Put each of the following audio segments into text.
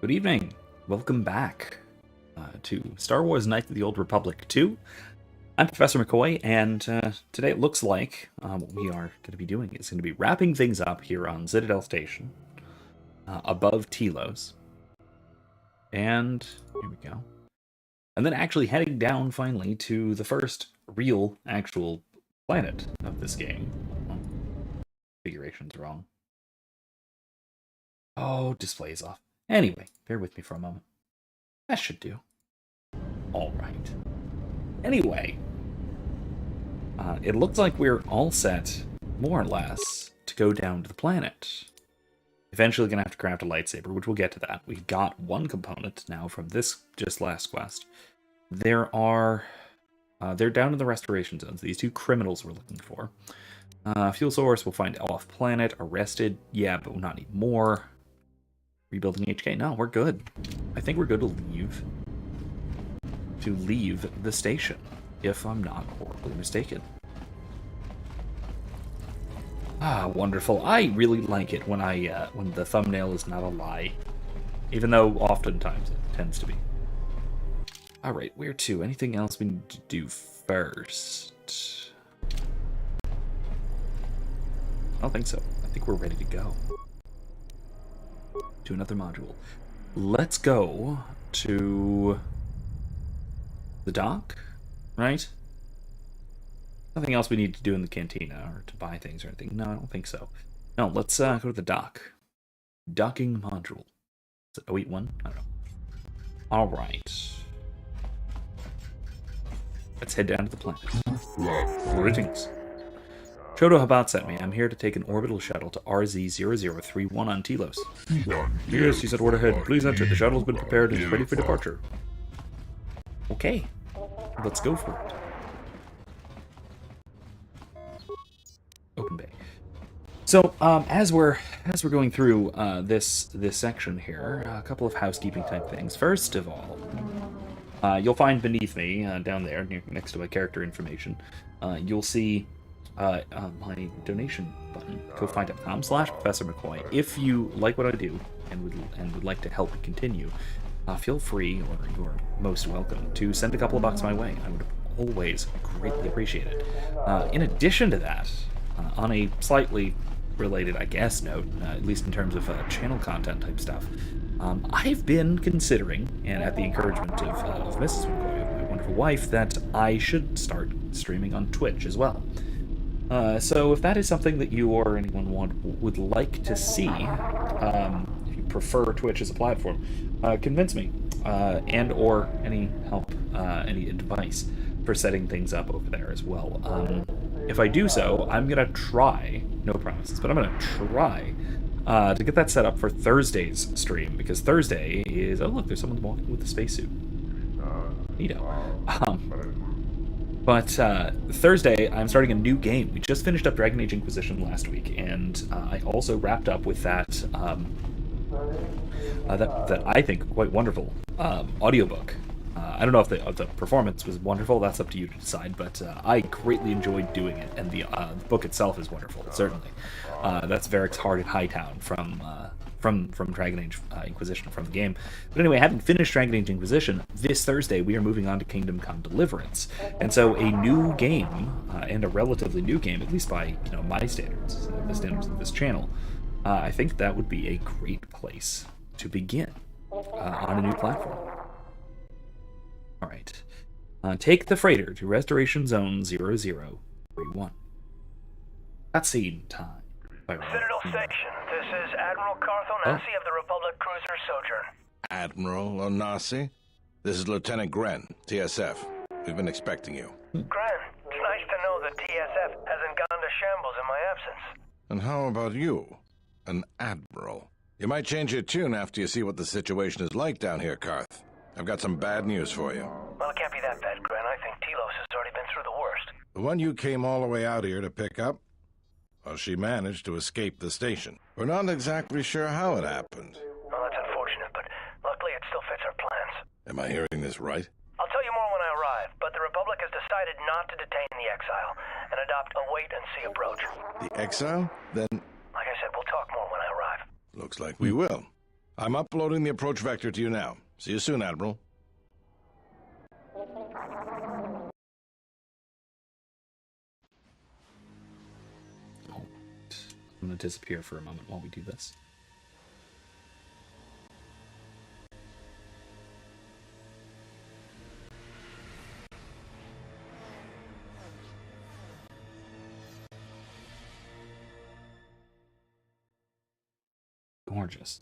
Good evening. Welcome back to Star Wars Knights of the Old Republic 2. I'm Professor McCoy, and today it looks like what we are going to be doing is going to be wrapping things up here on Citadel Station, above Telos. And here we go. And then actually heading down finally to the first real, actual planet of this game. Oh, configuration's wrong. Oh, display's off. Anyway, bear with me for a moment. That should do. All right. Anyway, it looks like we're all set, more or less, to go down to the planet. Eventually gonna have to craft a lightsaber, which we'll get to that. We got one component now from this just last quest. They're down in the restoration zones, these two criminals we're looking for. Fuel source, we'll find off planet, arrested, yeah, but not anymore. Rebuilding HK, no, we're good. I think we're good to leave the station, if I'm not horribly mistaken. Ah, wonderful. I really like it when when the thumbnail is not a lie, even though oftentimes it tends to be. All right, where to? Anything else we need to do first? I don't think so. I think we're ready to go to another module. Let's go to the dock, right? Nothing else we need to do in the cantina or to buy things or anything. No, I don't think so. No, let's go to the dock. Docking module. Is it 081? I don't know. All right. Let's head down to the planet. Greetings. Chodo Habat sent me. I'm here to take an orbital shuttle to RZ0031 on Telos. Yes, he said word ahead. Please enter. The shuttle's been prepared and is ready for departure. Okay. Let's go for it. Open bay. So, as we're going through this section here, a couple of housekeeping type things. First of all, you'll find beneath me, down there, next to my character information, you'll see my donation button, ko-fi.com/Professor McCoy. If you like what I do and would like to help me continue, feel free, or you're most welcome, to send a couple of bucks my way. I would always greatly appreciate it. In addition to that, on a slightly related, I guess, note, at least in terms of channel content type stuff, I've been considering, and at the encouragement of Mrs. McCoy, my wonderful wife, that I should start streaming on Twitch as well. So if that is something that you or anyone would like to see, if you prefer Twitch as a platform, convince me, and or any help, any advice for setting things up over there as well. If I do so, I'm gonna try, no promises, but I'm gonna try to get that set up for Thursday's stream, because Thursday is, oh look, there's someone walking with a spacesuit. Neato. But Thursday, I'm starting a new game. We just finished up Dragon Age Inquisition last week, and I also wrapped up with that that I think quite wonderful audiobook. I don't know if the performance was wonderful. That's up to you to decide. But I greatly enjoyed doing it, and the book itself is wonderful. Certainly, that's Varric's Heart in Hightown from Dragon Age Inquisition, from the game. But anyway, having finished Dragon Age Inquisition, this Thursday we are moving on to Kingdom Come Deliverance, and so a new game, and a relatively new game, at least by my standards, the standards of this channel. I think that would be a great place to begin on a new platform. All right, take the freighter to Restoration Zone 0031. Cutscene time. Citadel Station. This is Admiral Carth Onasi of the Republic Cruiser Sojourn. Admiral Onasi? This is Lieutenant Gren, TSF. We've been expecting you. Gren, it's nice to know that TSF hasn't gone to shambles in my absence. And how about you? An Admiral. You might change your tune after you see what the situation is like down here, Carth. I've got some bad news for you. Well, it can't be that bad, Gren. I think Telos has already been through the worst. The one you came all the way out here to pick up? Well, she managed to escape the station. We're not exactly sure how it happened. Well, that's unfortunate, but luckily it still fits our plans. Am I hearing this right? I'll tell you more when I arrive, but the Republic has decided not to detain the exile and adopt a wait-and-see approach. The exile? Then... Like I said, we'll talk more when I arrive. Looks like we will. I'm uploading the approach vector to you now. See you soon, Admiral. I'm going to disappear for a moment while we do this. Gorgeous.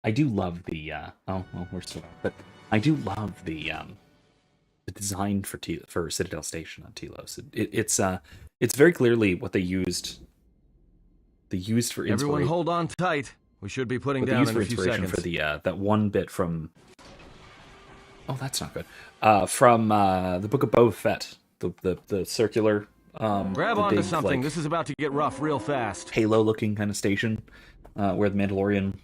I do love the, oh, well, we're still out, but I do love the design for Citadel Station on Telos. It's very clearly what they used. They used for inspiration. Everyone, hold on tight. We should be putting down in a few seconds. For the that one bit from. Oh, that's not good. From the Book of Boba Fett, the circular. Grab onto something. This is about to get rough real fast. Halo-looking kind of station, where the Mandalorian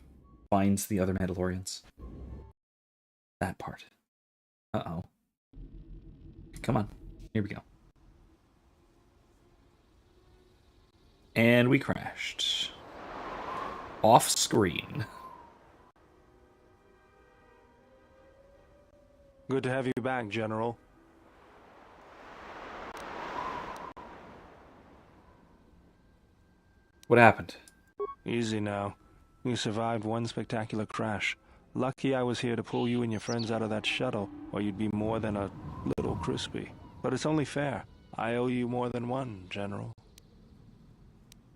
finds the other Mandalorians. That part. Uh-oh. Come on. Here we go. And we crashed. Off screen. Good to have you back, General. What happened? Easy now. You survived one spectacular crash. Lucky I was here to pull you and your friends out of that shuttle, or you'd be more than a little crispy. But it's only fair. I owe you more than one, General.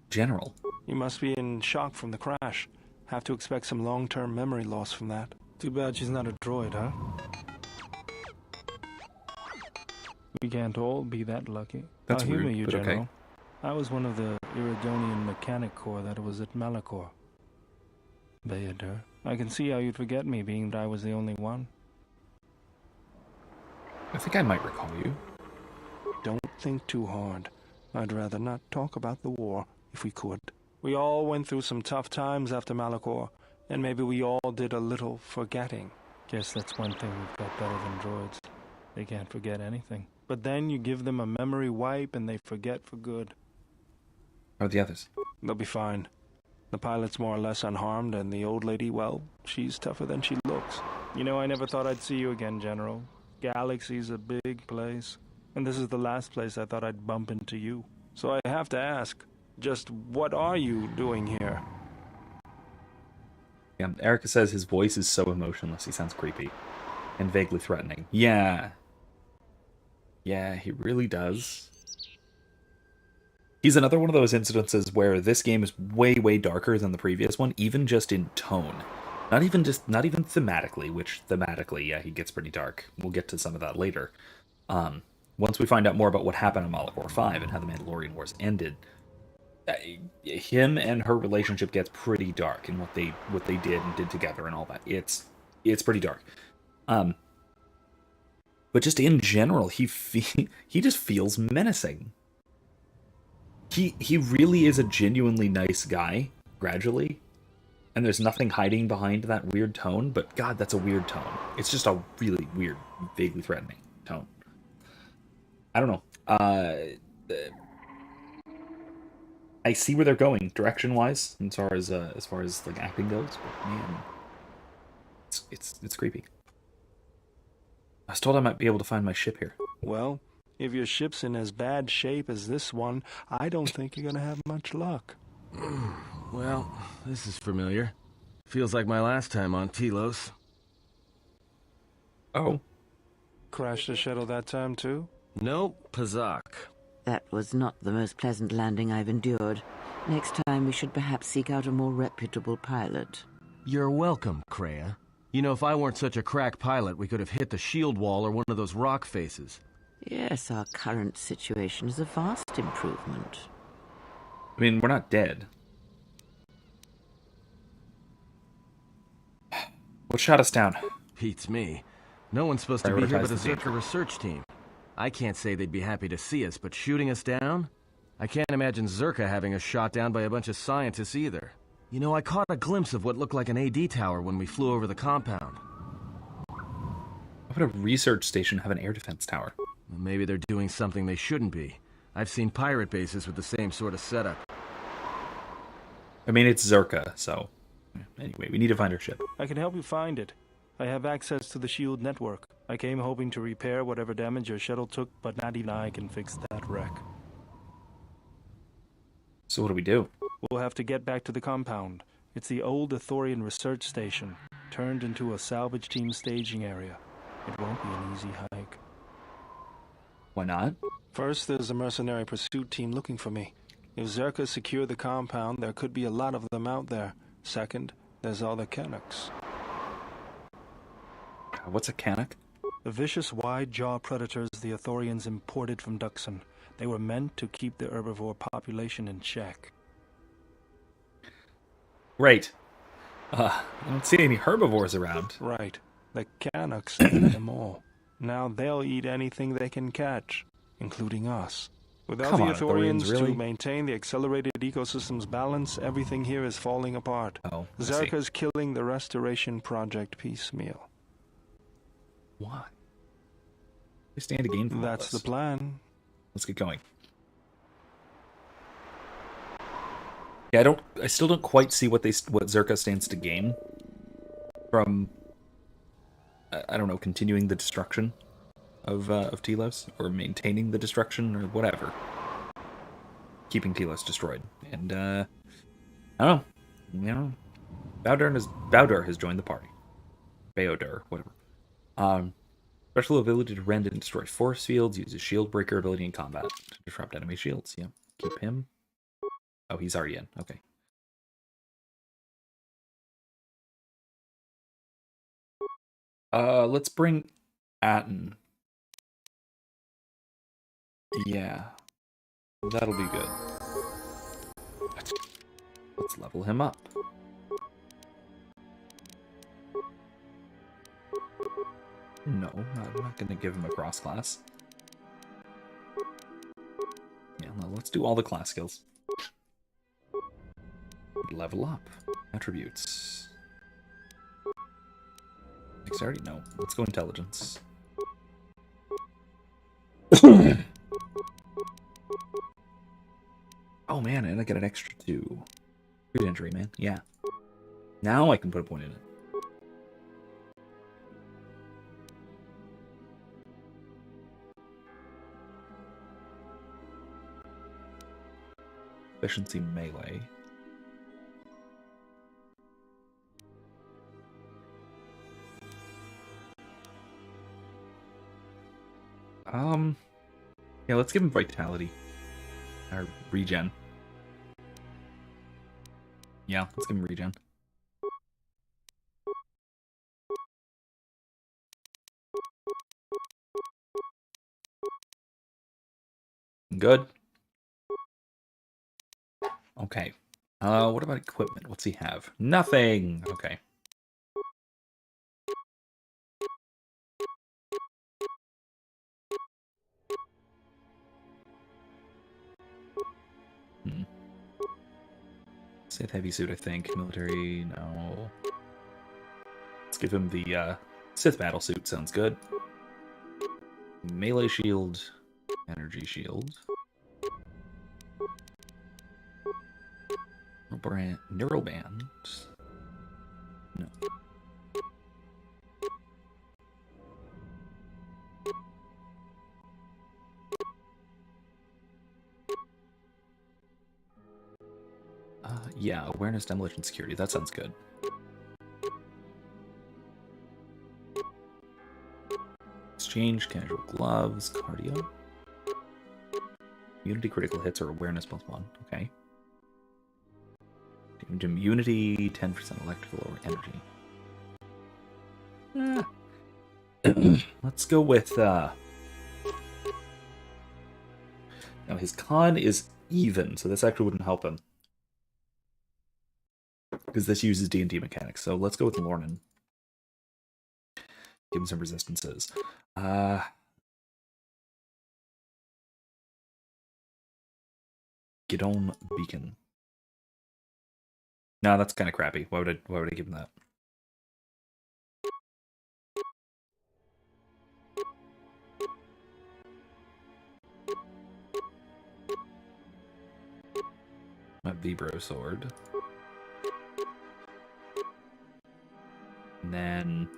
General? You must be in shock from the crash. Have to expect some long-term memory loss from that. Too bad she's not a droid, huh? We can't all be that lucky. That's I'll humor weird, you, but General. okay. I was one of the Iridonian Mechanic Corps that was at Malachor. Bayadur, I can see how you'd forget me, being that I was the only one. I think I might recall you. Don't think too hard. I'd rather not talk about the war, if we could. We all went through some tough times after Malachor, and maybe we all did a little forgetting. Guess that's one thing we've got better than droids. They can't forget anything. But then you give them a memory wipe and they forget for good. How are the others? They'll be fine. The pilot's more or less unharmed, and the old lady, well, she's tougher than she looks. You know, I never thought I'd see you again, General. Galaxy's a big place, and this is the last place I thought I'd bump into you. So I have to ask, just what are you doing here? Yeah, Erica says his voice is so emotionless, he sounds creepy and vaguely threatening. Yeah. Yeah, he really does. He's another one of those incidences where this game is way, way darker than the previous one, even just in tone. Not even thematically, which thematically, yeah, he gets pretty dark. We'll get to some of that later. Once we find out more about what happened in Malachor 5 and how the Mandalorian Wars ended, him and her relationship gets pretty dark, and what they did and did together and all that. It's pretty dark. But just in general, he just feels menacing. He really is a genuinely nice guy, gradually. And there's nothing hiding behind that weird tone, but God, that's a weird tone. It's just a really weird, vaguely threatening tone. I don't know. I see where they're going direction-wise, as far as like acting goes, but man, it's creepy. I was told I might be able to find my ship here. Well, if your ship's in as bad shape as this one, I don't think you're gonna have much luck. Well, this is familiar. Feels like my last time on Telos. Oh. Crashed the shuttle that time, too? Nope, Pazak. That was not the most pleasant landing I've endured. Next time we should perhaps seek out a more reputable pilot. You're welcome, Kreia. You know, if I weren't such a crack pilot, we could have hit the shield wall or one of those rock faces. Yes, our current situation is a vast improvement. I mean, we're not dead. What shot us down? Beats me. No one's supposed to be here but the Prioritize the danger. Zerka research team. I can't say they'd be happy to see us, but shooting us down? I can't imagine Zerka having us shot down by a bunch of scientists either. You know, I caught a glimpse of what looked like an AD tower when we flew over the compound. Why would a research station have an air defense tower? Maybe they're doing something they shouldn't be. I've seen pirate bases with the same sort of setup. I mean, it's Zerka, so... Anyway, we need to find our ship. I can help you find it. I have access to the shield network. I came hoping to repair whatever damage your shuttle took, but not even I can fix that wreck. So what do we do? We'll have to get back to the compound. It's the old Ithorian research station, turned into a salvage team staging area. It won't be an easy hike. Why not? First, there's a mercenary pursuit team looking for me. If Zerka secure the compound, there could be a lot of them out there. Second, there's all the Canucks. What's a Canuck? The vicious wide-jaw predators the Ithorians imported from Duxon. They were meant to keep the herbivore population in check. Right. I don't see any herbivores around. Right. The Canucks ate them all. Now they'll eat anything they can catch, including us. Without Come the on, Ithorians really? to maintain the accelerated ecosystem's balance, everything here is falling apart. Oh, I see. Zerka's killing the restoration project piecemeal. Why? They stand to gain from all That's this. the plan. Let's get going. Yeah, I still don't quite see what Zerka stands to gain from, I don't know, continuing the destruction of Telos, or maintaining the destruction, or whatever. Keeping Telos destroyed. And, I don't know. Bowdar has joined the party. Baodar, whatever. Special ability to rend and destroy force fields, uses shield breaker ability in combat to disrupt enemy shields. Yeah, keep him. Oh, he's already in. Okay. Let's bring Atten. Yeah, that'll be good. Let's level him up. No, I'm not going to give him a cross class. Yeah, no, let's do all the class skills. Level up. Attributes. Dexterity? No. Let's go intelligence. Oh man, and I get an extra 2. Good injury, man. Yeah. Now I can put a point in it. Efficiency melee. Yeah, let's give him vitality. Or regen. Yeah, let's give him regen. Good. Okay. What about equipment? What's he have? Nothing! Okay. Sith heavy suit, I think. Military, no. Let's give him the Sith battle suit. Sounds good. Melee shield, energy shield. Neural band. No. Yeah, awareness, demolition, security. That sounds good. Exchange, casual gloves, cardio. Immunity, critical hits, or awareness +1. Okay. Immunity, 10% electrical or energy. Let's go with, now his con is even, so this actually wouldn't help him. Because this uses D&D mechanics, so let's go with Lornan. Give him some resistances. Gidon Beacon. No, that's kind of crappy. Why would I give him that? My Vibro sword. And then...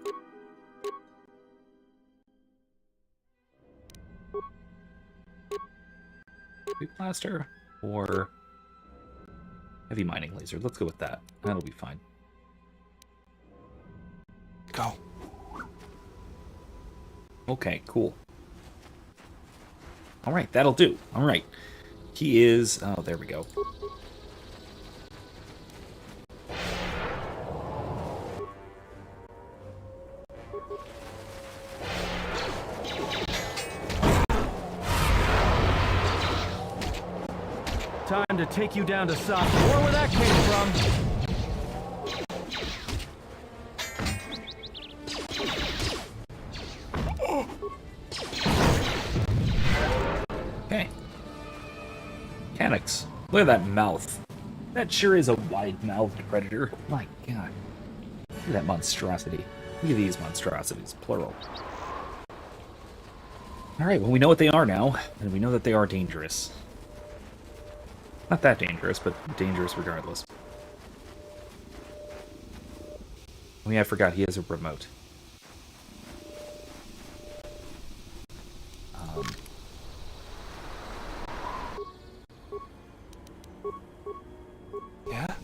Big blaster or heavy mining laser. Let's go with that. That'll be fine. Go. Okay, cool. All right, that'll do. All right. He is... Oh, there we go. Time to take you down to soft war where that came from. Okay. Mechanics. Look at that mouth. That sure is a wide-mouthed predator. My god. Look at that monstrosity. Look at these monstrosities, plural. Alright, well we know what they are now, and we know that they are dangerous. Not that dangerous, but dangerous regardless. Oh yeah, I forgot he has a remote. Yeah?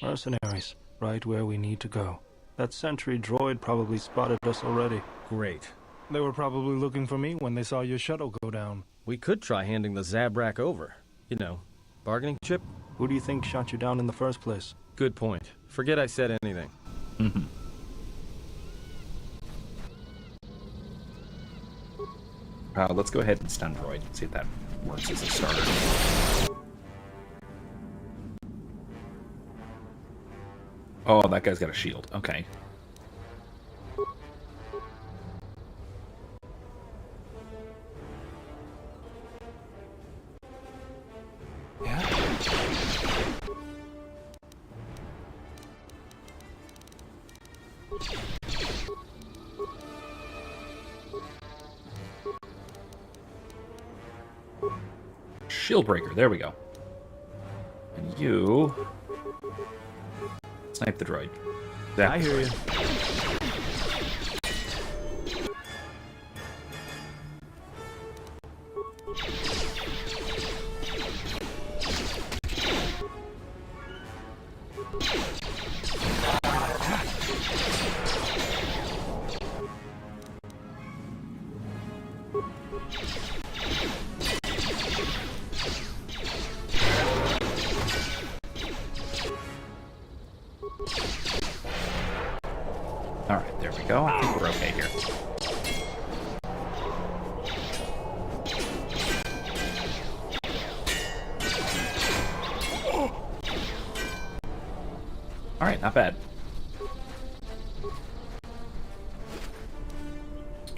Mercenaries, right where we need to go. That sentry droid probably spotted us already. Great. They were probably looking for me when they saw your shuttle go down. We could try handing the Zabrak over. You know, bargaining chip? Who do you think shot you down in the first place? Good point. Forget I said anything. Mm-hmm. Let's go ahead and stun droid and see if that works as a starter. Oh, that guy's got a shield. Okay. Yeah? Shield breaker. There we go. And you... Snipe the droid. I hear you. Alright, there we go. I think we're okay here. Alright, not bad.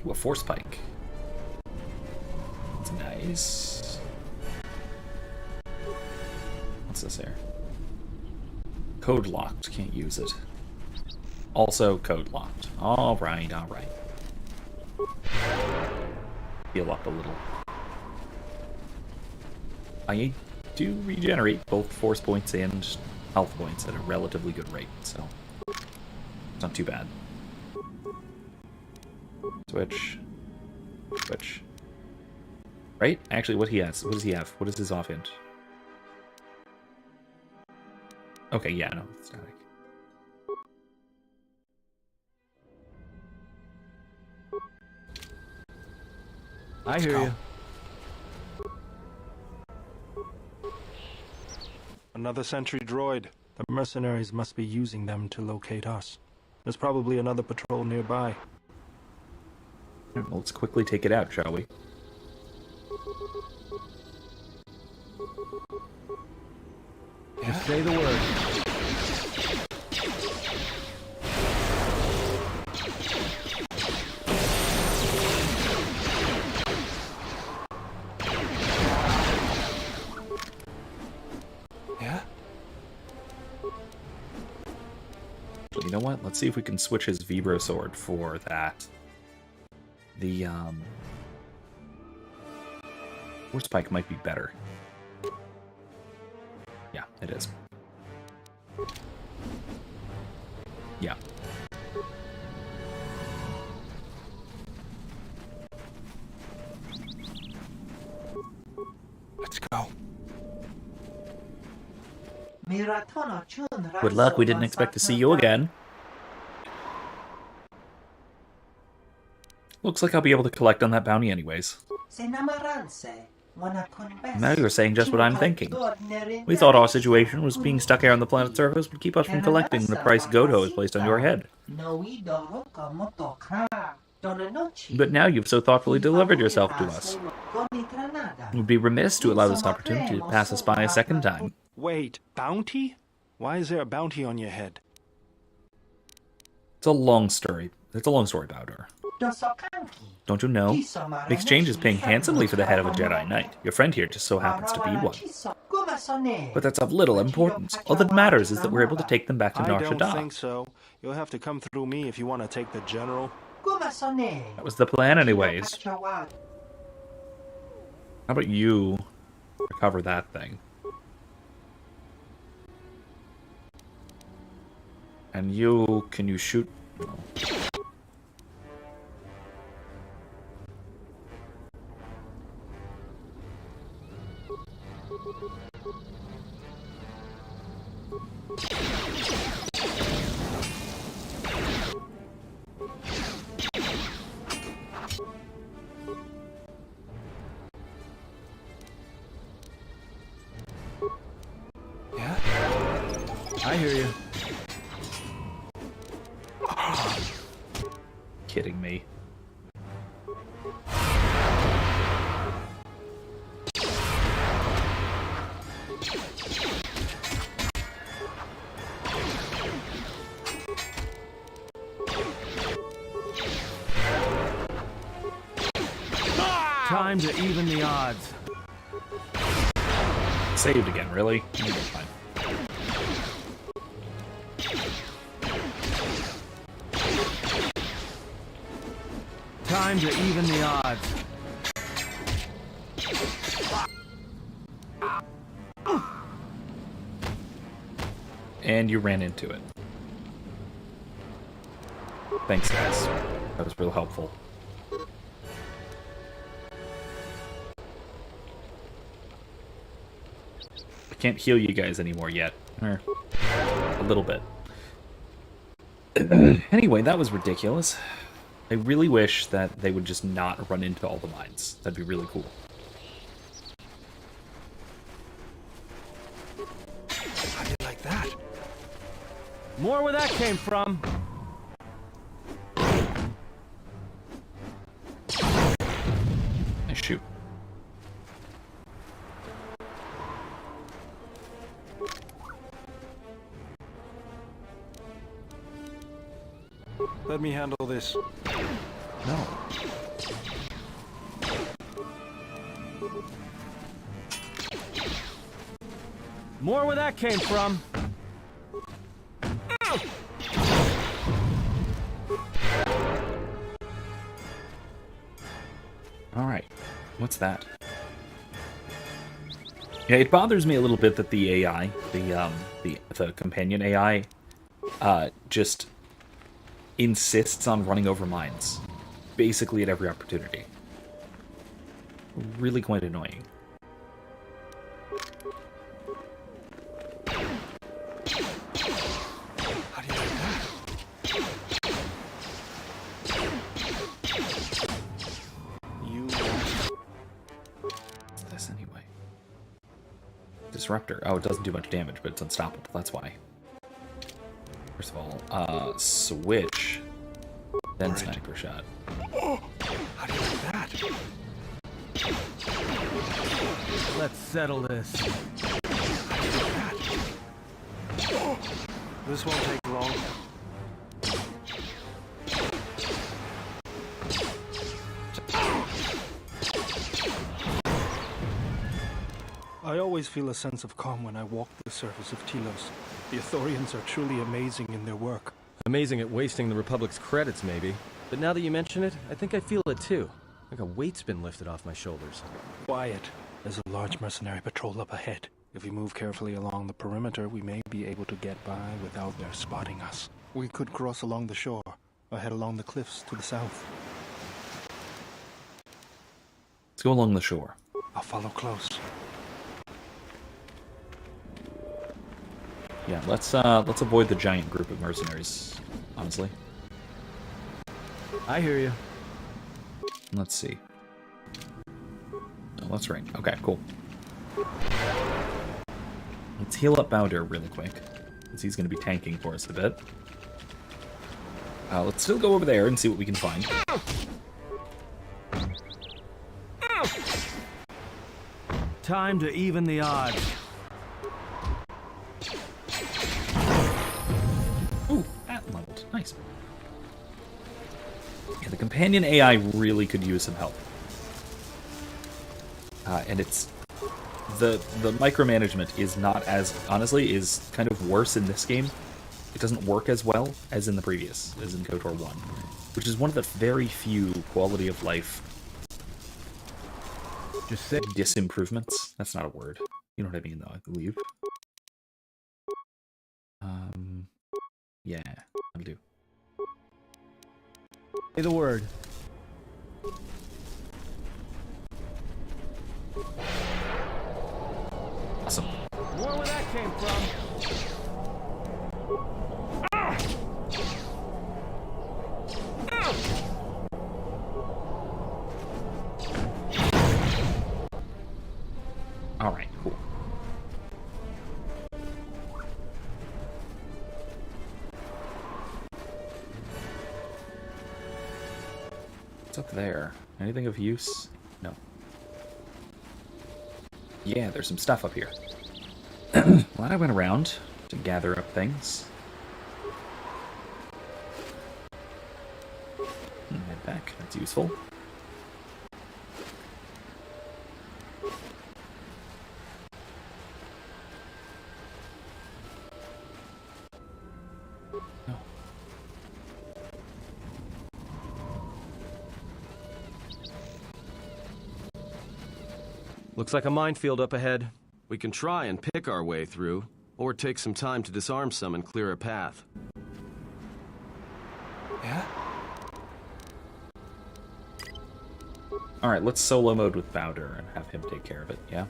Ooh, a force pike. That's nice. What's this here? Code locked. Can't use it. Also code locked. Alright, alright. Heal up a little. I do regenerate both force points and health points at a relatively good rate, so it's not too bad. Switch. Switch. Right? Actually, what he has. What does he have? What is his offhand? Okay, yeah, no, it's static. I hear you. Another sentry droid. The mercenaries must be using them to locate us. There's probably another patrol nearby. Well, let's quickly take it out, shall we? Just say the word. Yeah? You know what? Let's see if we can switch his Vibro sword for that. The, Force Pike might be better. Yeah, it is. Yeah. Good luck, we didn't expect to see you again. Looks like I'll be able to collect on that bounty anyways. Now you're saying just what I'm thinking. We thought our situation was being stuck here on the planet's surface would keep us from collecting the price Godo has placed on your head. But now you've so thoughtfully delivered yourself to us. It would be remiss to allow this opportunity to pass us by a second time. Wait, bounty? Why is there a bounty on your head? It's a long story. It's a long story, Bowder. Don't you know? The exchange is paying handsomely for the head of a Jedi Knight. Your friend here just so happens to be one. But that's of little importance. All that matters is that we're able to take them back to Nar I don't Shaddaa. think so. You'll have to come through me if you want to take the general. That was the plan anyways. How about you recover that thing? And you, can you shoot? No. Yeah? I hear you. Kidding me. Time to even the odds. Saved again, really? Fine. Time to even the odds. And you ran into it. Thanks, guys. That was real helpful. I can't heal you guys anymore yet. Or a little bit. Anyway, that was ridiculous. I really wish that they would just not run into all the mines. That'd be really cool. How do you like that? More where that came from. Nice shoot. Let me handle this. No. More where that came from. Alright. What's that? Yeah, it bothers me a little bit that the AI, the companion AI, just insists on running over mines. Basically at every opportunity. Really quite annoying. How do you like that? You... What's this anyway? Disruptor. Oh, it doesn't do much damage, but it's unstoppable. That's why. First of all, switch. Then sniper shot. How do you like that? Let's settle this. This won't take long. I always feel a sense of calm when I walk the surface of Telos. The Ithorians are truly amazing in their work. Amazing at wasting the Republic's credits, maybe. But now that you mention it, I think I feel it too. Like a weight's been lifted off my shoulders. Quiet. There's a large mercenary patrol up ahead. If we move carefully along the perimeter, we may be able to get by without their spotting us. We could cross along the shore, or head along the cliffs to the south. Let's go along the shore. I'll follow close. Yeah, let's avoid the giant group of mercenaries, honestly. I hear you. Let's see. Oh, that's right. Okay, cool. Let's heal up Bowder really quick, because he's going to be tanking for us a bit. Let's still go over there and see what we can find. Time to even the odds. Ooh, that leveled. Nice. Yeah, the companion AI really could use some help. And it's... The micromanagement is not as... Honestly, is kind of worse in this game. It doesn't work as well as in the previous, as in KOTOR 1. Which is one of the very few quality of life... Just say... disimprovements? That's not a word. You know what I mean, though, I believe. Yeah, that'll do. Say the word. Awesome. More where that came from. Alright, cool. What's up there? Anything of use? No. Yeah, there's some stuff up here. Glad I went around to gather up things. Head back, that's useful. No. Looks like a minefield up ahead. We can try and pick our way through, or take some time to disarm some and clear a path. Yeah? Alright, let's solo mode with Bowder and have him take care of it, yeah?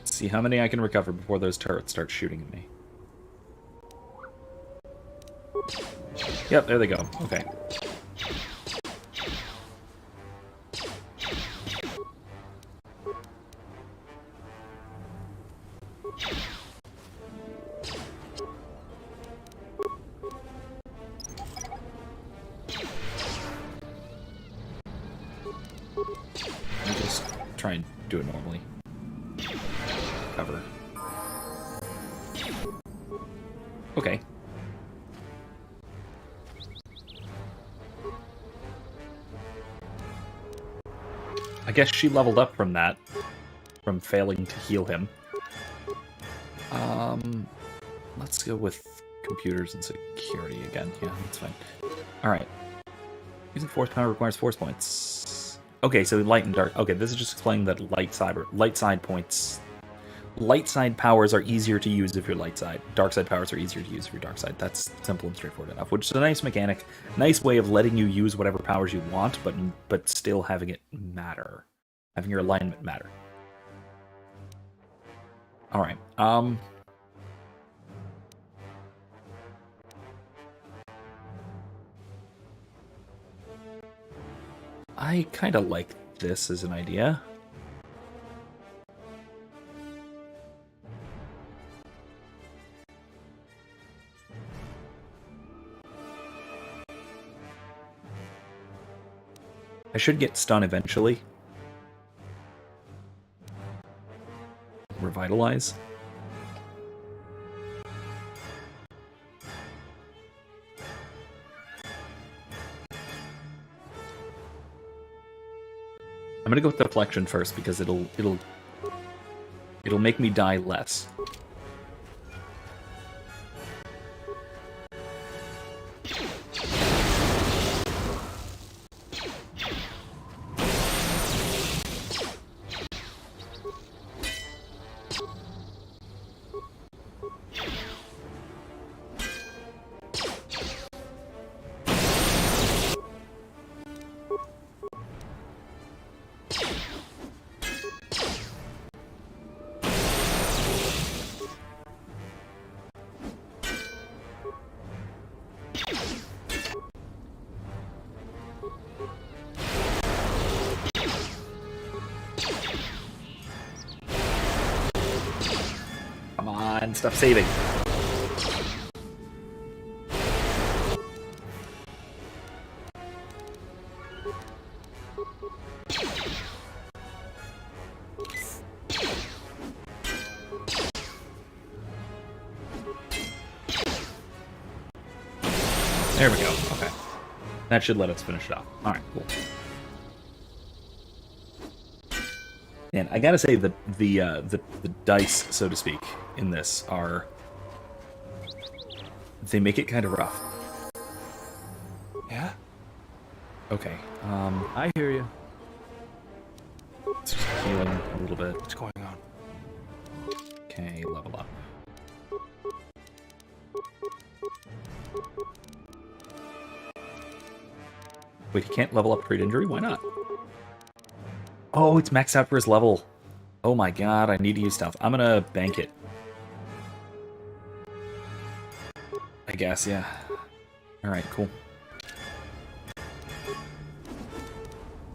See how many I can recover before those turrets start shooting at me. Yep, there they go. Okay. Let me just try and do it normally. Cover. Okay. I guess she leveled up from that, from failing to heal him. Let's go with computers and security again. Yeah, that's fine. Alright. Using force power requires force points. Okay, so light and dark. Okay, this is just explaining that light side points. Light side powers are easier to use if you're light side. Dark side powers are easier to use if you're dark side. That's simple and straightforward enough, which is a nice mechanic. Nice way of letting you use whatever powers you want, but still having it matter. Having your alignment matter. Alright, I kind of like this as an idea. I should get stun eventually. Revitalize. I'm gonna go with deflection first because it'll make me die less. Come on, stop saving. There we go. Okay. That should let us finish it off. Alright, cool. And I gotta say that the dice, so to speak, in this are... They make it kind of rough. Yeah? Okay. I hear you. Just healing a little bit. What's going on? Okay, level up. Wait, he can't level up trade injury? Why not? Oh, it's maxed out for his level. Oh my god, I need to use stealth. I'm gonna bank it. I guess, yeah. Alright, cool.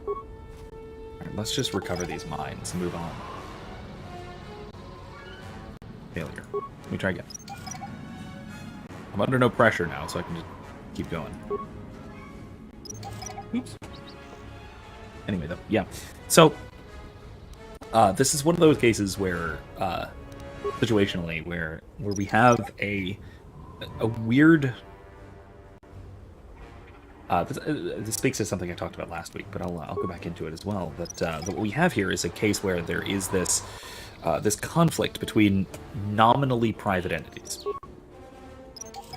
Alright, let's just recover these mines and move on. Failure. Let me try again. I'm under no pressure now, so I can just keep going. Oops. Anyway, though, yeah. So, this is one of those cases where, situationally, where we have a weird... this speaks to something I talked about last week, but I'll go back into it as well. That what we have here is a case where there is this this conflict between nominally private entities,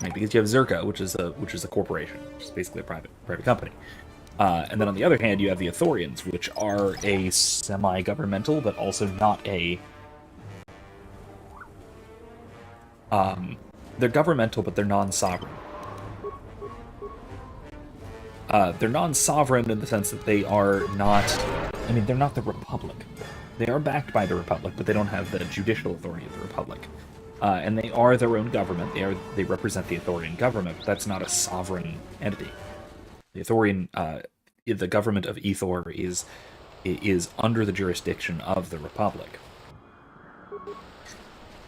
right? Because you have Zerka, which is a corporation, which is basically a private company, and then on the other hand, you have the Ithorians, which are a semi-governmental, but also not a. They're governmental, but they're non-sovereign. They're non-sovereign in the sense that they are not... I mean, they're not the Republic. They are backed by the Republic, but they don't have the judicial authority of the Republic. And they are their own government. They represent the Ithorian government, but that's not a sovereign entity. The Ithorian... the government of Ithor is under the jurisdiction of the Republic.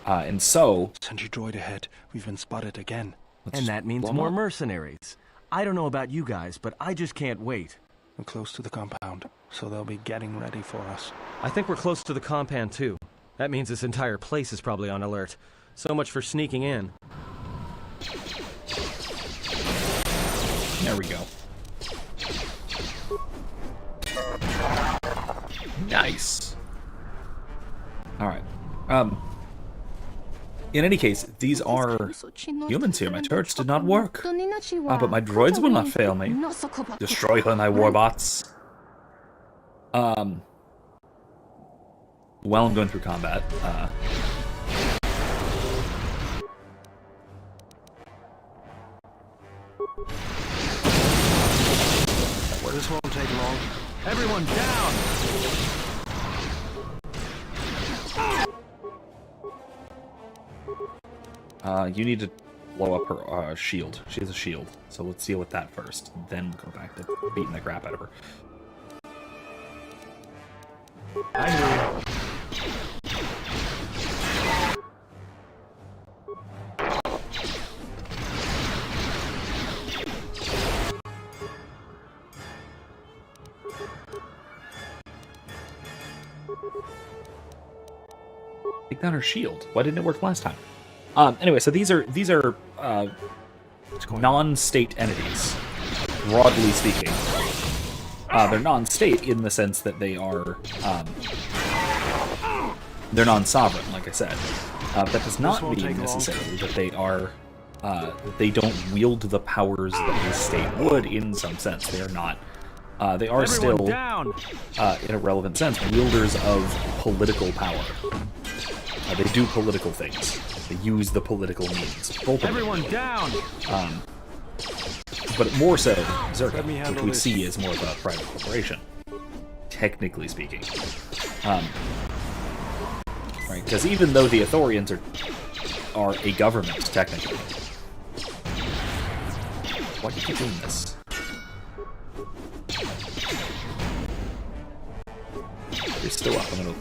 And so... Send your droid ahead. We've been spotted again. And that means more mercenaries. I don't know about you guys, but I just can't wait. We're close to the compound, so they'll be getting ready for us. I think we're close to the compound, too. That means this entire place is probably on alert. So much for sneaking in. There we go. Nice. Alright. In any case, these are humans here. My turrets did not work. But my droids will not fail me. Destroy her, my warbots. While I'm going through combat, This won't take long. Everyone down! you need to blow up her shield. She has a shield, so let's deal with that first. Then we'll go back to beating the crap out of her. I knew. Take down her shield. Why didn't it work last time? Anyway, so these are non-state entities, broadly speaking. They're non-state in the sense that they are they're non-sovereign, like I said. That does not mean necessarily that they are that they don't wield the powers that a state would in some sense. They are not. They are still, in a relevant sense, wielders of political power. They do political things. They use the political means. Everyone down! But more so, Zerka, which we see as more of a private corporation. technically speaking. Right, because even though the Ithorians are a government, technically. Why do you keep doing this? You're still up. I'm gonna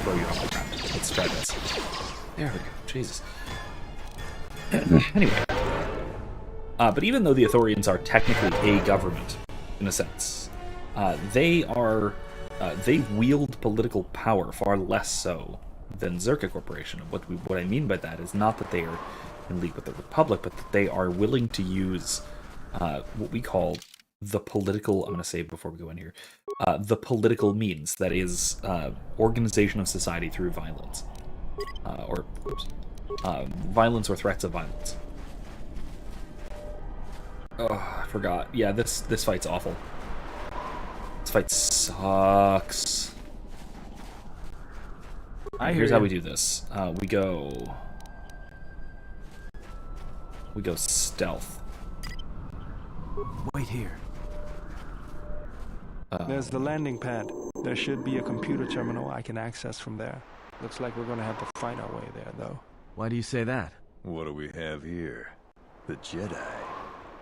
throw you off the ground. Let's try this. There we go. Jesus. Anyway. But even though the Ithorians are technically a government, in a sense, they wield political power far less so than Zerka Corporation. What I mean by that is not that they are in league with the Republic, but that they are willing to use what we call the political, I'm going to say before we go in here, the political means, that is, organization of society through violence. Violence or threats of violence. Oh, I forgot. Yeah, this fight's awful. This fight sucks. Here's how we do this. We go stealth. Wait here. There's the landing pad. There should be a computer terminal I can access from there. Looks like we're gonna have to fight our way there, though. Why do you say that? What do we have here? The Jedi.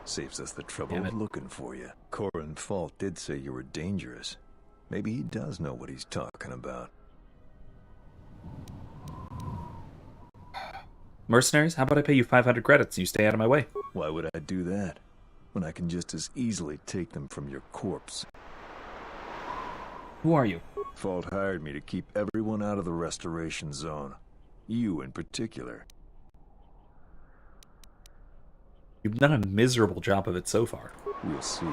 Saves us the trouble of looking for you. Corran Fault did say you were dangerous. Maybe he does know what he's talking about. Mercenaries, how about I pay you 500 credits and you stay out of my way? Why would I do that, when I can just as easily take them from your corpse? Who are you? Fault hired me to keep everyone out of the restoration zone. You in particular. You've done a miserable job of it so far. We'll see.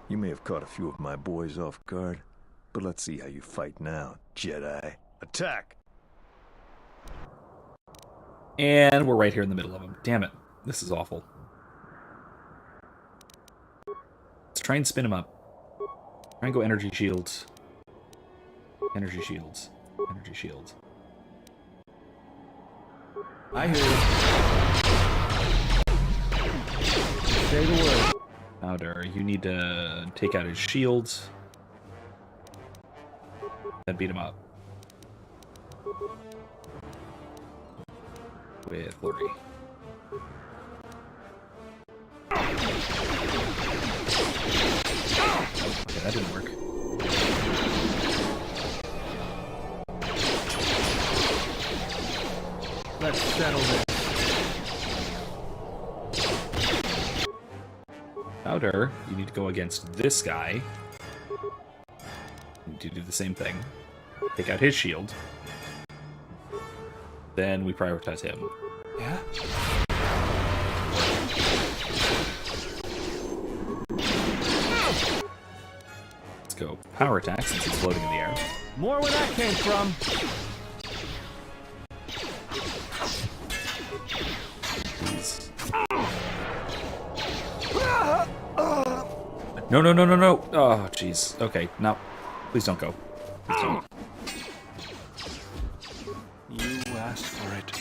You may have caught a few of my boys off guard, but let's see how you fight now, Jedi. Attack! And we're right here in the middle of them. Damn it. This is awful. Let's try and spin him up. Try and go energy shields. Energy shields. Energy shields. I hear you. Say the word. Powder, you need to take out his shields. Then beat him up. With Lori. Okay, that didn't work. Let's settle this. Powder, you need to go against this guy. You need to do the same thing. Take out his shield. Then we prioritize him. Yeah? Let's go power attack since he's floating in the air. More where that came from. Please. No, no, no, no, no. Oh, jeez. Okay, no. Please don't go. Please don't. You asked for it.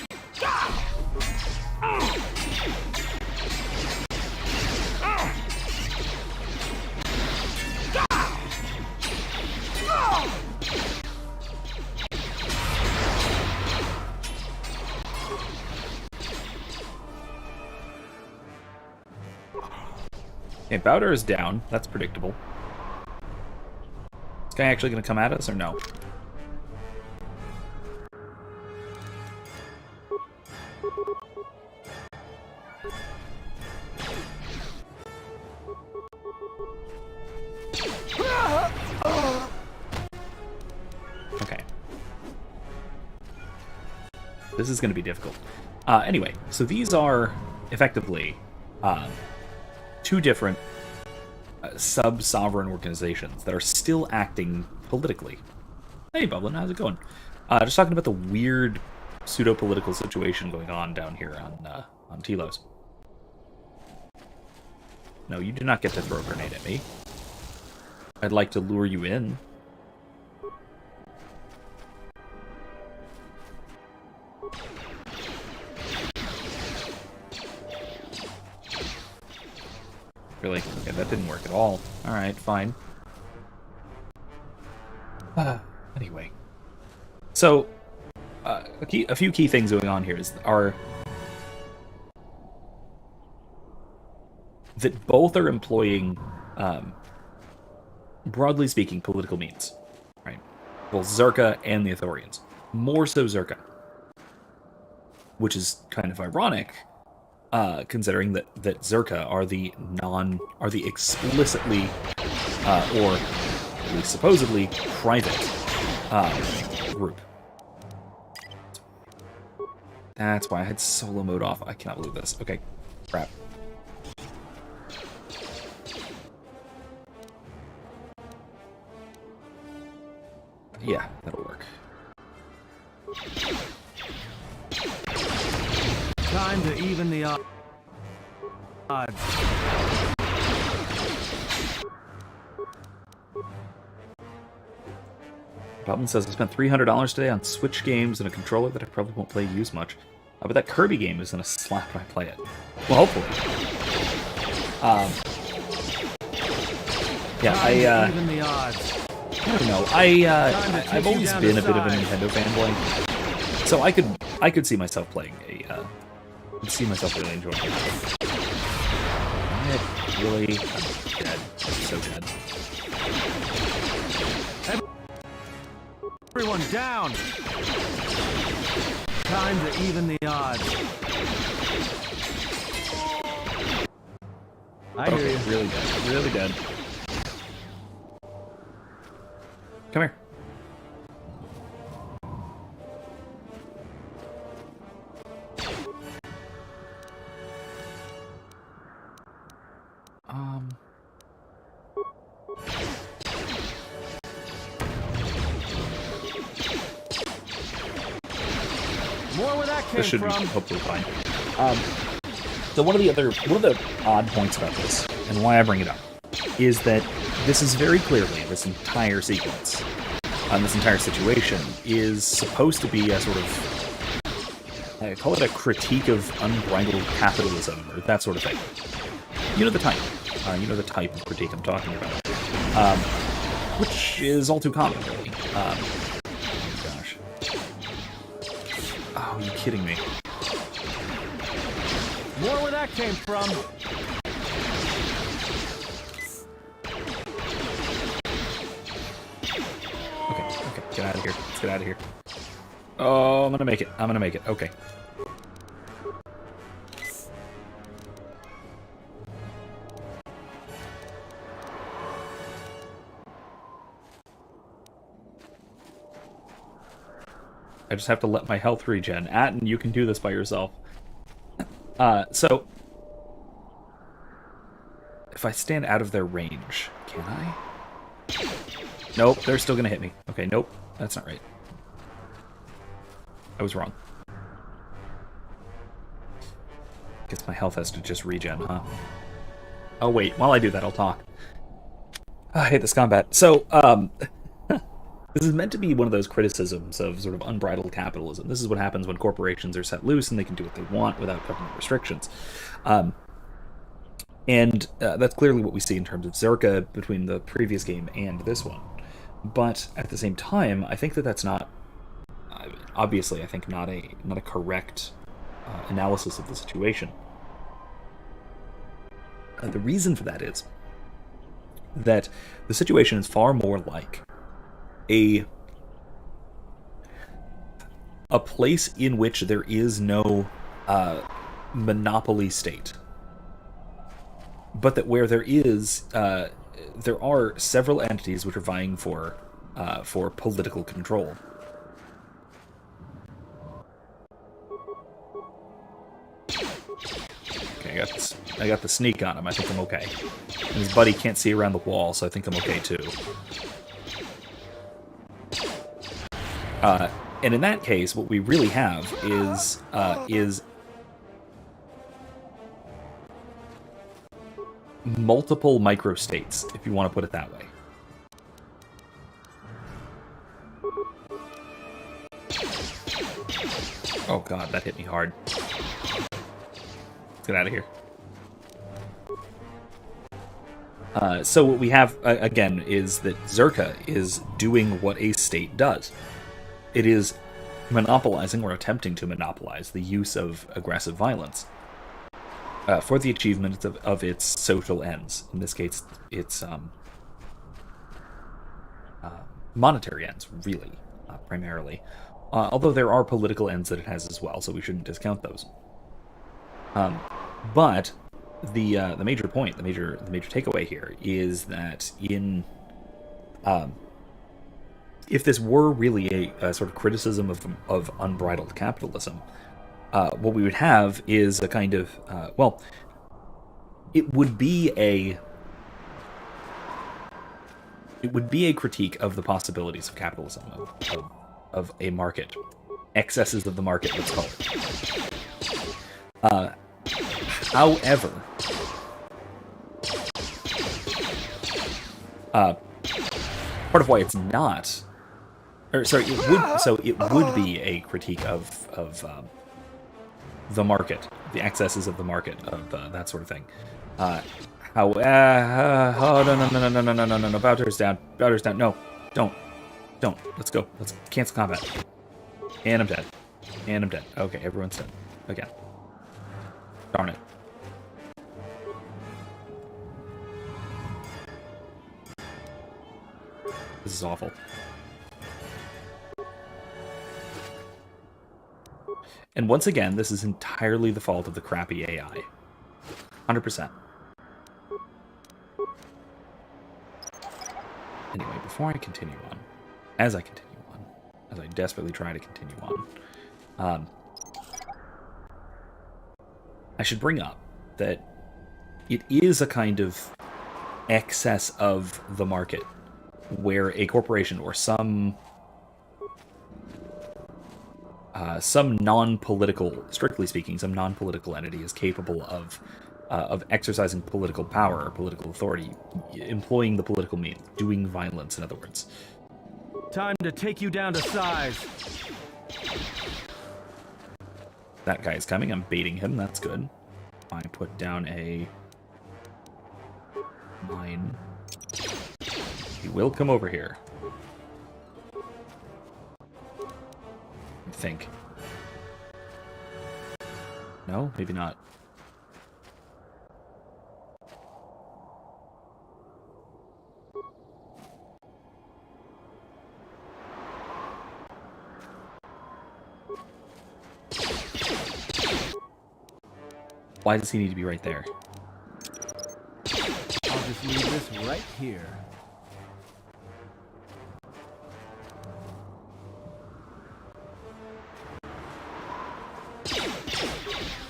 Okay, Bowder is down. That's predictable. Is this guy actually going to come at us or no? Okay. This is going to be difficult. Anyway, so these are effectively two different sub-sovereign organizations that are still acting politically. Hey, Bublin, how's it going? Just talking about the weird pseudo-political situation going on down here on Telos. No, you do not get to throw a grenade at me. I'd like to lure you in. Really? Okay, that didn't work at all. Alright, fine. Anyway. So, a few key things going on here are that both are employing, broadly speaking, political means. Right? Both Zerka and the Ithorians. More so Zerka. Which is kind of ironic, considering that Zerka are the explicitly, or at least supposedly, private group. That's why I had solo mode off. I cannot believe this. Okay, crap. Yeah, that'll work. Time to even the odds. Problem says I spent $300 today on Switch games and a controller that I probably won't play use much. But that Kirby game is gonna slap when I play it. Well, hopefully. Yeah, Even the odds. I don't know. I've always been a bit of a Nintendo fanboy, so I could see myself playing see myself really enjoying it. Really, I'm dead. I'm so dead. Everyone down. Time to even the odds. I hear you. Really dead. Really dead. Come here. More where that came This should be from. hopefully fine. So one of the odd points about this, and why I bring it up, is that this is very clearly, this entire sequence, this entire situation, is supposed to be a sort of, I call it a critique of unbridled capitalism, or that sort of thing. You know the type. You know the type of critique I'm talking about. Which is all too common, really. Oh, gosh. Oh, are you kidding me? More where that came from. Okay, get out of here. Let's get out of here. Oh, I'm gonna make it. I'm gonna make it. Okay. I just have to let my health regen. Atten, you can do this by yourself. So... if I stand out of their range, can I? Nope, they're still gonna hit me. Okay, nope, that's not right. I was wrong. Guess my health has to just regen, huh? Oh wait, while I do that, I'll talk. I hate this combat. So, this is meant to be one of those criticisms of sort of unbridled capitalism. This is what happens when corporations are set loose and they can do what they want without government restrictions. And that's clearly what we see in terms of Zerka between the previous game and this one. But at the same time, I think that that's not, obviously, I think not a correct analysis of the situation. The reason for that is that the situation is far more like a place in which there is no monopoly state, but that where there is, there are several entities which are vying for political control. Okay, I got the sneak on him. I think I'm okay. And his buddy can't see around the wall, so I think I'm okay too. And in that case, what we really have is multiple microstates, if you want to put it that way. Oh god, that hit me hard. Let's get out of here. So what we have, again, is that Zerka is doing what a state does. It is monopolizing, or attempting to monopolize, the use of aggressive violence for the achievement of its social ends. In this case, its monetary ends, really, primarily. Although there are political ends that it has as well, so we shouldn't discount those. But the major point, the major takeaway here is that if this were really a sort of criticism of unbridled capitalism, what we would have is a kind of it would be a critique of the possibilities of capitalism, of a market, excesses of the market, let's call it. However, part of why it's not, or sorry, it would be a critique of the market, the excesses of the market, of that sort of thing. Oh no! Bowser's down. No, don't. Let's go. Let's cancel combat. And I'm dead. Okay, everyone's dead. Again. Darn it. This is awful. And once again, this is entirely the fault of the crappy AI. 100%. Anyway, before I continue on, as I desperately try to continue on, I should bring up that it is a kind of excess of the market where a corporation or some non-political, strictly speaking, some non-political entity is capable of exercising political power or political authority, employing the political means, doing violence, in other words. Time to take you down to size. That guy's coming. I'm baiting him. That's good. I put down a mine. He will come over here. I think. No, maybe not. Why does he need to be right there? I'll just leave this right here.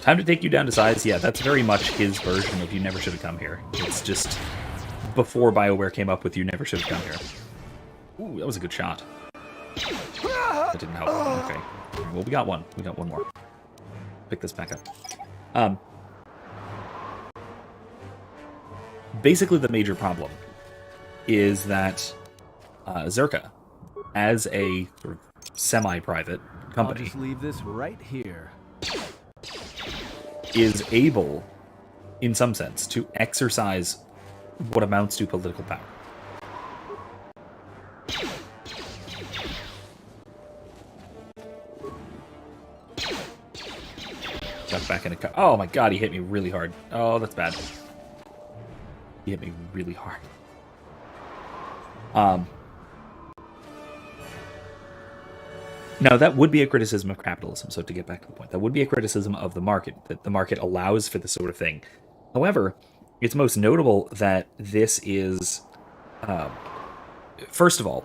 Time to take you down to size? Yeah, that's very much his version of you never should have come here. It's just before BioWare came up with you never should have come here. Ooh, that was a good shot. That didn't help. Okay. Well, we got one. We got one more. Pick this back up. Basically, the major problem is that Zerka, as a sort of semi-private company, I'll just leave this right here. Is able, in some sense, to exercise what amounts to political power. Got back in a car. Oh my god, he hit me really hard. Oh, that's bad. He hit me really hard. Now, that would be a criticism of capitalism, so to get back to the point, that would be a criticism of the market, that the market allows for this sort of thing. However, it's most notable that this is, first of all,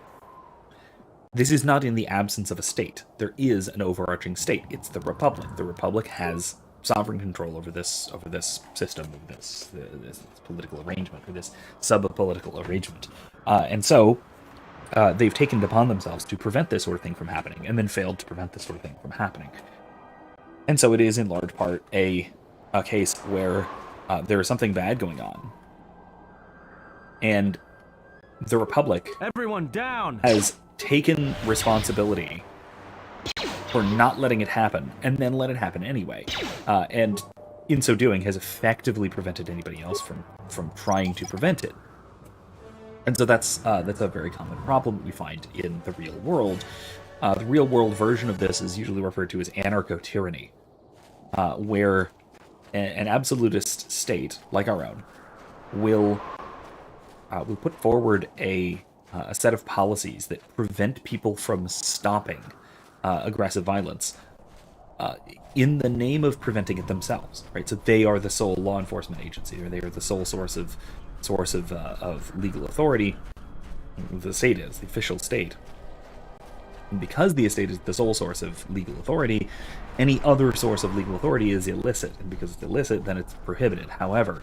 this is not in the absence of a state. There is an overarching state. It's the Republic. The Republic has sovereign control over this system, this political arrangement, or this sub-political arrangement. And so, they've taken it upon themselves to prevent this sort of thing from happening, and then failed to prevent this sort of thing from happening. And so it is, in large part, a case where there is something bad going on, and the Republic Everyone down! Has taken responsibility for not letting it happen, and then let it happen anyway. And in so doing, has effectively prevented anybody else from trying to prevent it. And so that's a very common problem we find in the real world. The real world version of this is usually referred to as anarcho-tyranny, where an absolutist state, like our own, will put forward a set of policies that prevent people from stopping aggressive violence in the name of preventing it themselves, right? So they are the sole law enforcement agency, or they are the sole source of legal authority. The state is the official state, and because the estate is the sole source of legal authority, any other source of legal authority is illicit, and because it's illicit, then it's prohibited. However,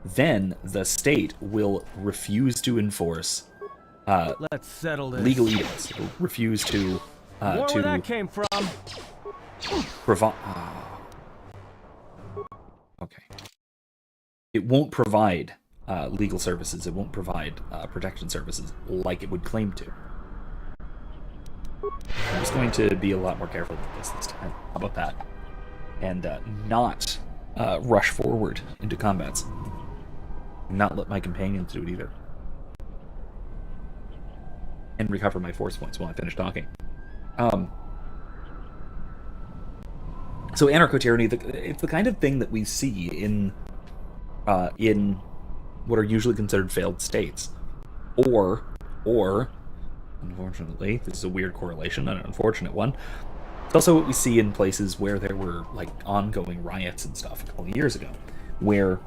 then the state will refuse to enforce Let's settle this. legal edicts. It will refuse to More where that came from. provide. Okay. It won't provide legal services. It won't provide protection services like it would claim to. I'm just going to be a lot more careful with this time. How about that? And not rush forward into combats. Not let my companions do it either. And recover my force points while I finish talking. So anarcho-tyranny, it's the kind of thing that we see in what are usually considered failed states. Or, unfortunately, this is a weird correlation, an unfortunate one, it's also what we see in places where there were, like, ongoing riots and stuff a couple of years ago, where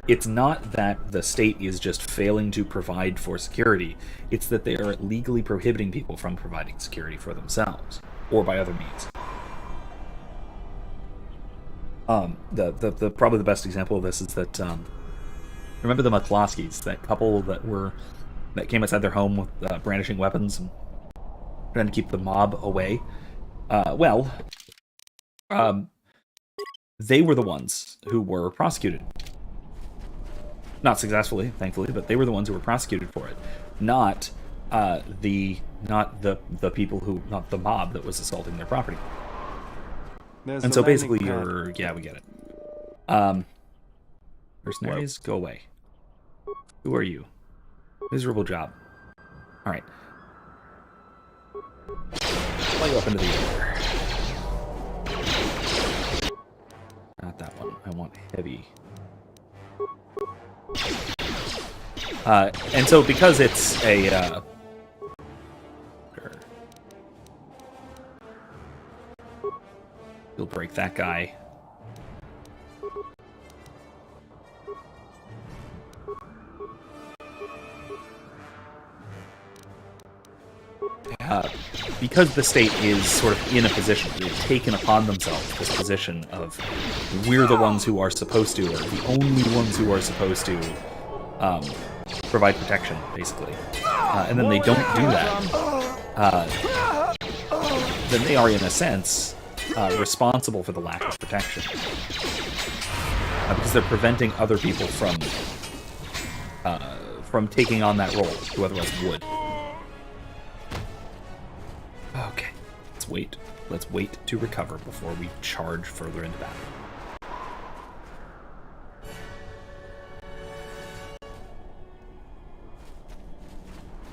it's not that the state is just failing to provide for security, it's that they are legally prohibiting people from providing security for themselves, or by other means. The probably the best example of this is that, remember the McCloskeys, that couple that came outside their home with brandishing weapons and trying to keep the mob away? They were the ones who were prosecuted. Not successfully, thankfully, but they were the ones who were prosecuted for it. Not the people who, not the mob that was assaulting their property. And so basically we get it. Mercenaries, go away. Who are you? Miserable job. Alright. Fly you up into the air. Not that one. I want heavy. And so because it's a you'll break that guy. Because the state is sort of in a position, they've taken upon themselves this position of we're the ones who are supposed to, or the only ones who are supposed to provide protection, basically. And then they don't do that. Then they are, in a sense, responsible for the lack of protection. Because they're preventing other people from taking on that role, who otherwise would. Okay, let's wait. Let's wait to recover before we charge further into battle.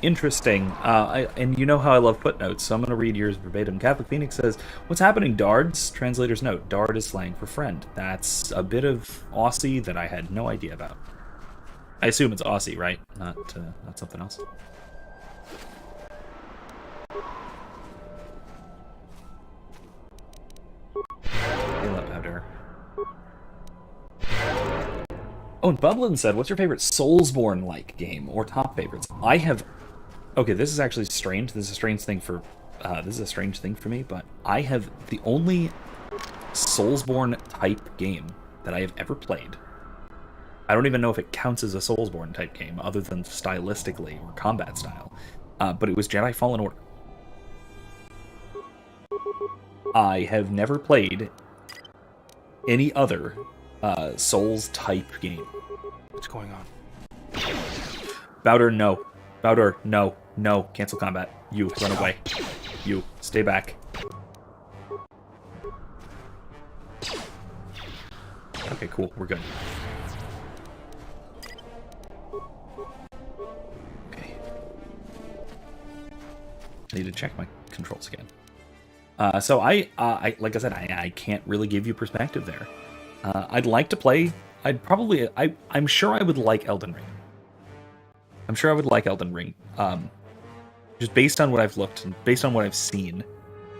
Interesting. And you know how I love footnotes, so I'm going to read yours verbatim. Catholic Phoenix says, "What's happening, Dards?" Translator's note, Dard is slang for friend. That's a bit of Aussie that I had no idea about. I assume it's Aussie, right? Not something else. Oh, and Bublin said, "What's your favorite Soulsborne-like game or top favorites?" I have. Okay, this is actually strange. This is a strange thing for. This is a strange thing for me, but I have the only Soulsborne type game that I have ever played. I don't even know if it counts as a Soulsborne type game, other than stylistically or combat style. But it was Jedi Fallen Order. I have never played any other Souls type game. What's going on? Bowder, no. Bowder, no. No. Cancel combat. You, run away. You, stay back. Okay, cool. We're good. Okay. I need to check my controls again. So I like I said, I can't really give you perspective there. I'd like to play. I'm sure I would like Elden Ring. I'm sure I would like Elden Ring. Just based on what I've looked and based on what I've seen,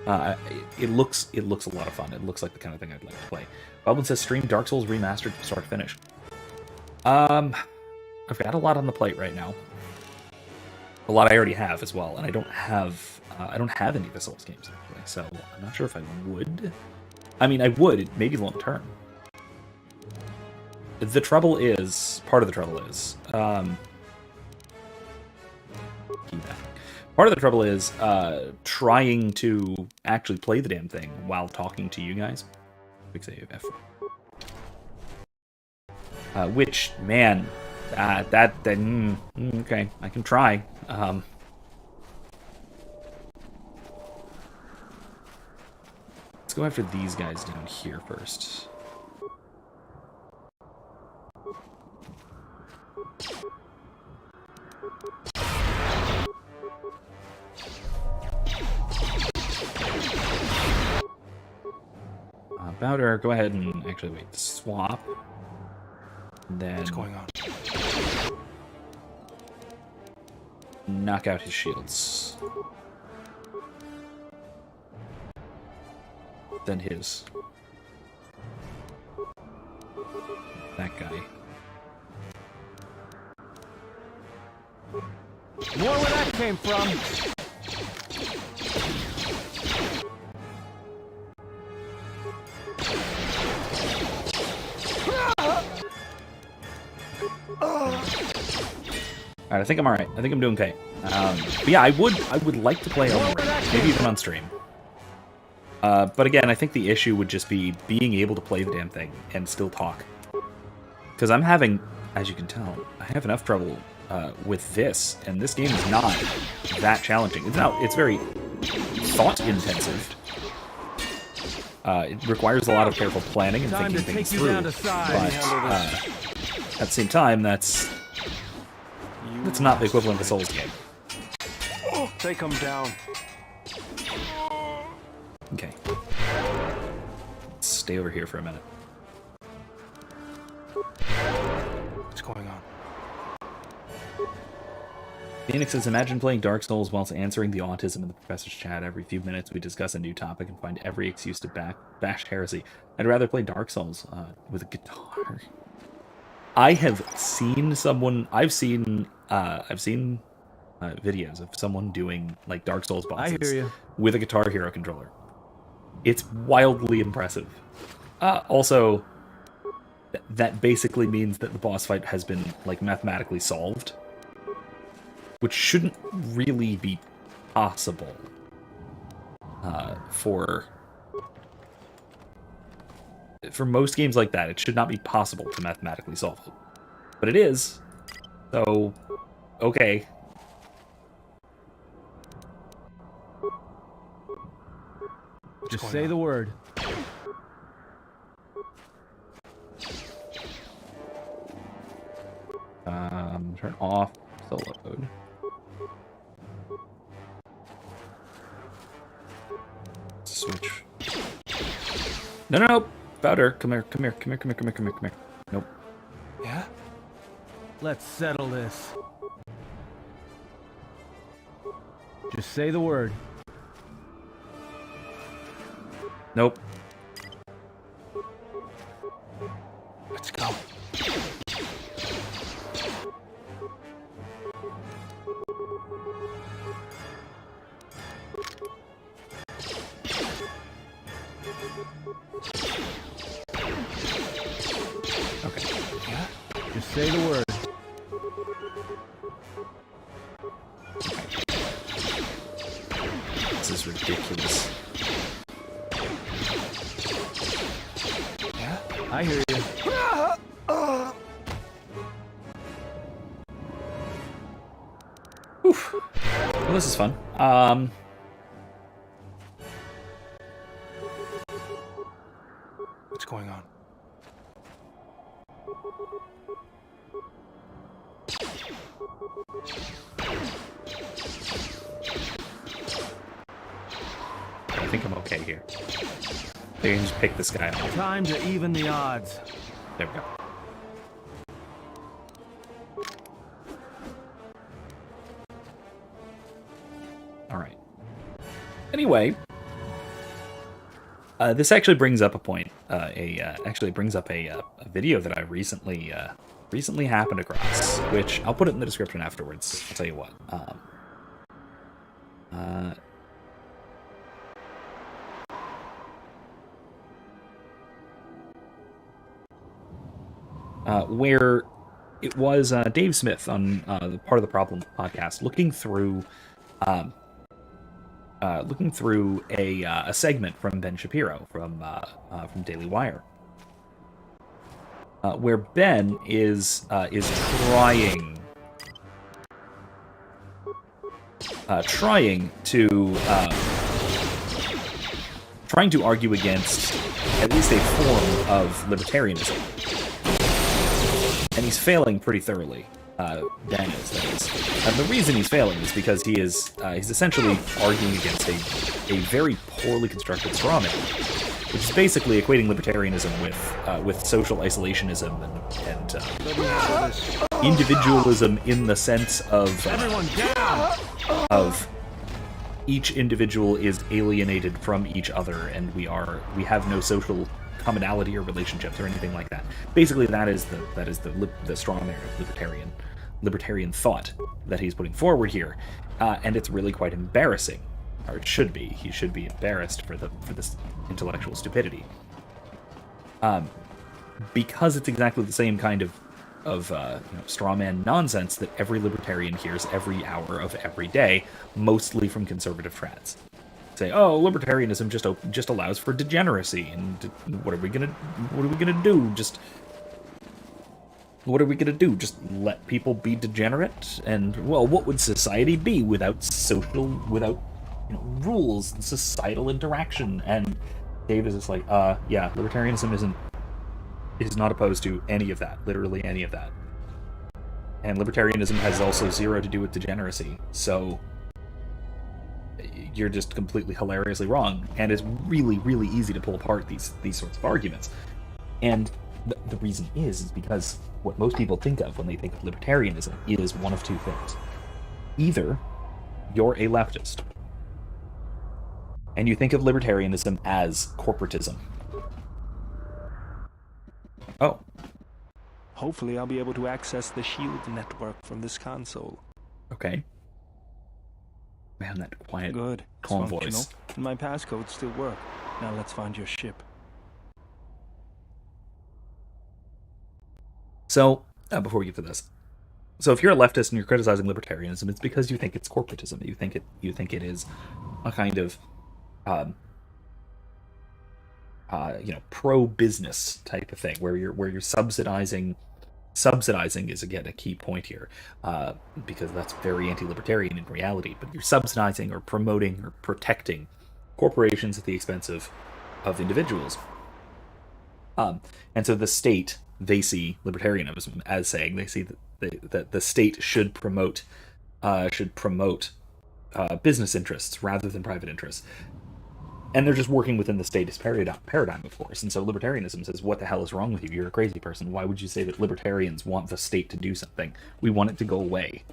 it looks a lot of fun. It looks like the kind of thing I'd like to play. Boblin says stream Dark Souls remastered from start to finish. I've got a lot on the plate right now. A lot I already have as well, and I don't have any of the Souls games actually, so I'm not sure if I would. I mean, I would, maybe long term. Part of the trouble is, Part of the trouble is trying to actually play the damn thing while talking to you guys. Quick save F. Which, man, okay, I can try. Let's go after these guys down here first. Bowder, go ahead and actually wait. Swap. And then What's going on? knock out his shields. Then his. That guy. More where that came from. Alright, I think I'm alright. I think I'm doing okay. But yeah, I would like to play Elden Ring, maybe even on stream. But again, I think the issue would just be being able to play the damn thing and still talk. Because I'm having, as you can tell, I have enough trouble with this, and this game is not that challenging. It's very thought-intensive. It requires a lot of careful planning and thinking things through. But at the same time, that's not the equivalent of a Souls game. Take him down. Okay. Let's stay over here for a minute. What's going on? Phoenix says, imagine playing Dark Souls whilst answering the autism in the professor's chat. Every few minutes we discuss a new topic and find every excuse to bash heresy. I'd rather play Dark Souls with a guitar. I have seen someone... I've seen videos of someone doing like Dark Souls bosses with a Guitar Hero controller. It's wildly impressive. Also, that basically means that the boss fight has been like mathematically solved, which shouldn't really be possible for most games like that. It should not be possible to mathematically solve it, but it is. So, okay. Just say the word. Turn off solo mode. Switch. No. Bowder, come here. Nope. Yeah? Let's settle this. Just say the word. Nope. Let's go. Okay. Yeah? Just say the word. This is ridiculous. Yeah? I hear you. Oof. Well, this is fun. What's going on? I think I'm okay here. They can just pick this guy up. Time to even the odds. There we go. All right. Anyway, this actually brings up a point. Actually brings up a video that I recently happened across, which I'll put it in the description afterwards. I'll tell you what. Where it was Dave Smith on the Part of the Problem podcast looking through a segment from Ben Shapiro from Daily Wire, where Ben is trying to argue against at least a form of libertarianism. And he's failing pretty thoroughly. Dan is, that is. And the reason he's failing is because he's essentially arguing against a very poorly constructed straw man, which is basically equating libertarianism with social isolationism and individualism in the sense of Everyone down! Of each individual is alienated from each other, and we have no social commonality or relationships or anything like that. Basically, that is the strong man of libertarian thought that he's putting forward here, and it's really quite embarrassing, or it should be. He should be embarrassed for this intellectual stupidity, because it's exactly the same kind of straw man nonsense that every libertarian hears every hour of every day, mostly from conservative trads. Say, oh, libertarianism just allows for degeneracy, and what are we gonna do? What are we gonna do? Just let people be degenerate? And well, what would society be without rules and societal interaction? And Dave is just like, yeah, libertarianism is not opposed to any of that, literally any of that. And libertarianism has also zero to do with degeneracy, so you're just completely hilariously wrong, and it's really, really easy to pull apart these sorts of arguments. And the reason is because what most people think of when they think of libertarianism is one of two things. Either you're a leftist, and you think of libertarianism as corporatism. Oh. Hopefully I'll be able to access the SHIELD network from this console. Okay. Man, that quiet, Good. calm voice. And my passcodes still work. Now let's find your ship. So, before we get to this, so if you're a leftist and you're criticizing libertarianism, it's because you think it's corporatism. You think it is a kind of pro-business type of thing, where you're subsidizing is again a key point here, because that's very anti-libertarian in reality. But you're subsidizing or promoting or protecting corporations at the expense of individuals. And so the state, they see libertarianism as saying, they see that the state should promote business interests rather than private interests. And they're just working within the status paradigm, of course. And so libertarianism says, what the hell is wrong with you? You're a crazy person. Why would you say that libertarians want the state to do something? We want it to go away.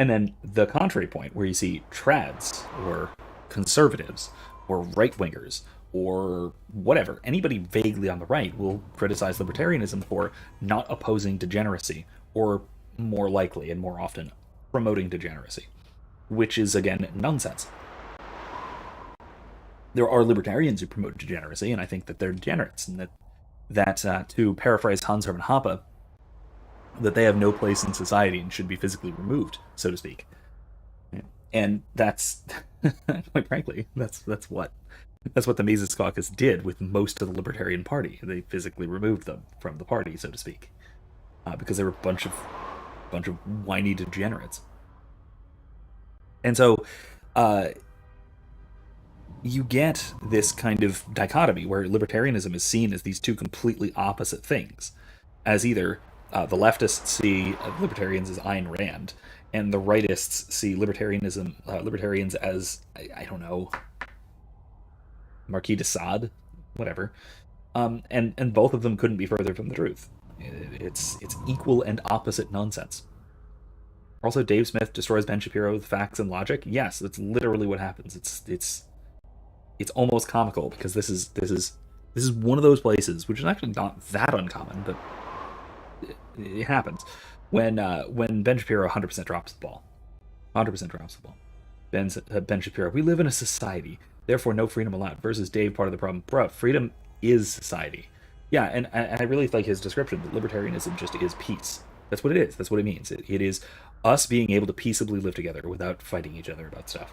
And then the contrary point, where you see trads, or conservatives, or right-wingers, or whatever, anybody vaguely on the right will criticize libertarianism for not opposing degeneracy, or more likely and more often promoting degeneracy, which is, again, nonsense. There are libertarians who promote degeneracy, and I think that they're degenerates, and that to paraphrase Hans Hermann Hoppe, that they have no place in society and should be physically removed, so to speak. And that's, quite frankly, that's what the Mises Caucus did with most of the Libertarian Party. They physically removed them from the party, so to speak, because they were a bunch of whiny degenerates. And so, you get this kind of dichotomy where libertarianism is seen as these two completely opposite things. as either the leftists see libertarians as Ayn Rand, and the rightists see libertarians as I don't know, Marquis de Sade, whatever. And both of them couldn't be further from the truth. It's equal and opposite nonsense. Also, Dave Smith destroys Ben Shapiro with facts and logic. Yes, that's literally what happens. It's almost comical, because this is one of those places, which is actually not that uncommon, but it happens when Ben Shapiro 100% drops the ball. 100% drops the ball. Ben Shapiro, we live in a society, therefore no freedom allowed. Versus Dave, part of the problem. Bruh, freedom is society. Yeah, and I really like his description that libertarianism just is peace. That's what it is. That's what it means. It is us being able to peaceably live together without fighting each other about stuff.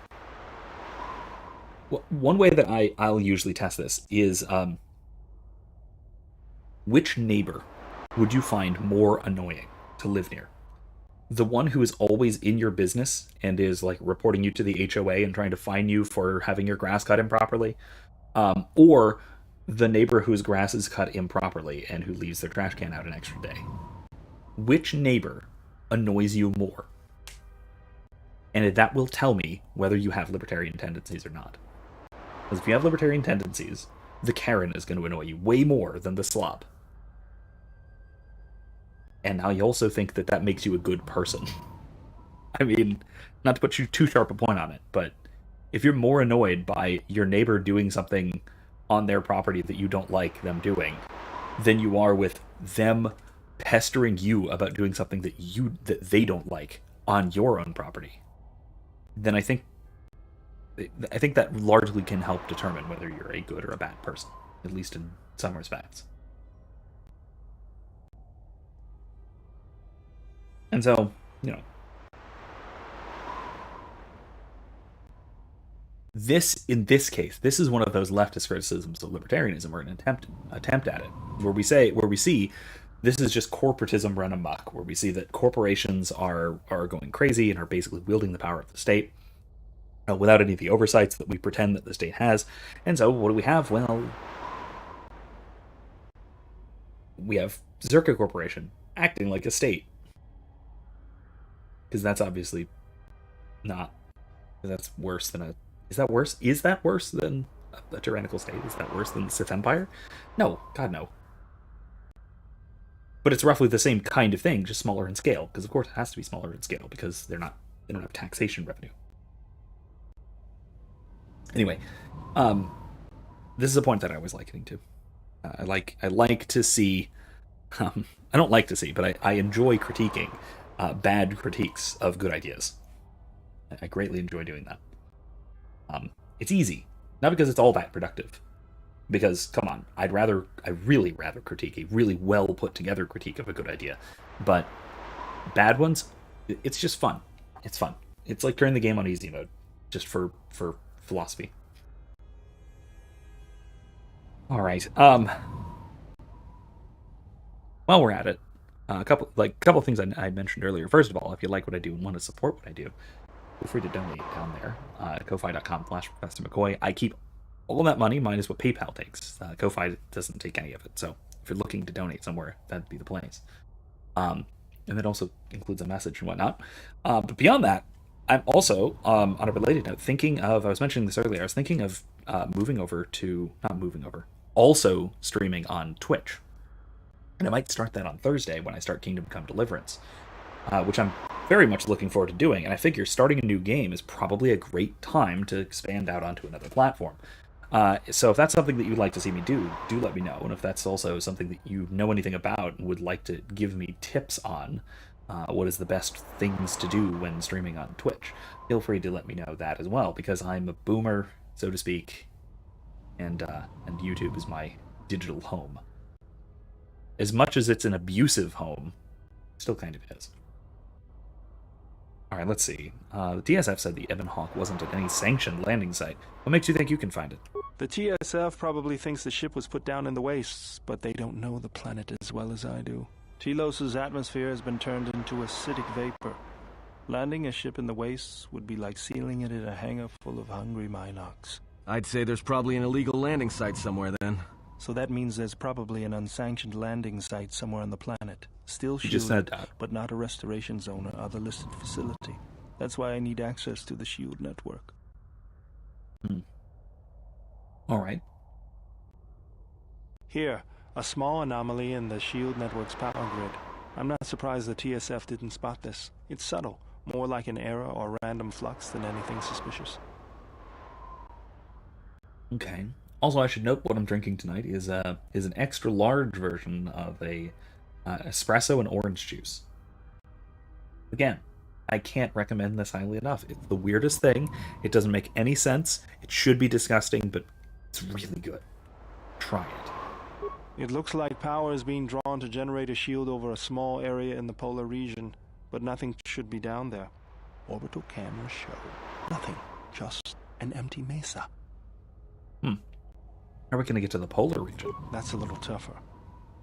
Well, one way that I'll usually test this is which neighbor would you find more annoying to live near? The one who is always in your business and is like reporting you to the HOA and trying to fine you for having your grass cut improperly, or the neighbor whose grass is cut improperly and who leaves their trash can out an extra day? Which neighbor annoys you more? And that will tell me whether you have libertarian tendencies or not. Because if you have libertarian tendencies, the Karen is going to annoy you way more than the slob. And I also think that makes you a good person. I mean, not to put too sharp a point on it, but if you're more annoyed by your neighbor doing something on their property that you don't like them doing than you are with them pestering you about doing something that they don't like on your own property, then I think that largely can help determine whether you're a good or a bad person, at least in some respects. And so, in this case, this is one of those leftist criticisms of libertarianism, or an attempt at it, where we see this is just corporatism run amok, where we see that corporations are going crazy and are basically wielding the power of the state without any of the oversights that we pretend that the state has. And so what do we have? Well, we have Zerka Corporation acting like a state. Because that's obviously not. That's worse than a. Is that worse? Is that worse than a tyrannical state? Is that worse than the Sith Empire? No, God no. But it's roughly the same kind of thing, just smaller in scale. Because of course it has to be smaller in scale, because they don't have taxation revenue. Anyway, this is a point that I was likening to. I like to see. I don't like to see, but I enjoy critiquing bad critiques of good ideas. I greatly enjoy doing that. It's easy, not because it's all that productive. Because, come on, I'd really rather critique a really well put together critique of a good idea. But bad ones, it's just fun. It's fun. It's like turning the game on easy mode, just for philosophy. All right. While we're at it, a couple of things I mentioned earlier. First of all, if you like what I do and want to support what I do, feel free to donate down there at ko-fi.com/Professor McCoy. I keep all that money minus what PayPal takes. Ko-fi doesn't take any of it. So if you're looking to donate somewhere, that'd be the place. And that also includes a message and whatnot. But beyond that, I'm also, on a related note, I was mentioning this earlier, I was thinking of also streaming on Twitch. And I might start that on Thursday when I start Kingdom Come Deliverance, which I'm very much looking forward to doing. And I figure starting a new game is probably a great time to expand out onto another platform. So if that's something that you'd like to see me do let me know. And if that's also something that you know anything about and would like to give me tips on, what is the best things to do when streaming on Twitch, feel free to let me know that as well, because I'm a boomer, so to speak, and YouTube is my digital home. As much as it's an abusive home, it still kind of is. Alright, let's see. The TSF said the Ebon Hawk wasn't at any sanctioned landing site. What makes you think you can find it? The TSF probably thinks the ship was put down in the wastes, but they don't know the planet as well as I do. Telos' atmosphere has been turned into acidic vapor. Landing a ship in the wastes would be like sealing it in a hangar full of hungry Minocs. I'd say there's probably an illegal landing site somewhere then. so that means there's probably an unsanctioned landing site somewhere on the planet. Still You just said shielded, that. but not a restoration zone or other listed facility. That's why I need access to the SHIELD network. All right. Here, a small anomaly in the SHIELD network's power grid. I'm not surprised the TSF didn't spot this. It's subtle, more like an error or random flux than anything suspicious. Okay. Also, I should note what I'm drinking tonight is an extra large version of a espresso and orange juice. Again, I can't recommend this highly enough. It's the weirdest thing. It doesn't make any sense. It should be disgusting, but it's really good. Try it. It looks like power is being drawn to generate a shield over a small area in the polar region, but nothing should be down there. Orbital cameras show nothing, just an empty mesa. How are we going to get to the polar region? That's a little tougher.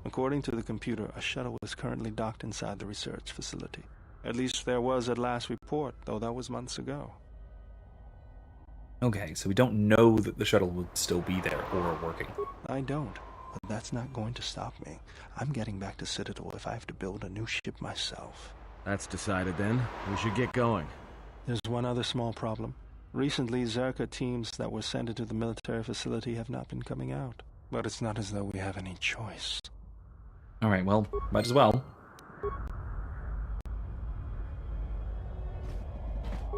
According to the computer, a shuttle is currently docked inside the research facility. At least there was at last report, though that was months ago. Okay, so we don't know that the shuttle would still be there or working. I don't, but that's not going to stop me. I'm getting back to Citadel if I have to build a new ship myself. That's decided then. We should get going. There's one other small problem. Recently, Zerka teams that were sent into the military facility have not been coming out. But it's not as though we have any choice. Alright, well, might as well.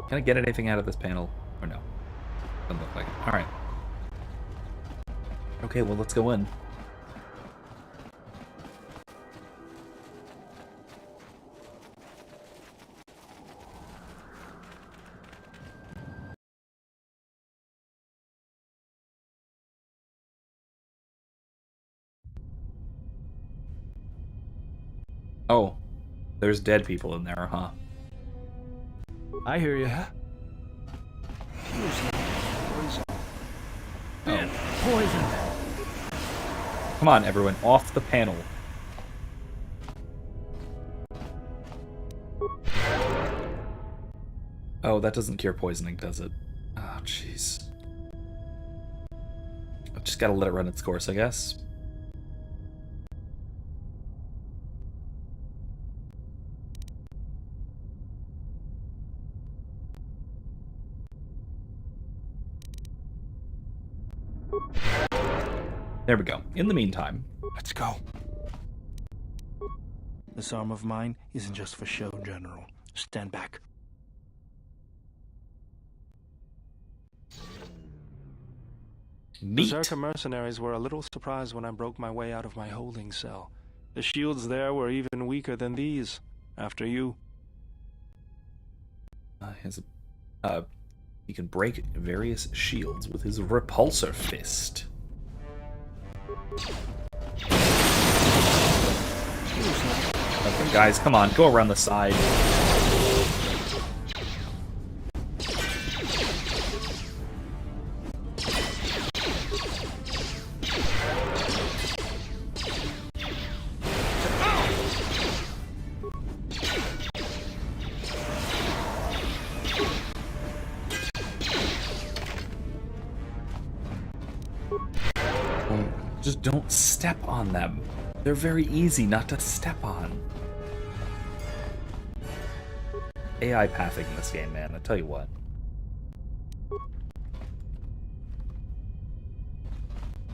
Can I get anything out of this panel? Or no? Doesn't look like it. Alright. Okay, well, let's go in. Oh, there's dead people in there, huh? I hear you. Oh. Poison. Come on, everyone, off the panel. Oh, that doesn't cure poisoning, does it? Oh, jeez. I've just gotta let it run its course, I guess. There we go. In the meantime, Let's go. This arm of mine isn't just for show, General. Stand back. The meat. Zerka mercenaries were a little surprised when I broke my way out of my holding cell. The shields there were even weaker than these. After you. He can break various shields with his repulsor fist. Okay, guys, come on, go around the side. Just don't step on them. They're very easy not to step on. AI pathing in this game, man, I tell you what.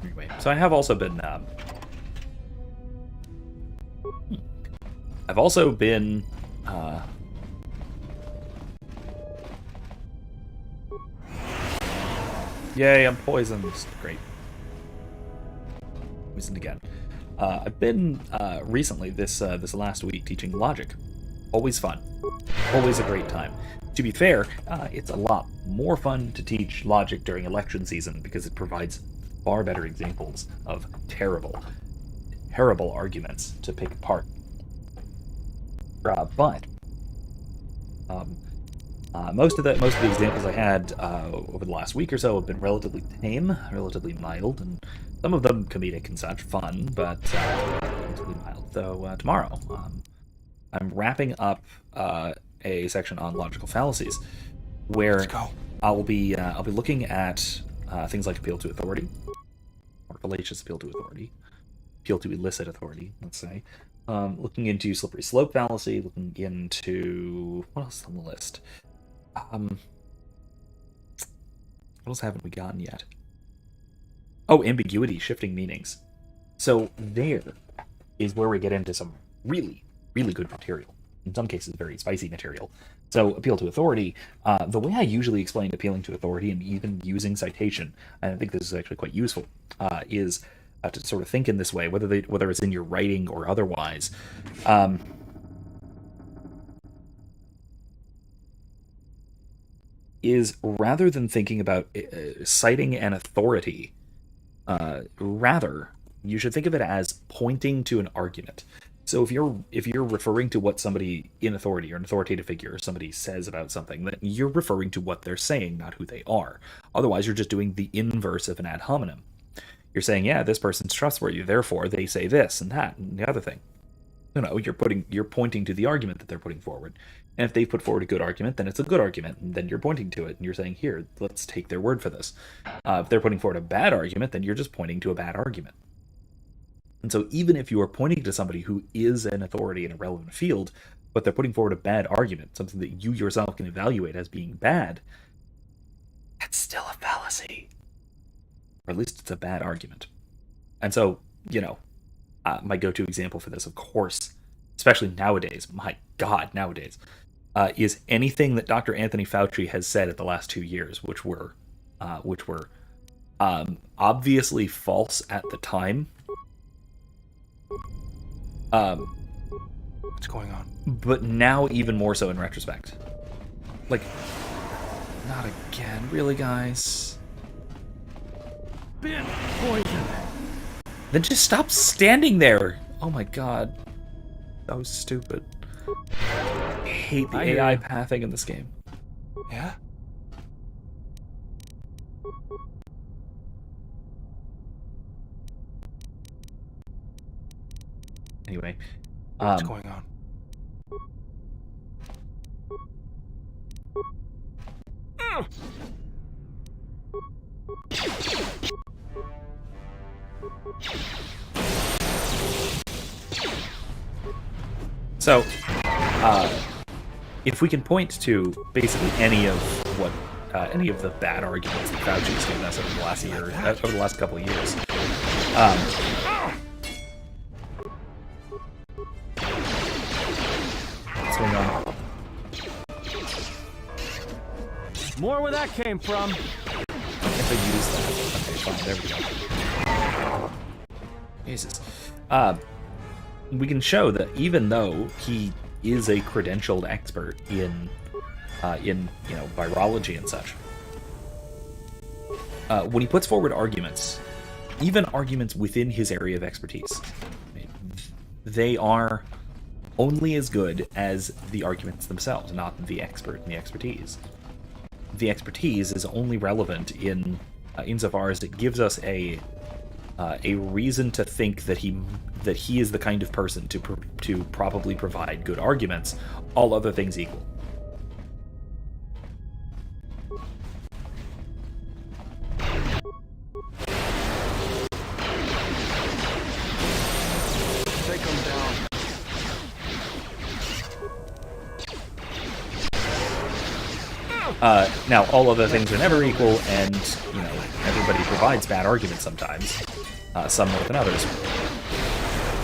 Anyway, so I have also been, I've also been, Yay, I'm poisoned. Great. Poisoned again. I've been recently this last week teaching logic. Always fun. Always a great time. To be fair, it's a lot more fun to teach logic during election season because it provides far better examples of terrible arguments to pick apart. But most of the examples I had over the last week or so have been relatively tame, relatively mild, and some of them comedic and such, fun, but relatively mild. So tomorrow, I'm wrapping up a section on logical fallacies, where I'll be looking at things like appeal to authority, or fallacious appeal to authority, appeal to illicit authority, let's say. Looking into slippery slope fallacy, looking into what else on the list? What else haven't we gotten yet? Oh, ambiguity, shifting meanings. So there is where we get into some really, really good material. In some cases, very spicy material. So, appeal to authority. The way I usually explain appealing to authority, and even using citation, and I think this is actually quite useful, is to sort of think in this way, whether it's in your writing or otherwise. Is rather than thinking about citing an authority, rather you should think of it as pointing to an argument. So if you're referring to what somebody in authority or an authoritative figure or somebody says about something, then you're referring to what they're saying, not who they are. Otherwise, you're just doing the inverse of an ad hominem. You're saying, yeah, this person's trustworthy, therefore they say this and that and the other thing. No, you're pointing to the argument that they're putting forward. And if they put forward a good argument, then it's a good argument, and then you're pointing to it, and you're saying, here, let's take their word for this. If they're putting forward a bad argument, then you're just pointing to a bad argument. And so even if you are pointing to somebody who is an authority in a relevant field, but they're putting forward a bad argument, something that you yourself can evaluate as being bad, that's still a fallacy. Or at least it's a bad argument. And so, my go-to example for this, of course, especially nowadays, my God, nowadays, is anything that Dr. Anthony Fauci has said at the last 2 years, which were obviously false at the time. What's going on? But now even more so in retrospect. Like, not again, really, guys? Been poisoned. Then just stop standing there. Oh my God. That was stupid. I hate the AI pathing in this game. Yeah? Anyway. What's going on? So, if we can point to basically any of the bad arguments that Fauci's given us over the last couple of years, what's going on? More where that came from. If I use that, okay, fine, there we go. Jesus. We can show that even though he is a credentialed expert in virology and such, when he puts forward arguments, even arguments within his area of expertise, they are only as good as the arguments themselves, not the expert and the expertise. The expertise is only relevant insofar as it gives us a reason to think that he is the kind of person to probably provide good arguments, all other things equal. Take them down. Now, all other things are never equal, and everybody provides bad arguments sometimes, some more than others.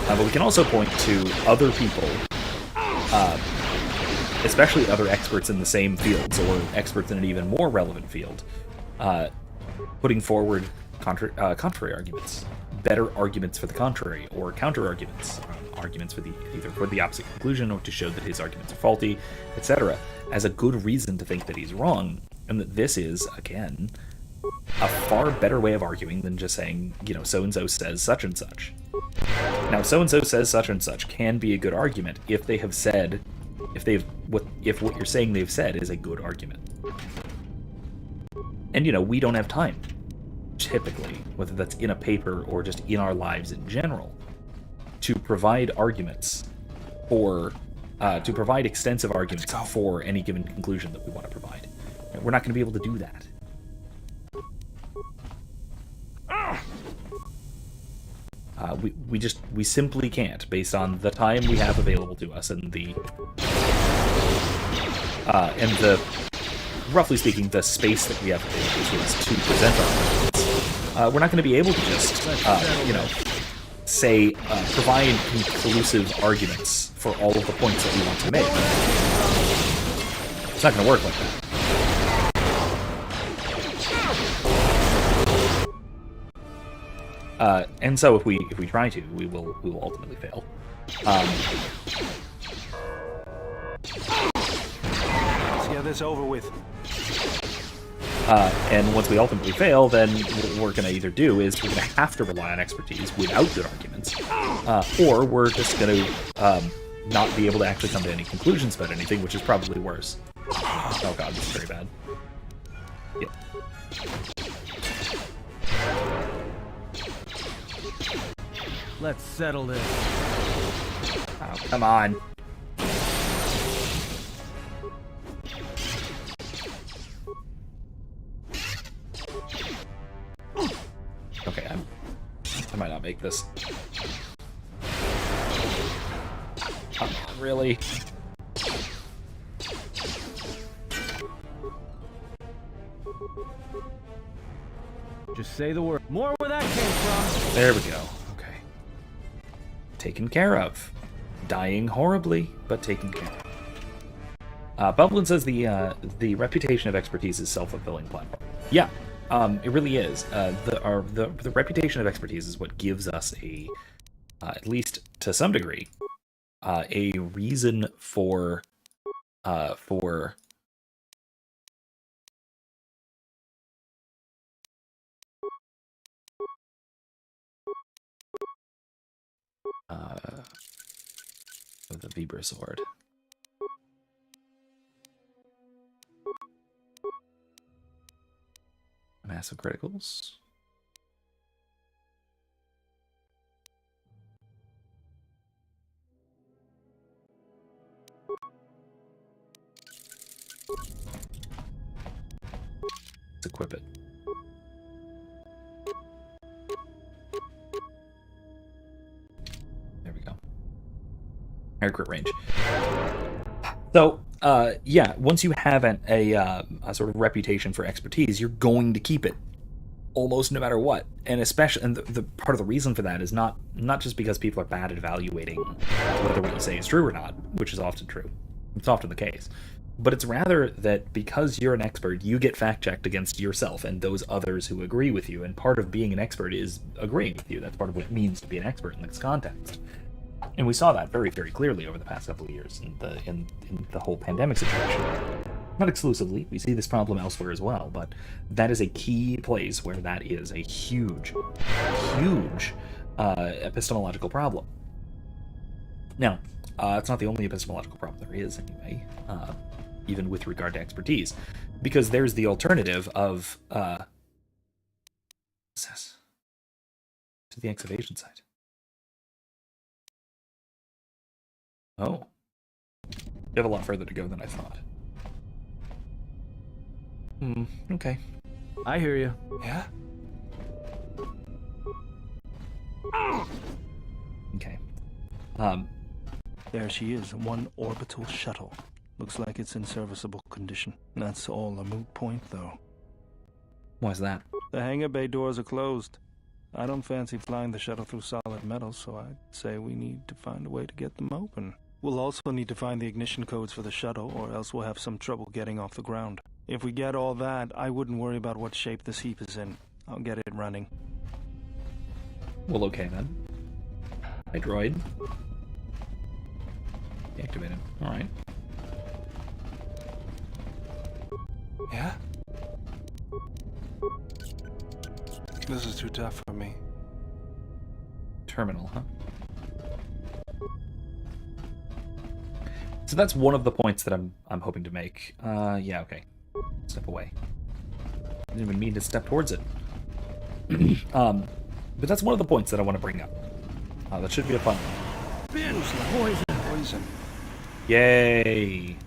But we can also point to other people, especially other experts in the same fields, or experts in an even more relevant field, putting forward contrary arguments, better arguments for the contrary, or counter arguments, arguments for either for the opposite conclusion or to show that his arguments are faulty, etc., as a good reason to think that he's wrong, and that this is, again, a far better way of arguing than just saying, so-and-so says such and such. Now, so-and-so says such and such can be a good argument if what you're saying they've said is a good argument. And, we don't have time, typically, whether that's in a paper or just in our lives in general, to provide arguments to provide extensive arguments for any given conclusion that we want to provide. We're not going to be able to do that. We simply can't, based on the time we have available to us and the roughly speaking, the space that we have available to us to present our arguments. We're not going to be able to just, provide conclusive arguments for all of the points that we want to make. It's not going to work like that. And so if we try to, we will ultimately fail. Let's get this over with. And once we ultimately fail, then what we're going to either do is we're going to have to rely on expertise without good arguments, or we're just going to not be able to actually come to any conclusions about anything, which is probably worse. Oh god, this is very bad. Yep. Let's settle this. Oh, come on. Okay, I might not make this. Come on, really? Just say the word. More where that came from. There we go. Okay. Taken care of. Dying horribly, but taken care of. Bublin says the reputation of expertise is self-fulfilling platform. Yeah, it really is. The reputation of expertise is what gives us at least to some degree, a reason for the Vibra sword. Massive criticals. Let's equip it. There we go. Higher crit range. So, yeah, once you have a sort of reputation for expertise, you're going to keep it almost no matter what. And especially, and the part of the reason for that is not just because people are bad at evaluating whether what you say is true or not, which is often true. It's often the case. But it's rather that because you're an expert, you get fact-checked against yourself and those others who agree with you. And part of being an expert is agreeing with you. That's part of what it means to be an expert in this context. And we saw that very, very clearly over the past couple of years in the whole pandemic situation. Not exclusively, we see this problem elsewhere as well, but that is a key place where that is a huge, huge epistemological problem. Now, it's not the only epistemological problem there is, anyway, even with regard to expertise, because there's the alternative of what's this? To the excavation site. Oh. You have a lot further to go than I thought. Okay. I hear you. Yeah? Okay. There she is, one orbital shuttle. Looks like it's in serviceable condition. That's all a moot point, though. Why's that? The hangar bay doors are closed. I don't fancy flying the shuttle through solid metal, so I'd say we need to find a way to get them open. We'll also need to find the ignition codes for the shuttle, or else we'll have some trouble getting off the ground. If we get all that, I wouldn't worry about what shape this heap is in. I'll get it running. Well, okay then. Hey, droid. Deactivated. Alright. Yeah? This is too tough for me. Terminal, huh? So that's one of the points that I'm hoping to make. Yeah, okay. Step away. Didn't even mean to step towards it. But that's one of the points that I want to bring up. That should be a fun one. Binge poison. Yay!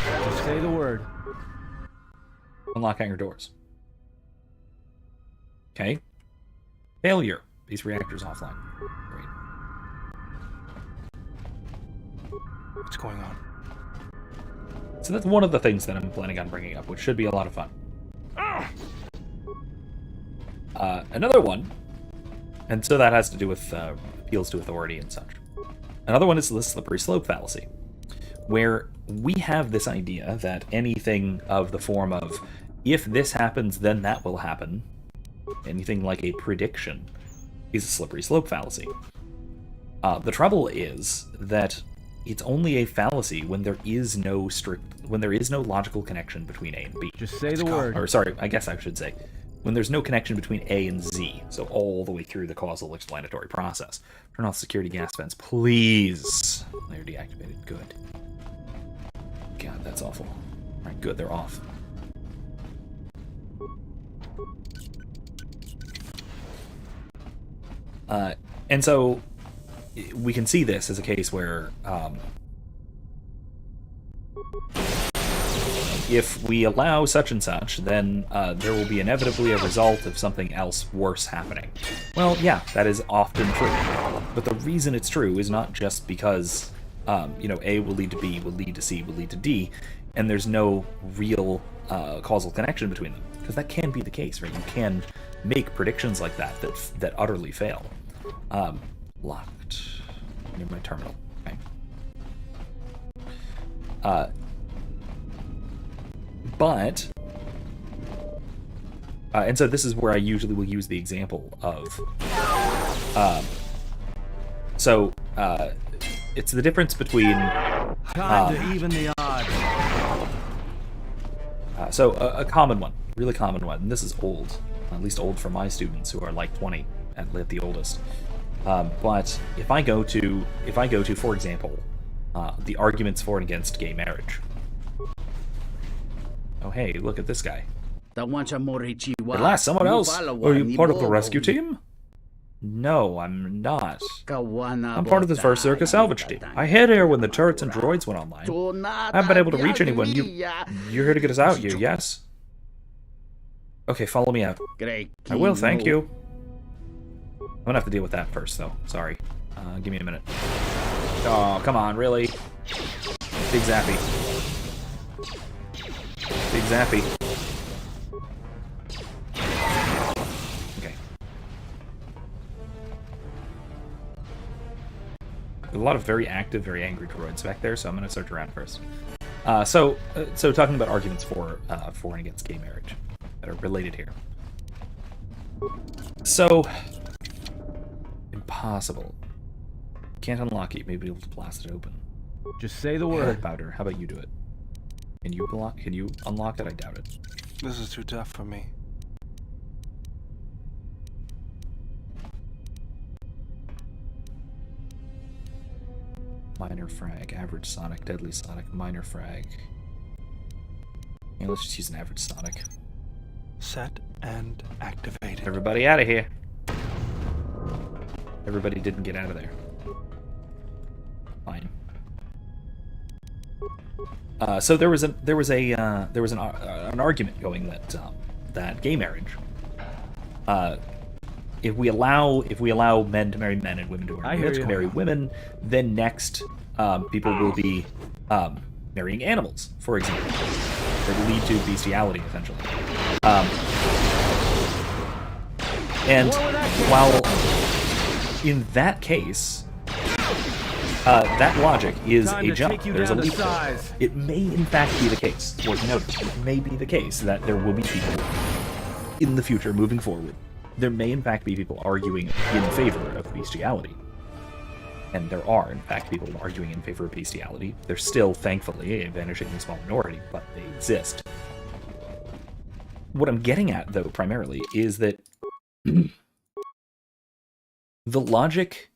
Just say the word. Unlock hangar doors. Okay. Failure. These reactors offline. Great. What's going on? So that's one of the things that I'm planning on bringing up, which should be a lot of fun. Another one, and so that has to do with appeals to authority and such. Another one is the slippery slope fallacy, where we have this idea that anything of the form of, if this happens, then that will happen, anything like a prediction, is a slippery slope fallacy. The trouble is that it's only a fallacy when there is no logical connection between A and B. Just say the word. Or sorry, I guess I should say, when there's no connection between A and Z, so all the way through the causal explanatory process. Turn off security gas vents, please. They're deactivated. Good. God, that's awful. All right, good, they're off. And so we can see this as a case where if we allow such and such, then there will be inevitably a result of something else worse happening. Well, yeah, that is often true. But the reason it's true is not just because, A will lead to B, will lead to C, will lead to D, and there's no real causal connection between them. Because that can be the case, right? You can make predictions like that utterly fail. Locked. Near my terminal. Okay. And so this is where I usually will use the example of, it's the difference between, Time to even the odds. So a common one, really common one, and this is old, at least old for my students who are like 20 at the oldest. But if I go to, for example, the arguments for and against gay marriage. Oh hey, look at this guy. At last, someone else. Are you part of the rescue team? No, I'm not. I'm part of the first circus salvage team. I hid here when the turrets and droids went online. I haven't been able to reach anyone. You're here to get us out, yes? Okay, follow me out. I will, thank you. I'm gonna have to deal with that first, though. Sorry. Give me a minute. Oh, come on, really? Big Zappy. Big Zappy. Okay. A lot of very active, very angry droids back there, so I'm gonna search around first. So talking about arguments for and against gay marriage that are related here. So, impossible. Can't unlock it. Maybe able to blast it open. Just say the word. Powder. How about you do it? Can you unlock it? I doubt it. This is too tough for me. Minor frag, average sonic, deadly sonic, minor frag. Yeah, let's just use an average sonic. Set and activated. Everybody out of here. Everybody didn't get out of there. Fine. So there was an argument going that gay marriage, if we allow men to marry men and women to marry women, then next people will be marrying animals, for example, that lead to bestiality, essentially. And while in that case, that logic is a jump. There's a leap there. It may in fact be the case, worth noting, it may be the case that there will be people in the future moving forward. There may in fact be people arguing in favor of bestiality. And there are in fact people arguing in favor of bestiality. They're still, thankfully, a vanishingly small minority, but they exist. What I'm getting at, though, primarily, is that the logic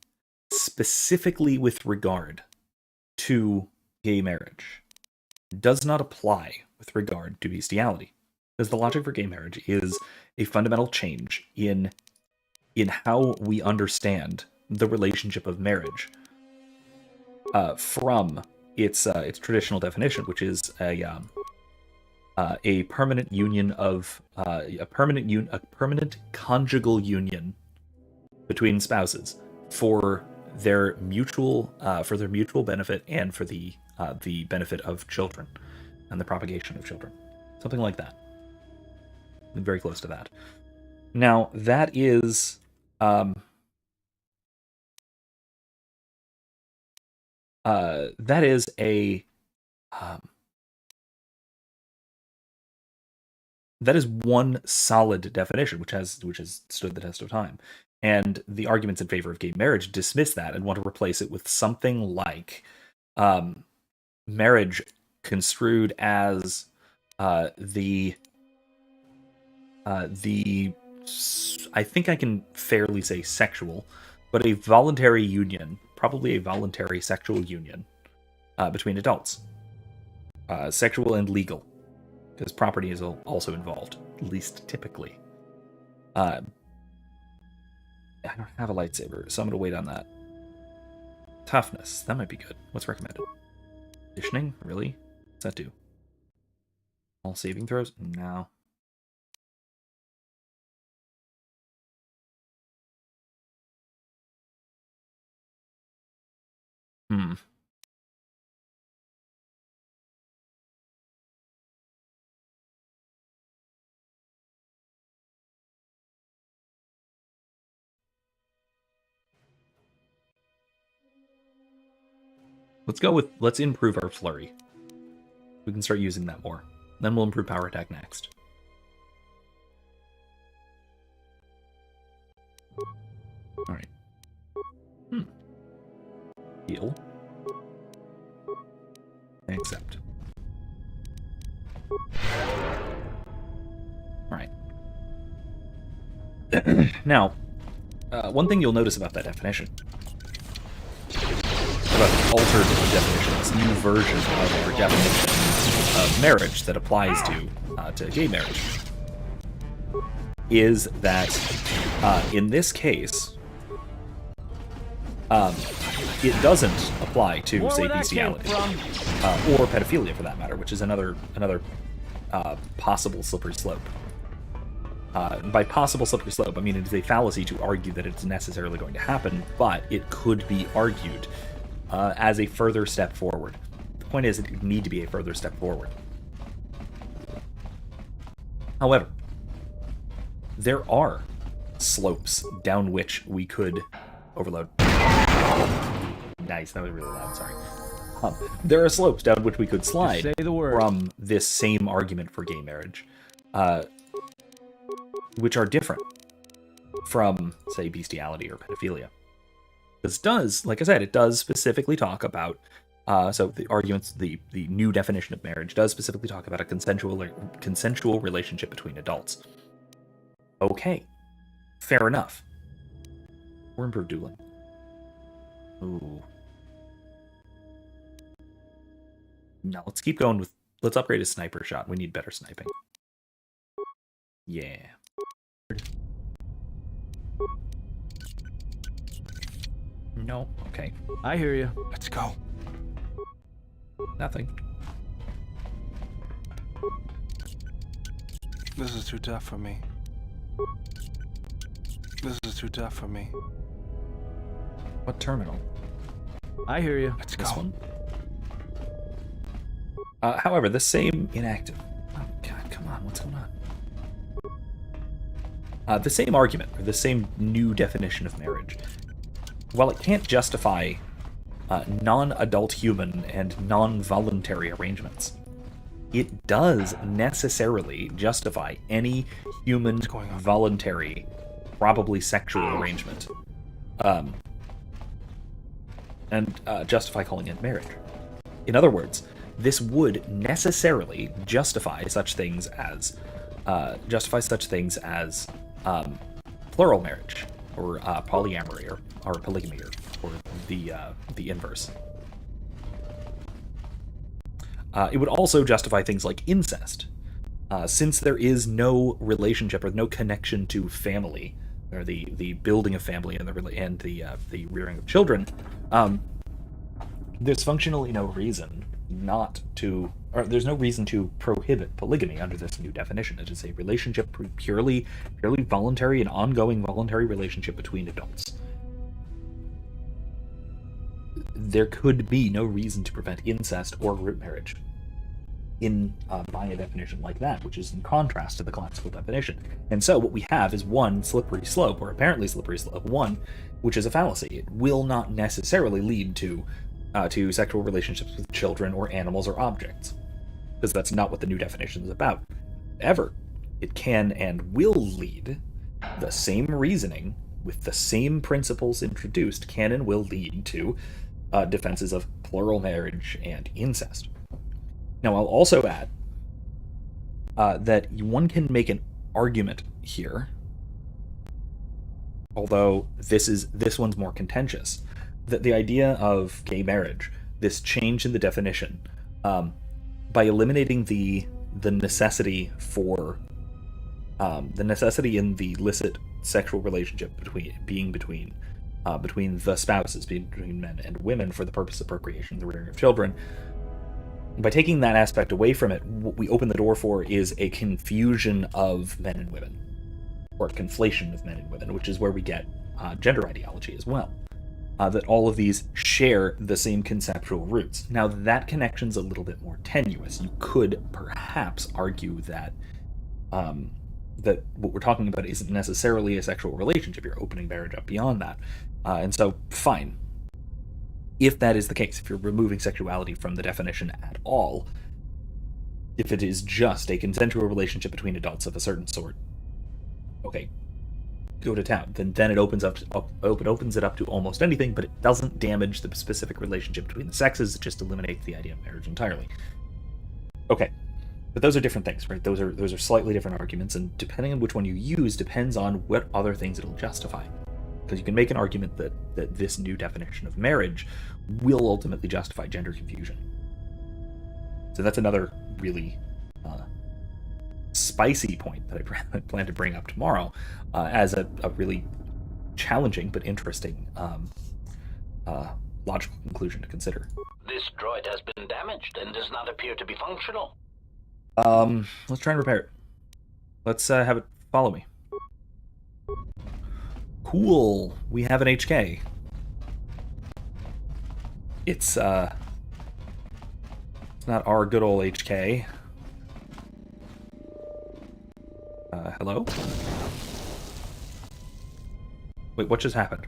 specifically with regard to gay marriage does not apply with regard to bestiality. Because the logic for gay marriage is a fundamental change in how we understand the relationship of marriage from its traditional definition, which is a permanent union of a permanent conjugal union between spouses for their mutual benefit and for the benefit of children and the propagation of children, something like that. Very close to that. Now that is that is one solid definition, which has stood the test of time. And the arguments in favor of gay marriage dismiss that and want to replace it with something like marriage construed as the I think I can fairly say sexual, but a voluntary union, probably a voluntary sexual union between adults, sexual and legal, because property is also involved, at least typically. I don't have a lightsaber, so I'm going to wait on that. Toughness, that might be good. What's recommended? Conditioning? Really? What's that do? All saving throws? No. Let's improve our flurry. We can start using that more. Then we'll improve power attack next. Alright. Heal. Accept. Alright. Now, one thing you'll notice about that definition, about the altered definition, this new version of our definition of marriage that applies to gay marriage, is that in this case, it doesn't apply to, say, bestiality or pedophilia, for that matter, which is another possible slippery slope. By possible slippery slope, I mean it is a fallacy to argue that it's necessarily going to happen, but it could be argued as a further step forward. The point is, it would need to be a further step forward. However, there are slopes down which we could overload. Nice, that was really loud, sorry. There are slopes down which we could slide from this same argument for gay marriage, which are different from, say, bestiality or pedophilia. This does, like I said, it does specifically talk about, so the arguments, the new definition of marriage does specifically talk about a consensual relationship between adults. Okay, fair enough. Or improved dueling. Ooh. No, let's keep going with, let's upgrade a sniper shot. We need better sniping. Yeah. No, okay. I hear you. Let's go. Nothing. This is too tough for me. This is too tough for me. What terminal? I hear you. Let's This go. one? However, the same inactive. Oh god, come on, what's going on? The same argument, or the same new definition of marriage, while it can't justify non-adult human and non-voluntary arrangements, it does necessarily justify any human voluntary, probably sexual arrangement, and justify calling it marriage. In other words, this would necessarily justify such things as plural marriage, or polyamory, or polygamy, or the inverse. It would also justify things like incest, since there is no relationship or no connection to family, or the building of family and the rearing of children. there's functionally no reason not to, or there's no reason to prohibit polygamy under this new definition. It is a relationship, purely voluntary and ongoing voluntary relationship between adults. There could be no reason to prevent incest or group marriage by a definition like that, which is in contrast to the classical definition. And so what we have is one slippery slope, or apparently slippery slope, one which is a fallacy. It will not necessarily lead to sexual relationships with children or animals or objects, because that's not what the new definition is about. However, it can and will lead, the same reasoning with the same principles introduced can and will lead to defenses of plural marriage and incest. Now, I'll also add that one can make an argument here, although this one's more contentious, that the idea of gay marriage, this change in the definition, by eliminating the necessity for the necessity in the illicit sexual relationship between the spouses, between men and women for the purpose of procreation and the rearing of children. By taking that aspect away from it, what we open the door for is a confusion of men and women, or a conflation of men and women, which is where we get gender ideology as well. That all of these share the same conceptual roots. Now, that connection's a little bit more tenuous. You could perhaps argue that that what we're talking about isn't necessarily a sexual relationship. You're opening marriage up beyond that. And so, fine. If that is the case, if you're removing sexuality from the definition at all, if it is just a consensual relationship between adults of a certain sort, okay, go to town. Then it opens it up to almost anything, but it doesn't damage the specific relationship between the sexes. It just eliminates the idea of marriage entirely. Okay, but those are different things, right? Those are slightly different arguments, and depending on which one you use, depends on what other things it'll justify. Because you can make an argument that this new definition of marriage will ultimately justify gender confusion. So that's another really spicy point that I plan to bring up tomorrow as a really challenging but interesting logical conclusion to consider. This droid has been damaged and does not appear to be functional. Let's try and repair it. Let's have it follow me. Cool. We have an HK. It's not our good old HK. Hello? Wait, what just happened?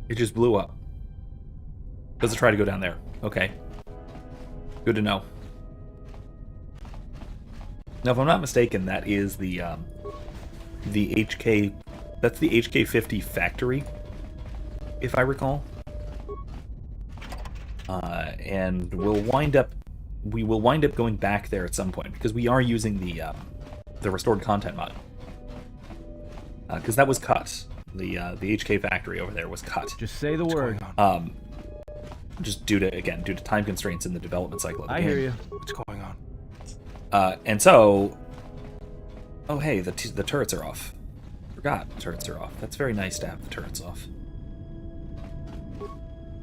It just blew up. Let's try to go down there. Okay. Good to know. Now, if I'm not mistaken, that is the HK... That's the HK-50 factory, if I recall. And we will wind up going back there at some point, because we are using the restored content mod. Because that was cut. The HK factory over there was cut. Just say the word. Just due to time constraints in the development cycle of the game. I hear you. What's going on? And so, oh hey, the turrets are off. Forgot the turrets are off. That's very nice to have the turrets off.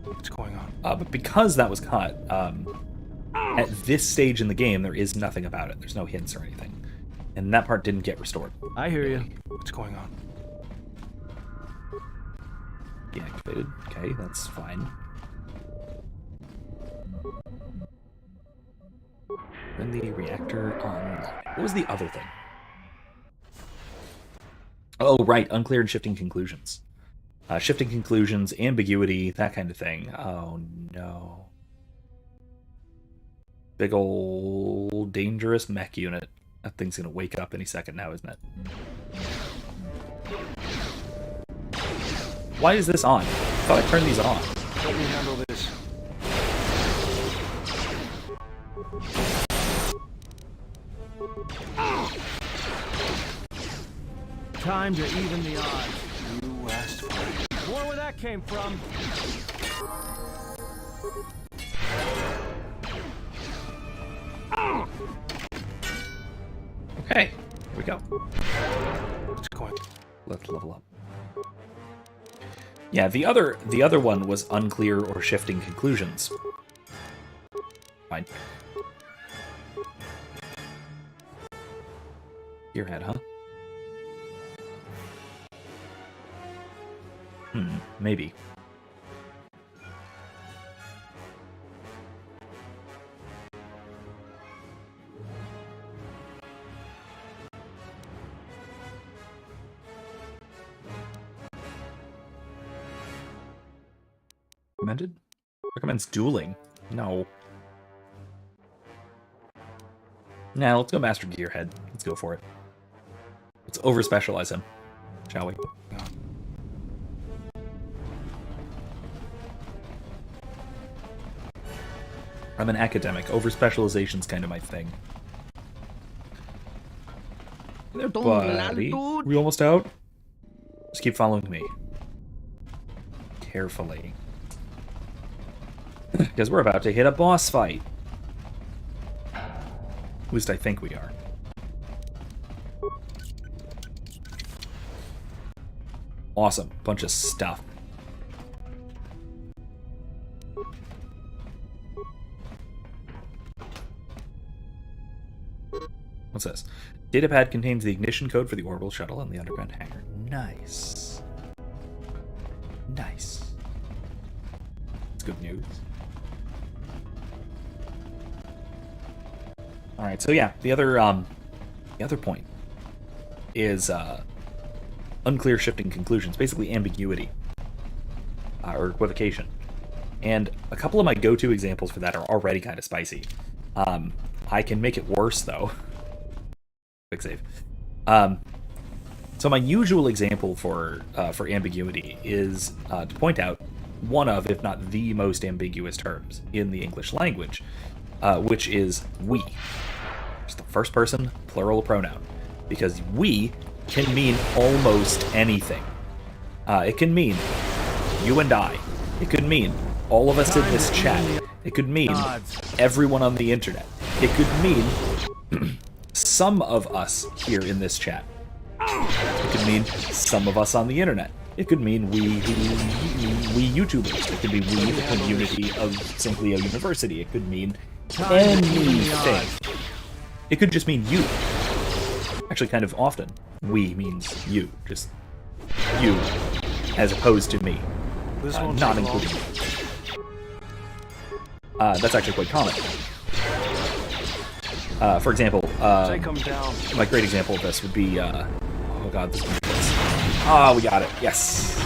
What's going on? But because that was cut, at this stage in the game, there is nothing about it. There's no hints or anything. And that part didn't get restored. I hear you. What's going on? Deactivated. Okay, that's fine. Then the reactor on... What was the other thing? Oh, right. Unclear and shifting conclusions. Shifting conclusions, ambiguity, that kind of thing. Oh, no. Big old dangerous mech unit. That thing's gonna wake up any second now, isn't it? Why is this on? I thought I turned these off. Let me handle this. Time to even the odds. You asked for it. More where that came from. Okay, here we go. What's going on? Let's level up. Yeah, the other one was unclear or shifting conclusions. Fine. Gearhead, huh? Maybe. Recommended? Recommends dueling. No. Nah, let's go Master Gearhead. Let's go for it. Let's over-specialize him, shall we? I'm an academic. Over-specialization's kind of my thing. Hey there, buddy. We almost out? Just keep following me. Carefully. Because we're about to hit a boss fight. At least I think we are. Awesome. Bunch of stuff. What's this? Datapad contains the ignition code for the orbital shuttle and the underground hangar. Nice. Nice. That's good news. Alright, so yeah, the other point is unclear shifting conclusions, basically ambiguity or equivocation. And a couple of my go-to examples for that are already kind of spicy. I can make it worse though. Quick save. So my usual example for ambiguity is to point out one of, if not the most ambiguous terms in the English language, which is we. It's the first person plural pronoun, because we can mean almost anything. It can mean you and I. It could mean all of us in this chat. It could mean everyone on the internet. It could mean some of us here in this chat. It could mean some of us on the internet. It could mean we YouTubers. It could be we, the community of simply a university. It could mean anything. It could just mean you. Actually, kind of often, we means you. Just you, as opposed to me. Not including me. That's actually quite common. For example, my great example of this would be, oh god, this one. Ah, we got it. Yes.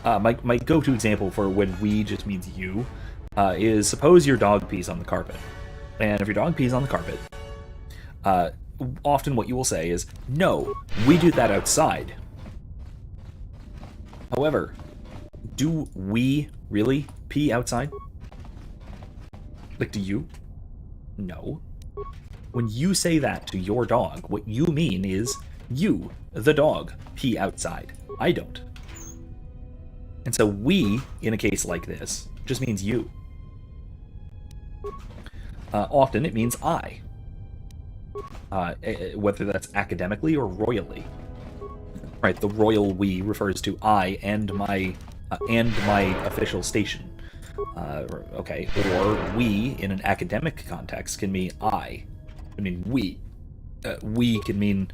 My go-to example for when we just means you is suppose your dog pees on the carpet. And if your dog pees on the carpet, often what you will say is, no, we do that outside. However, do we really pee outside? Like, do you? No. When you say that to your dog, what you mean is you, the dog, pee outside. I don't. And so we, in a case like this, just means you. Often it means I. Whether that's academically or royally. Right, the royal we refers to I and my official station. Okay, or we in an academic context can mean I. I mean we. We can mean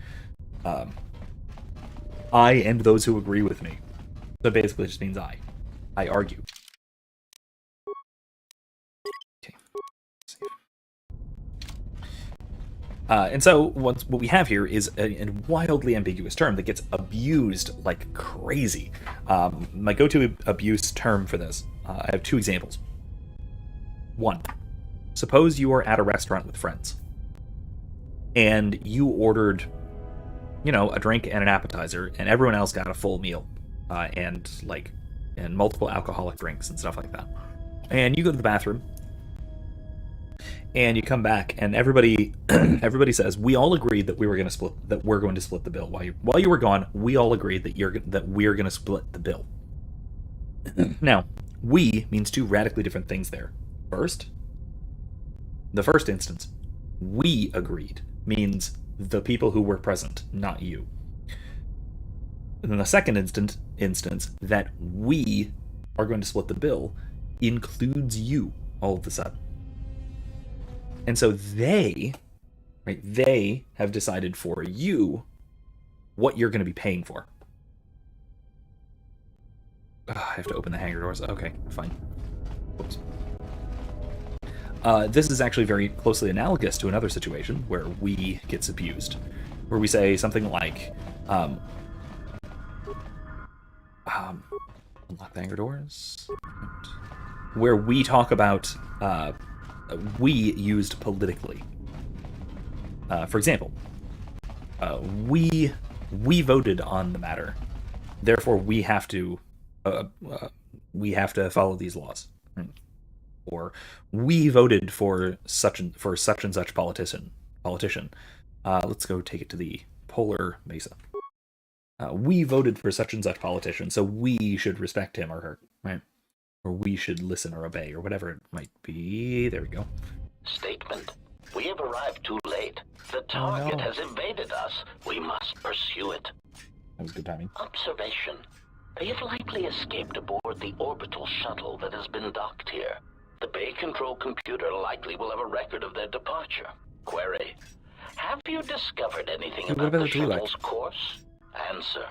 I and those who agree with me. So basically it just means I. I argue. Okay. And so what we have here is a wildly ambiguous term that gets abused like crazy. My go-to abuse term for this, I have two examples. One, suppose you are at a restaurant with friends, and you ordered, a drink and an appetizer, and everyone else got a full meal, and multiple alcoholic drinks and stuff like that. And you go to the bathroom, and you come back, and everybody says, we all agreed that we're going to split the bill. While you were gone, we all agreed that we're going to split the bill. Now, we means two radically different things there. First, the first instance, we agreed means the people who were present, not you. And then the second instance that we are going to split the bill includes you all of a sudden. And so they have decided for you what you're going to be paying for. I have to open the hangar doors. Okay, fine. Oops. This is actually very closely analogous to another situation where we gets abused, where we say something like, unlock the hangar doors, where we talk about we used politically. For example, we voted on the matter, therefore we have to follow these laws. Or we voted for such and such politician. Let's go take it to the polar mesa. We voted for such and such politician, so we should respect him or her, right? Or we should listen or obey, or whatever it might be. There we go. Statement. We have arrived too late. The target has evaded us. We must pursue it. That was good timing. Observation. They have likely escaped aboard the orbital shuttle that has been docked here. The bay control computer likely will have a record of their departure. Query. Have you discovered anything about the shuttle's course? Answer.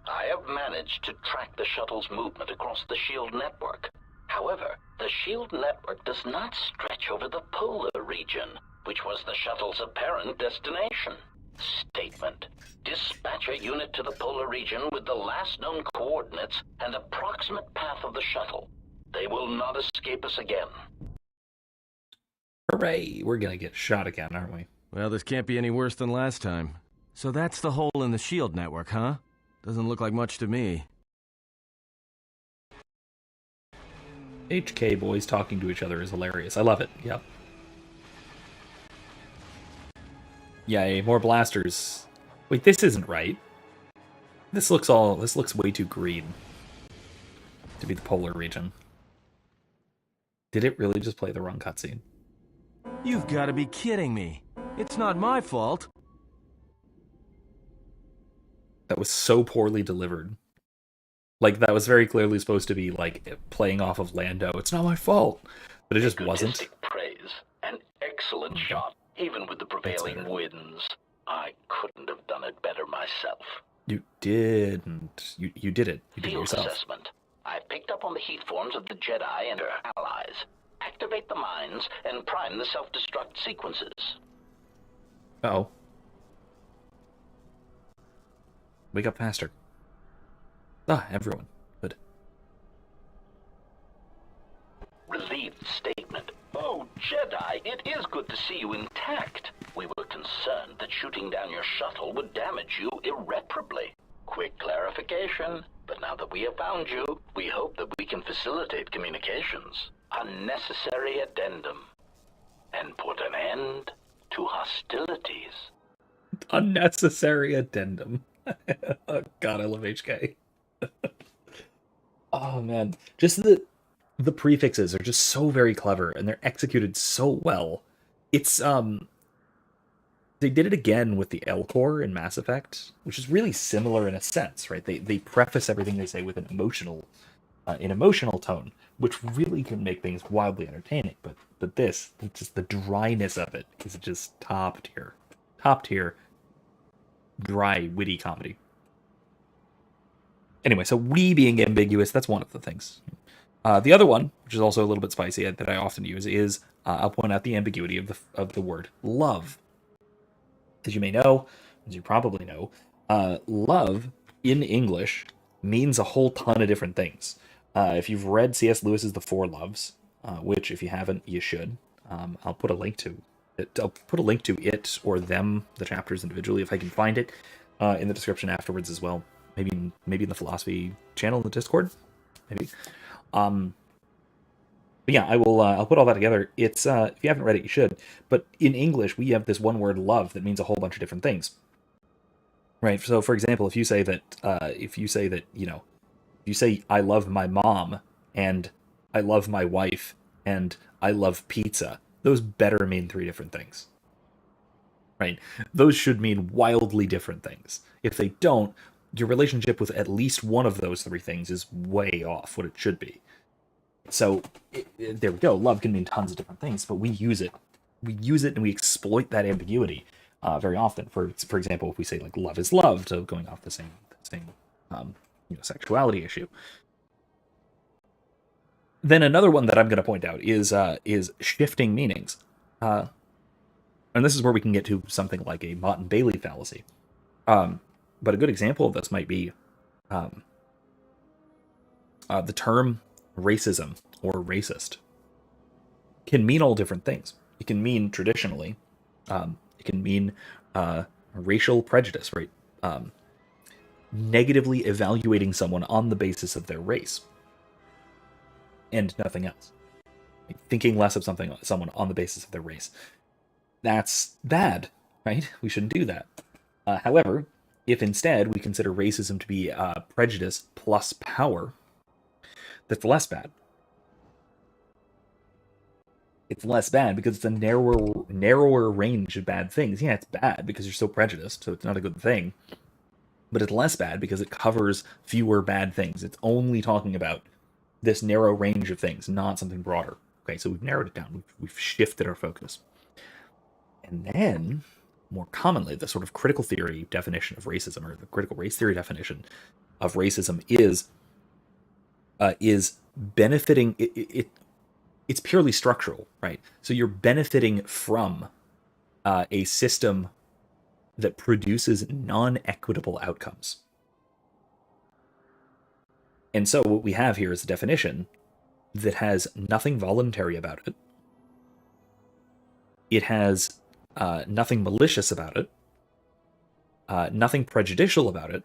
I have managed to track the shuttle's movement across the SHIELD network. However, the SHIELD network does not stretch over the polar region, which was the shuttle's apparent destination. Statement. Dispatch a unit to the polar region with the last known coordinates and approximate path of the shuttle. They will not escape us again. Hooray! We're gonna get shot again, aren't we? Well, this can't be any worse than last time. So that's the hole in the SHIELD network, huh? Doesn't look like much to me. HK boys talking to each other is hilarious. I love it. Yep. Yay, more blasters. Wait, this isn't right. This looks way too green to be the polar region. Did it really just play the wrong cutscene? You've got to be kidding me. It's not my fault. That was so poorly delivered. Like, that was very clearly supposed to be, like, playing off of Lando. It's not my fault. But it just wasn't. Praise. An excellent shot, even with the prevailing winds. I couldn't have done it better myself. You didn't. You did it. You did it yourself. Assessment. I picked up on the heat forms of the Jedi and their allies. Activate the mines and prime the self-destruct sequences. Uh-oh. Wake up faster. Everyone. Good. Relieved statement. Oh, Jedi, it is good to see you intact. We were concerned that shooting down your shuttle would damage you irreparably. Quick clarification, but now that we have found you, we hope that we can facilitate communications. Unnecessary addendum. And put an end to hostilities. Unnecessary addendum. Oh god, I love HK. Oh man, just the prefixes are just so very clever and they're executed so well. It's they did it again with the Elcor in Mass Effect, which is really similar in a sense, right? They preface everything they say with an emotional tone, which really can make things wildly entertaining. But this, just the dryness of it is just top tier, dry, witty comedy. Anyway, so we being ambiguous, that's one of the things. The other one, which is also a little bit spicy that I often use, is I'll point out the ambiguity of the word love. As you may know, as you probably know, love in English means a whole ton of different things. If you've read C.S. Lewis's The Four Loves, which if you haven't, you should. I'll put a link to it. I'll put a link to it or them, the chapters individually, if I can find it, in the description afterwards as well. Maybe in the philosophy channel in the Discord, maybe. But yeah, I will. I'll put all that together. It's if you haven't read it, you should. But in English, we have this one word "love" that means a whole bunch of different things, right? So, for example, if you say that, you say I love my mom and I love my wife and I love pizza, those better mean three different things, right? Those should mean wildly different things. If they don't, your relationship with at least one of those three things is way off what it should be. So there we go. Love can mean tons of different things, but we use it. We use it and we exploit that ambiguity very often. For example, if we say like love is love, so going off the same sexuality issue. Then another one that I'm going to point out is shifting meanings, and this is where we can get to something like a Mott and Bailey fallacy. But a good example of this might be the term racism or racist can mean all different things. It can mean traditionally, it can mean racial prejudice, right? Negatively evaluating someone on the basis of their race and nothing else. Like thinking less of someone on the basis of their race. That's bad, right? We shouldn't do that. However, if instead we consider racism to be prejudice plus power, that's less bad. It's less bad because it's a narrower range of bad things. Yeah, it's bad because you're so prejudiced, so it's not a good thing. But it's less bad because it covers fewer bad things. It's only talking about this narrow range of things, not something broader. Okay, so we've narrowed it down. We've shifted our focus. And then, more commonly, the sort of critical theory definition of racism, or the critical race theory definition of racism, is benefiting. It's purely structural, right? So you're benefiting from a system that produces non-equitable outcomes. And so what we have here is a definition that has nothing voluntary about it. It has nothing malicious about it, nothing prejudicial about it,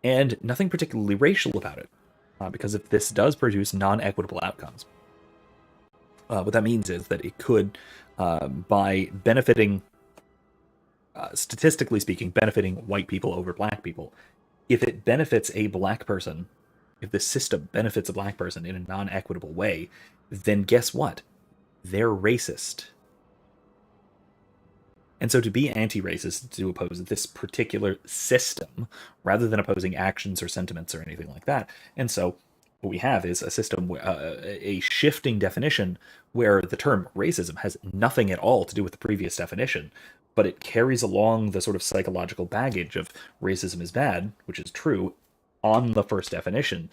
and nothing particularly racial about it. Because if this does produce non-equitable outcomes, what that means is that it could, by benefiting, statistically speaking, benefiting white people over black people, if it benefits a black person, if the system benefits a black person in a non-equitable way, then guess what? They're racist. And so to be anti-racist, to oppose this particular system, rather than opposing actions or sentiments or anything like that. And so what we have is a system, a shifting definition, where the term racism has nothing at all to do with the previous definition, but it carries along the sort of psychological baggage of racism is bad, which is true, on the first definition.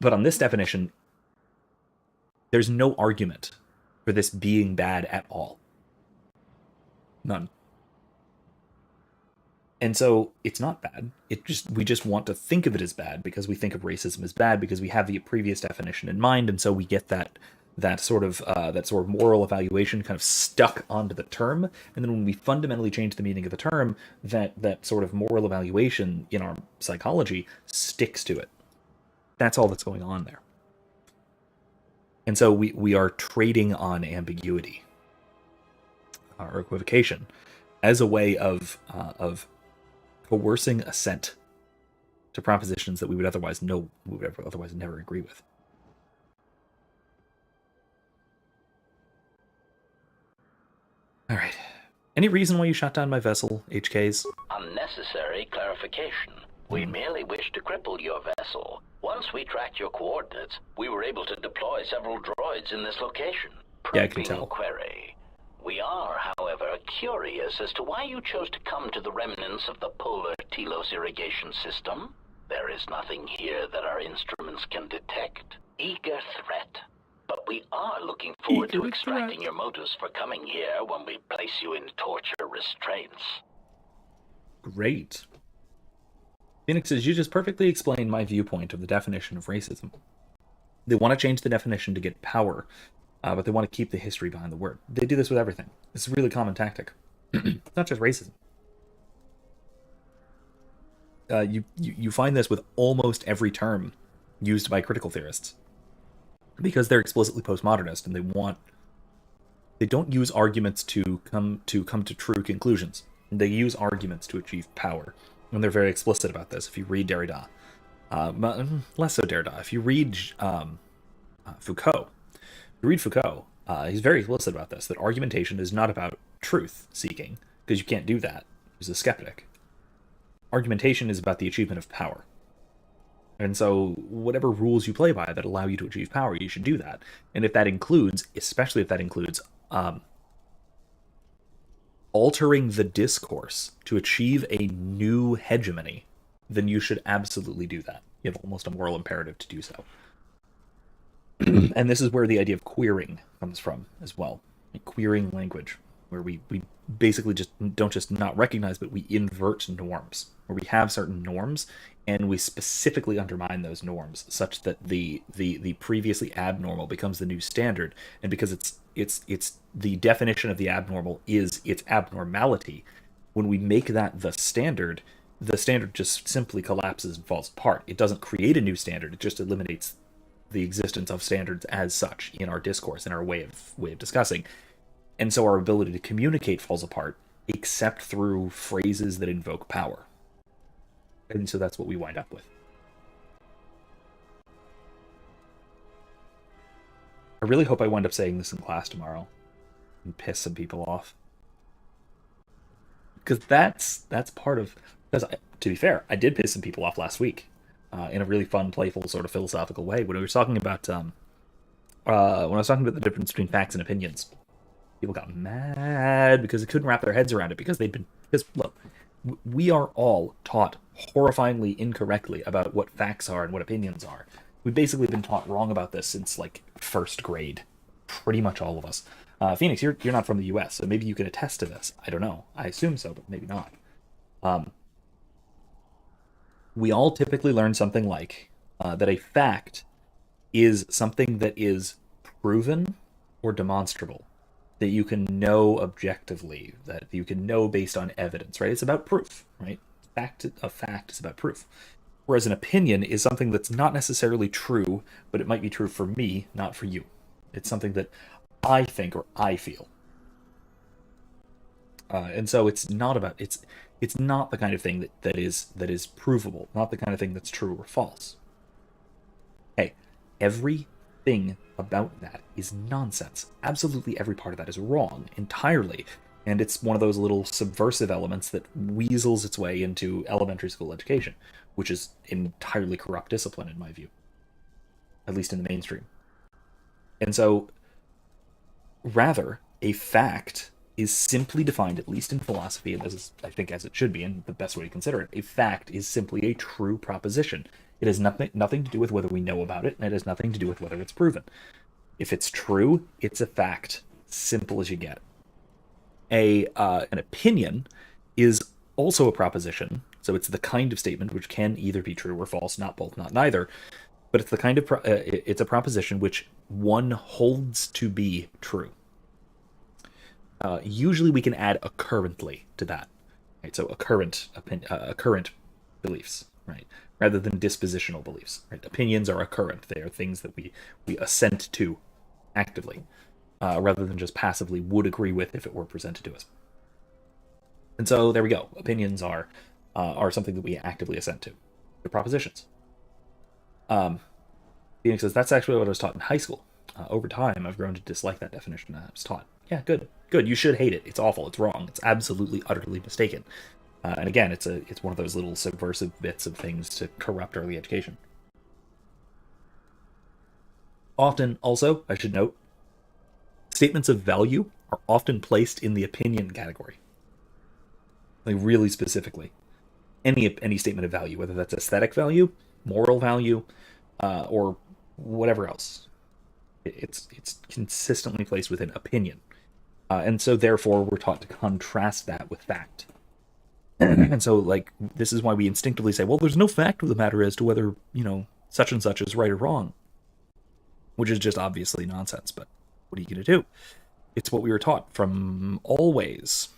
But on this definition, there's no argument for this being bad at all. None. And so it's not bad. We just want to think of it as bad because we think of racism as bad because we have the previous definition in mind, and so we get that sort of moral evaluation kind of stuck onto the term. And then when we fundamentally change the meaning of the term, that sort of moral evaluation in our psychology sticks to it. That's all that's going on there. And so we are trading on ambiguity or equivocation as a way of coercing assent to propositions that we would otherwise never agree with. All right. Any reason why you shot down my vessel, HKs? Unnecessary clarification. We merely wish to cripple your vessel. Once we tracked your coordinates, we were able to deploy several droids in this location. Yeah, I can tell. Query. We are, however, curious as to why you chose to come to the remnants of the polar Telos irrigation system. There is nothing here that our instruments can detect. Eager threat. But we are looking forward to extracting your motives for coming here when we place you in torture restraints. Great. Phoenix says, you just perfectly explained my viewpoint of the definition of racism. They want to change the definition to get power, but they want to keep the history behind the word. They do this with everything. It's a really common tactic. It's not just racism. You find this with almost every term used by critical theorists, because they're explicitly postmodernist and they don't use arguments to come to true conclusions. They use arguments to achieve power, and they're very explicit about this. If you read Derrida, less so Derrida. If you read Foucault, he's very explicit about this. That argumentation is not about truth seeking, because you can't do that. He's a skeptic. argumentation is about the achievement of power. And so whatever rules you play by that allow you to achieve power, you should do that. And if that includes, especially if that includes altering the discourse to achieve a new hegemony, then you should absolutely do that. You have almost a moral imperative to do so. And this is where the idea of queering comes from as well. Like queering language, where we basically don't just not recognize, but we invert norms, where we have certain norms and we specifically undermine those norms such that the previously abnormal becomes the new standard. And because it's the definition of the abnormal is its abnormality, when we make that the standard just simply collapses and falls apart. It doesn't create a new standard, it just eliminates the existence of standards as such in our discourse, in our way of discussing. And so our ability to communicate falls apart, except through phrases that invoke power. And so that's what we wind up with. I really hope I wind up saying this in class tomorrow and piss some people off. Because that's part of... Because, to be fair, I did piss some people off last week in a really fun, playful, sort of philosophical way. When we were talking about... when I was talking about the difference between facts and opinions, people got mad because they couldn't wrap their heads around it because look, we are all taught horrifyingly incorrectly about what facts are and what opinions are. We've basically been taught wrong about this since like first grade, pretty much all of us. Phoenix, you're not from the U.S., so maybe you can attest to this. I don't know. I assume so, but maybe not. We all typically learn something like that a fact is something that is proven or demonstrable, that you can know objectively, that you can know based on evidence, right? It's about proof, right? A fact is about proof. Whereas an opinion is something that's not necessarily true, but it might be true for me, not for you. It's something that I think or I feel. And so it's not the kind of thing that is provable, not the kind of thing that's true or false. Hey, everything about that is nonsense. Absolutely every part of that is wrong, entirely. And it's one of those little subversive elements that weasels its way into elementary school education, which is an entirely corrupt discipline in my view, at least in the mainstream. And so, rather, a fact is simply defined, at least in philosophy, and this is, I think, as it should be, and the best way to consider it, a fact is simply a true proposition. It has nothing to do with whether we know about it, and it has nothing to do with whether it's proven. If it's true, it's a fact. Simple as you get. An opinion is also a proposition, so it's the kind of statement which can either be true or false, not both, not neither, but it's the kind of it's a proposition which one holds to be true. Usually we can add a currently to that, right? So a current beliefs, right? Rather than dispositional beliefs, right? Opinions are occurrent. They are things that we assent to actively, rather than just passively would agree with if it were presented to us. And so there we go. Opinions are something that we actively assent to. They're propositions. Phoenix says, that's actually what I was taught in high school. Over time, I've grown to dislike that definition that I was taught. Yeah, good. You should hate it. It's awful. It's wrong. It's absolutely, utterly mistaken. And again, it's one of those little subversive bits of things to corrupt early education. Often, also, I should note, statements of value are often placed in the opinion category. Like really specifically. Any statement of value, whether that's aesthetic value, moral value, or whatever else. It's consistently placed within opinion. And so therefore we're taught to contrast that with fact. And so like this is why we instinctively say, well, there's no fact of the matter as to whether, such and such is right or wrong. Which is just obviously nonsense, but what are you going to do? It's what we were taught from always.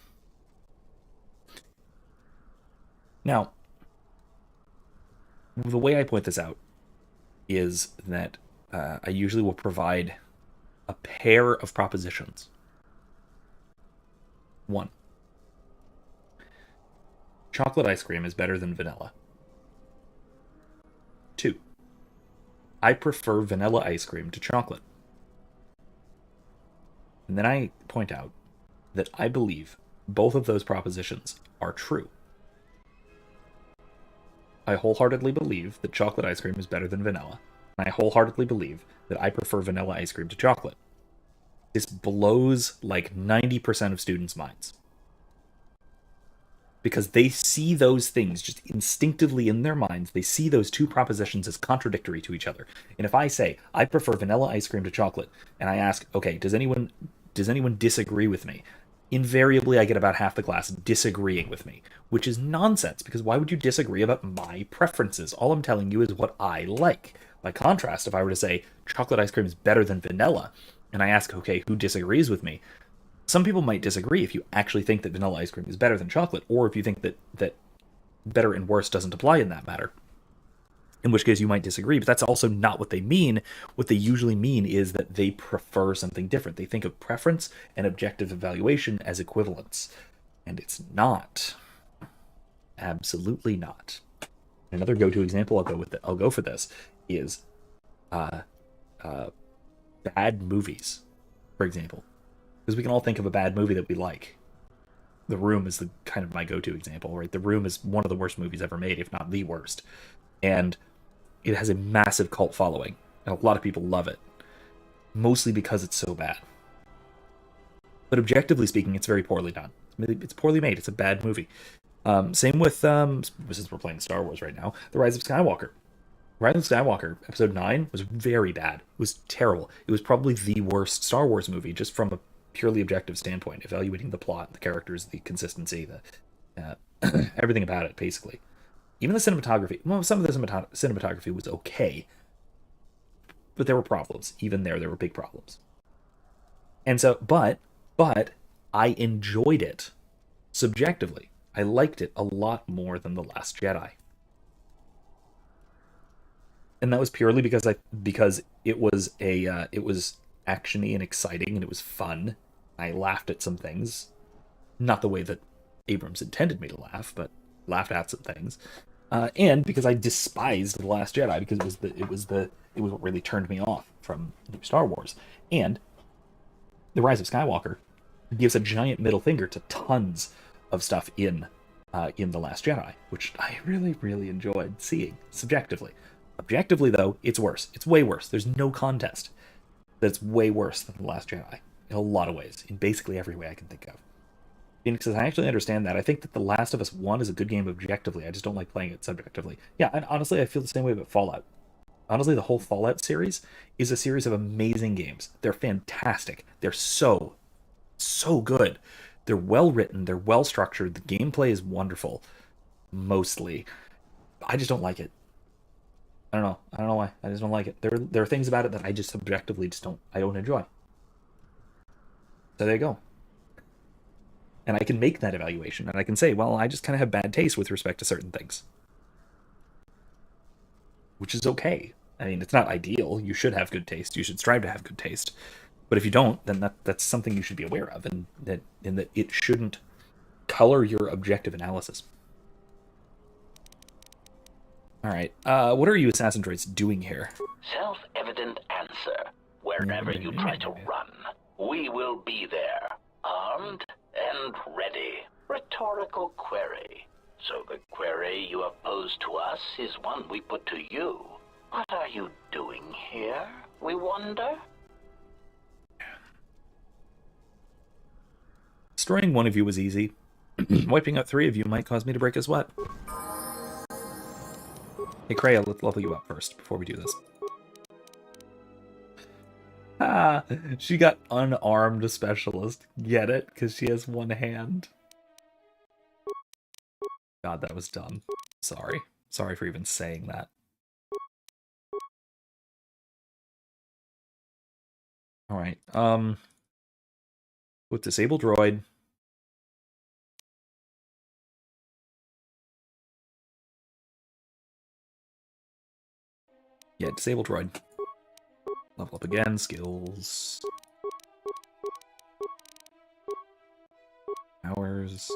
Now, the way I point this out is that I usually will provide a pair of propositions. 1. Chocolate ice cream is better than vanilla. 2. I prefer vanilla ice cream to chocolate. And then I point out that I believe both of those propositions are true. I wholeheartedly believe that chocolate ice cream is better than vanilla. And I wholeheartedly believe that I prefer vanilla ice cream to chocolate. This blows like 90% of students' minds. Because they see those things just instinctively in their minds. They see those two propositions as contradictory to each other. And if I say, I prefer vanilla ice cream to chocolate, and I ask, okay, does anyone disagree with me? Invariably, I get about half the class disagreeing with me, which is nonsense, because why would you disagree about my preferences? All I'm telling you is what I like. By contrast, if I were to say chocolate ice cream is better than vanilla, and I ask, okay, who disagrees with me? Some people might disagree if you actually think that vanilla ice cream is better than chocolate, or if you think that better and worse doesn't apply in that matter. In which case you might disagree, but that's also not what they mean. What they usually mean is that they prefer something different. They think of preference and objective evaluation as equivalents. And it's not. Absolutely not. Another go-to example I'll go for this is bad movies, for example. Because we can all think of a bad movie that we like. The Room is the kind of my go-to example, right? The Room is one of the worst movies ever made, if not the worst. And it has a massive cult following, and a lot of people love it. Mostly because it's so bad. But objectively speaking, it's very poorly done. It's poorly made. It's a bad movie. Same with, since we're playing Star Wars right now, The Rise of Skywalker. Rise of Skywalker, Episode 9, was very bad. It was terrible. It was probably the worst Star Wars movie, just from a purely objective standpoint, evaluating the plot, the characters, the consistency, everything about it, basically. Even the cinematography, well, some of the cinematography was okay, but there were problems. Even there were big problems. And so, but I enjoyed it subjectively. I liked it a lot more than The Last Jedi. And that was purely because it was actiony and exciting, and it was fun. I laughed at some things, not the way that Abrams intended me to laugh, but laughed at some things, and because I despised The Last Jedi, because it was what really turned me off from new Star Wars. And The Rise of Skywalker gives a giant middle finger to tons of stuff in The Last Jedi, which I really, really enjoyed seeing subjectively. Objectively, though, it's worse. It's way worse. There's no contest that it's way worse than The Last Jedi in a lot of ways, in basically every way I can think of. Phoenix says, I actually understand that. I think that The Last of Us 1 is a good game objectively. I just don't like playing it subjectively. Yeah, and honestly, I feel the same way about Fallout. Honestly, the whole Fallout series is a series of amazing games. They're fantastic. They're so good. They're well written. They're well structured. The gameplay is wonderful, mostly. I just don't like it. I don't know why. I just don't like it. There are things about it that I just subjectively don't enjoy. So there you go. And I can make that evaluation, and I can say, well, I just kind of have bad taste with respect to certain things. Which is okay. I mean, it's not ideal. You should have good taste. You should strive to have good taste. But if you don't, then that's something you should be aware of, and that it shouldn't color your objective analysis. All right. What are you assassin droids doing here? Self-evident answer. Wherever you try to run, we will be there, armed and ready. Rhetorical query. So the query you have posed to us is one we put to you. What are you doing here, we wonder? Destroying one of you was easy. Wiping out 3 of you might cause me to break a sweat. Hey, Kreia, let's level you up first before we do this. Ah, she got unarmed specialist. Get it? Because she has one hand. God, that was dumb. Sorry. Sorry for even saying that. Alright, with disabled droid. Yeah, disabled droid. Level up again, skills. Hours.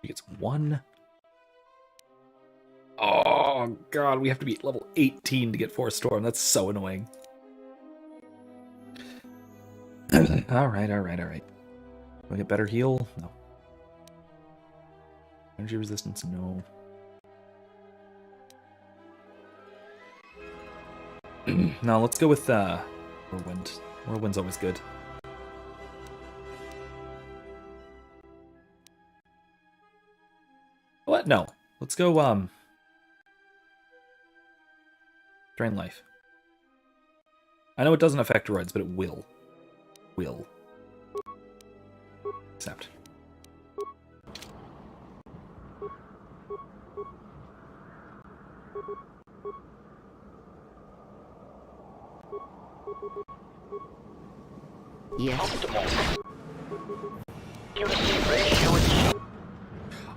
He gets 1. Oh, God, we have to be level 18 to get Force Storm. That's so annoying. Alright. Do I get better heal? No. Energy resistance? No. No, let's go with Whirlwind. Whirlwind's always good. What? No. Let's go, Drain Life. I know it doesn't affect droids, but it will. Will. Accept. Yes.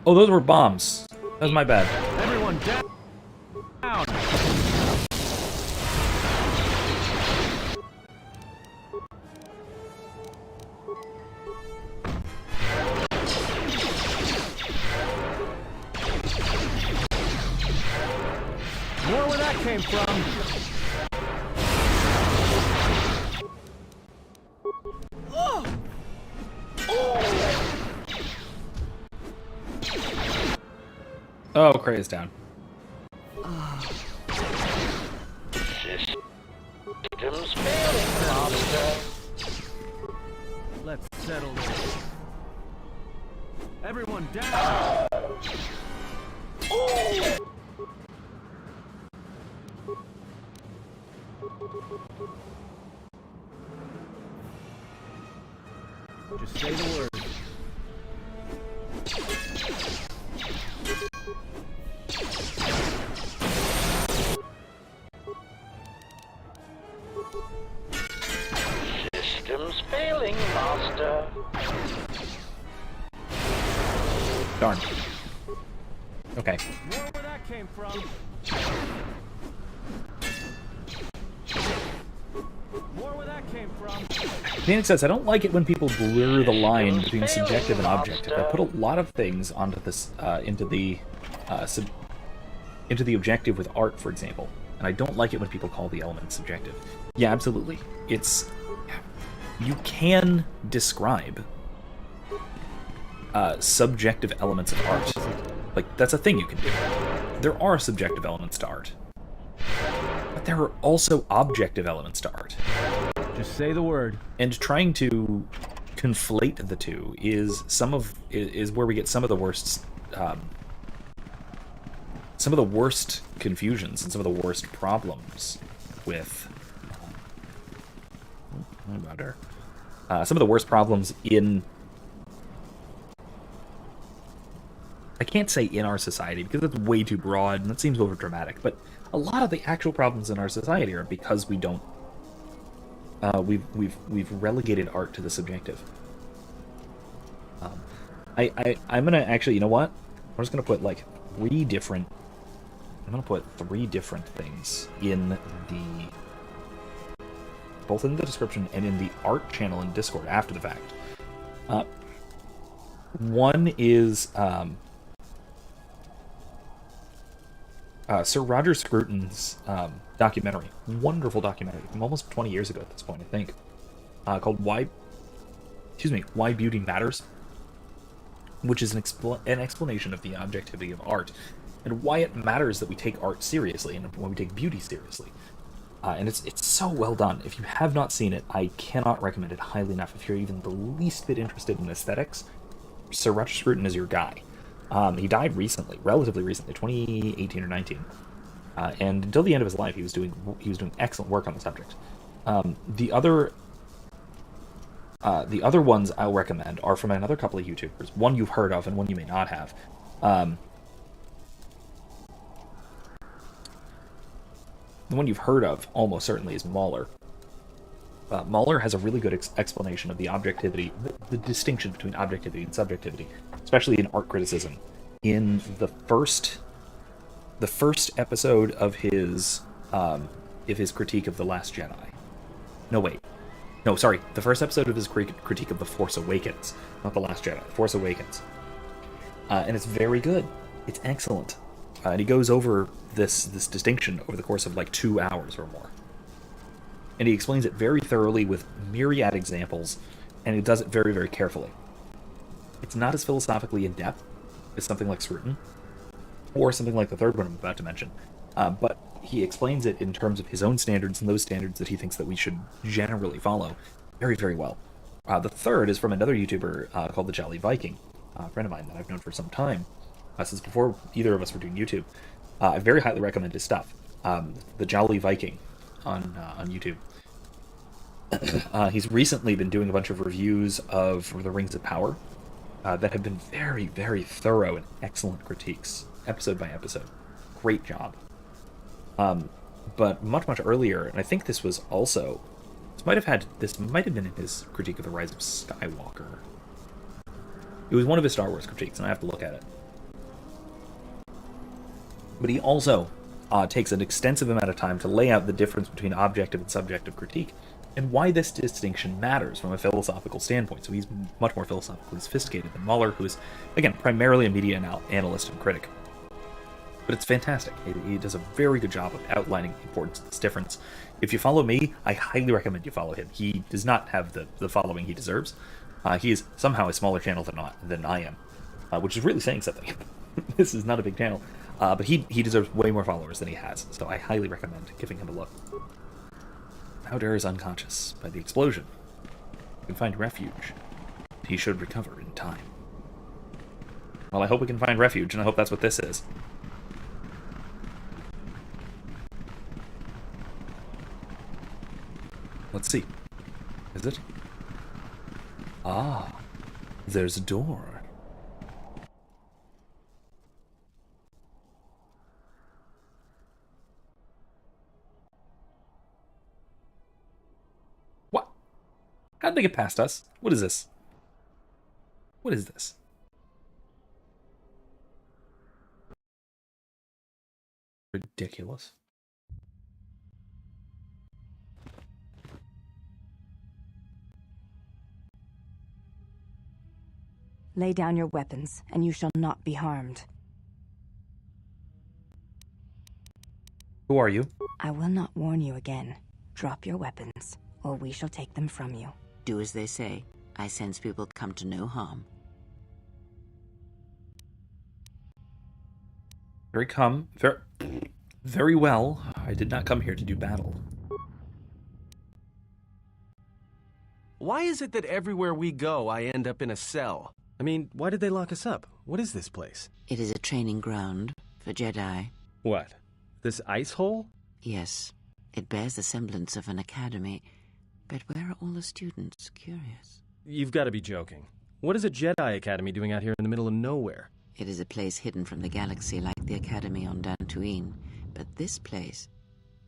Oh, those were bombs. That was my bad. Everyone down! More where that came from. Oh, Cray is down. Systems failing, Master. Let's settle this. Everyone down! Just say the word. Systems failing, Master. Darn. Okay. More where that came from. More where that came from. Phoenix says, I don't like it when people blur the line between subjective and objective. I put a lot of things onto this, into the objective with art, for example. And I don't like it when people call the element subjective. Yeah, absolutely. You can describe subjective elements of art. Like, that's a thing you can do. There are subjective elements to art. But there are also objective elements to art. Just say the word. And trying to conflate the two is where we get some of the worst confusions and some of the worst problems with some of the worst problems in, I can't say in our society because that's way too broad and that seems over dramatic, but a lot of the actual problems in our society are because we don't we've relegated art to the subjective. I'm gonna actually, you know what? I'm just gonna put like three different things in both in the description and in the art channel in Discord after the fact. One is Sir Roger Scruton's documentary, wonderful documentary from almost 20 years ago at this point, I think, called Why Beauty Matters, which is an explanation of the objectivity of art and why it matters that we take art seriously and when we take beauty seriously. And it's so well done. If you have not seen it, I cannot recommend it highly enough. If you're even the least bit interested in aesthetics, Sir Roger Scruton is your guy. He died recently, relatively recently, 2018 or 19. And until the end of his life, he was doing excellent work on the subject. The other ones I'll recommend are from another couple of YouTubers. One you've heard of, and one you may not have. The one you've heard of almost certainly is Mahler. Mahler has a really good explanation of the objectivity, the distinction between objectivity and subjectivity, especially in art criticism. In the first episode of his critique of The Last Jedi. The first episode of his critique of The Force Awakens, not The Last Jedi, The Force Awakens. And it's very good. It's excellent. And he goes over this distinction over the course of like 2 hours or more. And he explains it very thoroughly with myriad examples, and he does it very, very carefully. It's not as philosophically in-depth as something like Scruton, or something like the third one I'm about to mention, but he explains it in terms of his own standards and those standards that he thinks that we should generally follow very, very well. The third is from another YouTuber called the Jolly Viking, a friend of mine that I've known for some time, since before either of us were doing YouTube. I very highly recommend his stuff. The Jolly Viking on YouTube. He's recently been doing a bunch of reviews of the Rings of Power that have been very, very thorough and excellent critiques, episode by episode. Great job. But much, much earlier, and I think this was also... This might have been in his critique of The Rise of Skywalker. It was one of his Star Wars critiques, and I have to look at it. But he also takes an extensive amount of time to lay out the difference between objective and subjective critique, and why this distinction matters from a philosophical standpoint. So he's much more philosophically sophisticated than Muller, who is, again, primarily a media analyst and critic. But it's fantastic. He does a very good job of outlining the importance of this difference. If you follow me, I highly recommend you follow him. He does not have the following he deserves. He is somehow a smaller channel than I am, which is really saying something. This is not a big channel. But he deserves way more followers than he has, so I highly recommend giving him a look. Powder is unconscious by the explosion. You can find refuge. He should recover in time. Well, I hope we can find refuge, and I hope that's what this is. Let's see. Is it? Ah, there's a door. What? How'd they get past us? What is this? What is this? Ridiculous. Lay down your weapons, and you shall not be harmed. Who are you? I will not warn you again. Drop your weapons, or we shall take them from you. Do as they say. I sense people come to no harm. Very well. I did not come here to do battle. Why is it that everywhere we go, I end up in a cell? I mean, why did they lock us up? What is this place? It is a training ground for Jedi. What? This ice hole? Yes. It bears the semblance of an academy. But where are all the students? Curious. You've got to be joking. What is a Jedi Academy doing out here in the middle of nowhere? It is a place hidden from the galaxy like the academy on Dantooine. But this place...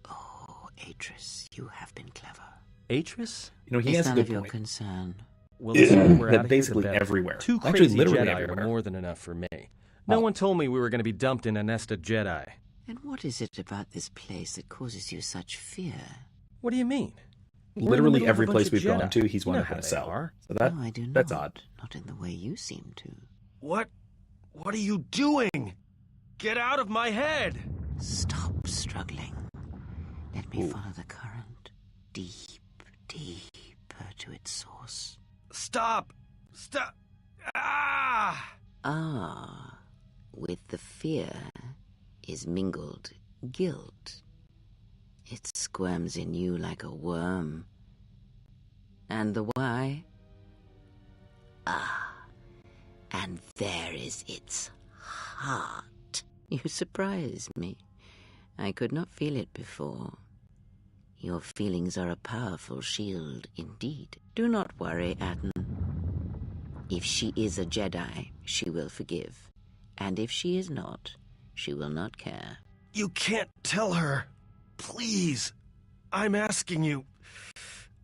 Oh, Atris, you have been clever. Atris? You know, he It's has a none good of your point. concern. Well, the sooner we're That out of basically here, the better. everywhere. Two Actually, crazy literally Jedi everywhere. are more than enough for me. No one told me we were going to be dumped in a nest of Jedi. And what is it about this place that causes you such fear? What do you mean? We're in the Literally middle of every a bunch place of we've Jedi. gone to, he's You know wanted how how to they sell. are. So that, No, I do not. that's odd. Not in the way you seem to. What are you doing? Get out of my head! Stop struggling. Let me Ooh. follow the current. Deeper to its source. Stop! Stop! Ah! Ah, with the fear is mingled guilt. It squirms in you like a worm. And the why? Ah, and there is its heart. You surprised me. I could not feel it before. Your feelings are a powerful shield indeed. Do not worry, Atten. If she is a Jedi, she will forgive. And if she is not, she will not care. You can't tell her. Please. I'm asking you.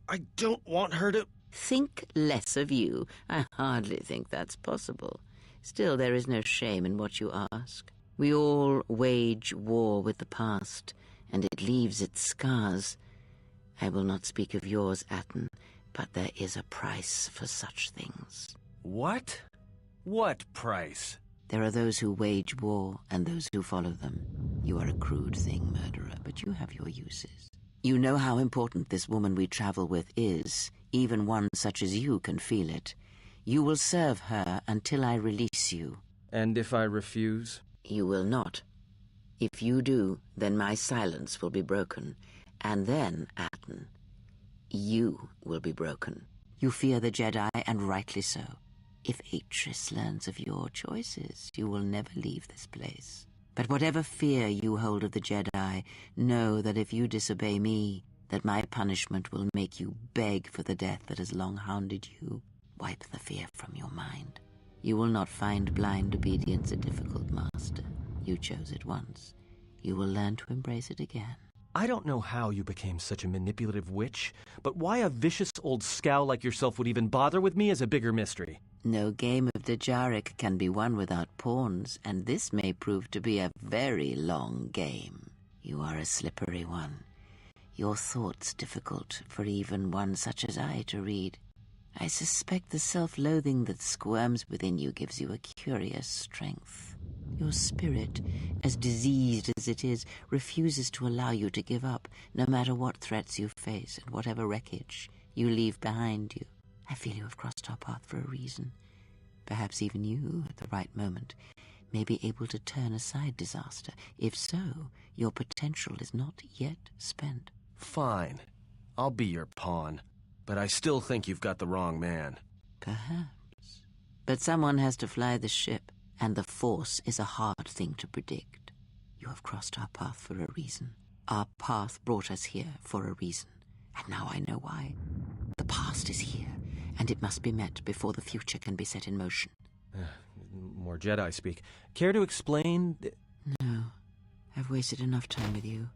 I don't want her to... Think less of you. I hardly think that's possible. Still, there is no shame in what you ask. We all wage war with the past, and it leaves its scars. I will not speak of yours, Atten, but there is a price for such things. What? What price? There are those who wage war and those who follow them. You are a crude thing, murderer, but you have your uses. You know how important this woman we travel with is. Even one such as you can feel it. You will serve her until I release you. And if I refuse? You will not. If you do, then my silence will be broken. And then, Atten, you will be broken. You fear the Jedi, and rightly so. If Atris learns of your choices, you will never leave this place. But whatever fear you hold of the Jedi, know that if you disobey me, that my punishment will make you beg for the death that has long hounded you. Wipe the fear from your mind. You will not find blind obedience a difficult master. You chose it once. You will learn to embrace it again. I don't know how you became such a manipulative witch, but why a vicious old scowl like yourself would even bother with me is a bigger mystery. No game of Dejaric can be won without pawns, and this may prove to be a very long game. You are a slippery one. Your thoughts difficult for even one such as I to read. I suspect the self-loathing that squirms within you gives you a curious strength. Your spirit, as diseased as it is, refuses to allow you to give up, no matter what threats you face and whatever wreckage you leave behind you. I feel you have crossed our path for a reason. Perhaps even you, at the right moment, may be able to turn aside disaster. If so, your potential is not yet spent. Fine. I'll be your pawn. But I still think you've got the wrong man. Perhaps. But someone has to fly the ship, and the Force is a hard thing to predict. You have crossed our path for a reason. Our path brought us here for a reason. And now I know why. The past is here, and it must be met before the future can be set in motion. More Jedi speak. Care to explain? No. I've wasted enough time with you.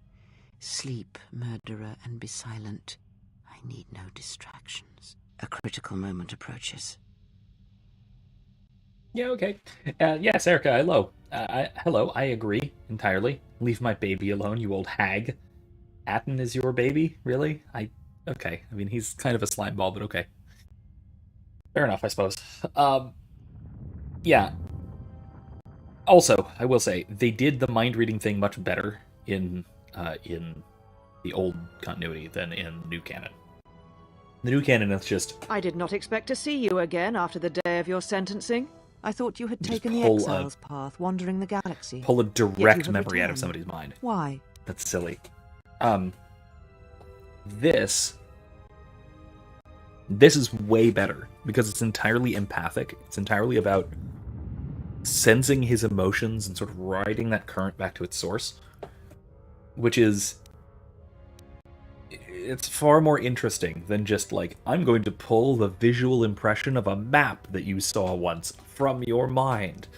Sleep, murderer, and be silent. I need no distractions. A critical moment approaches. Yeah, okay. Yes, Erica, hello. Hello, I agree entirely. Leave my baby alone, you old hag. Atten is your baby? Really? Okay. I mean, he's kind of a slime ball, but okay. Fair enough, I suppose. Yeah. Also, I will say, they did the mind-reading thing much better in the old continuity than in new canon. The new canon is just... I did not expect to see you again after the day of your sentencing. I thought you had taken the pull exile's path, wandering the galaxy. Pull a Yet you direct have memory out of returned. somebody's mind. Why? That's silly. This is way better because it's entirely empathic. It's entirely about sensing his emotions and sort of riding that current back to its source, which is... It's far more interesting than just like, I'm going to pull the visual impression of a map that you saw once from your mind.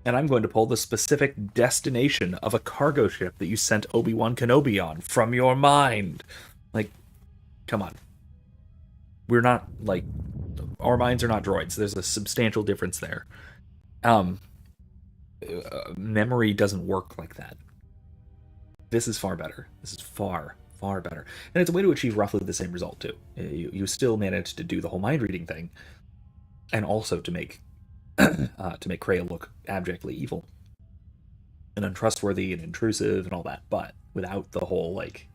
And I'm going to pull the specific destination of a cargo ship that you sent Obi-Wan Kenobi on from your mind. Like, come on. We're not, like, our minds are not droids. There's a substantial difference there. Memory doesn't work like that. This is far better. This is far better. And it's a way to achieve roughly the same result, too. You still manage to do the whole mind-reading thing, and also to make Kreia look abjectly evil and untrustworthy and intrusive and all that, but without the whole, like,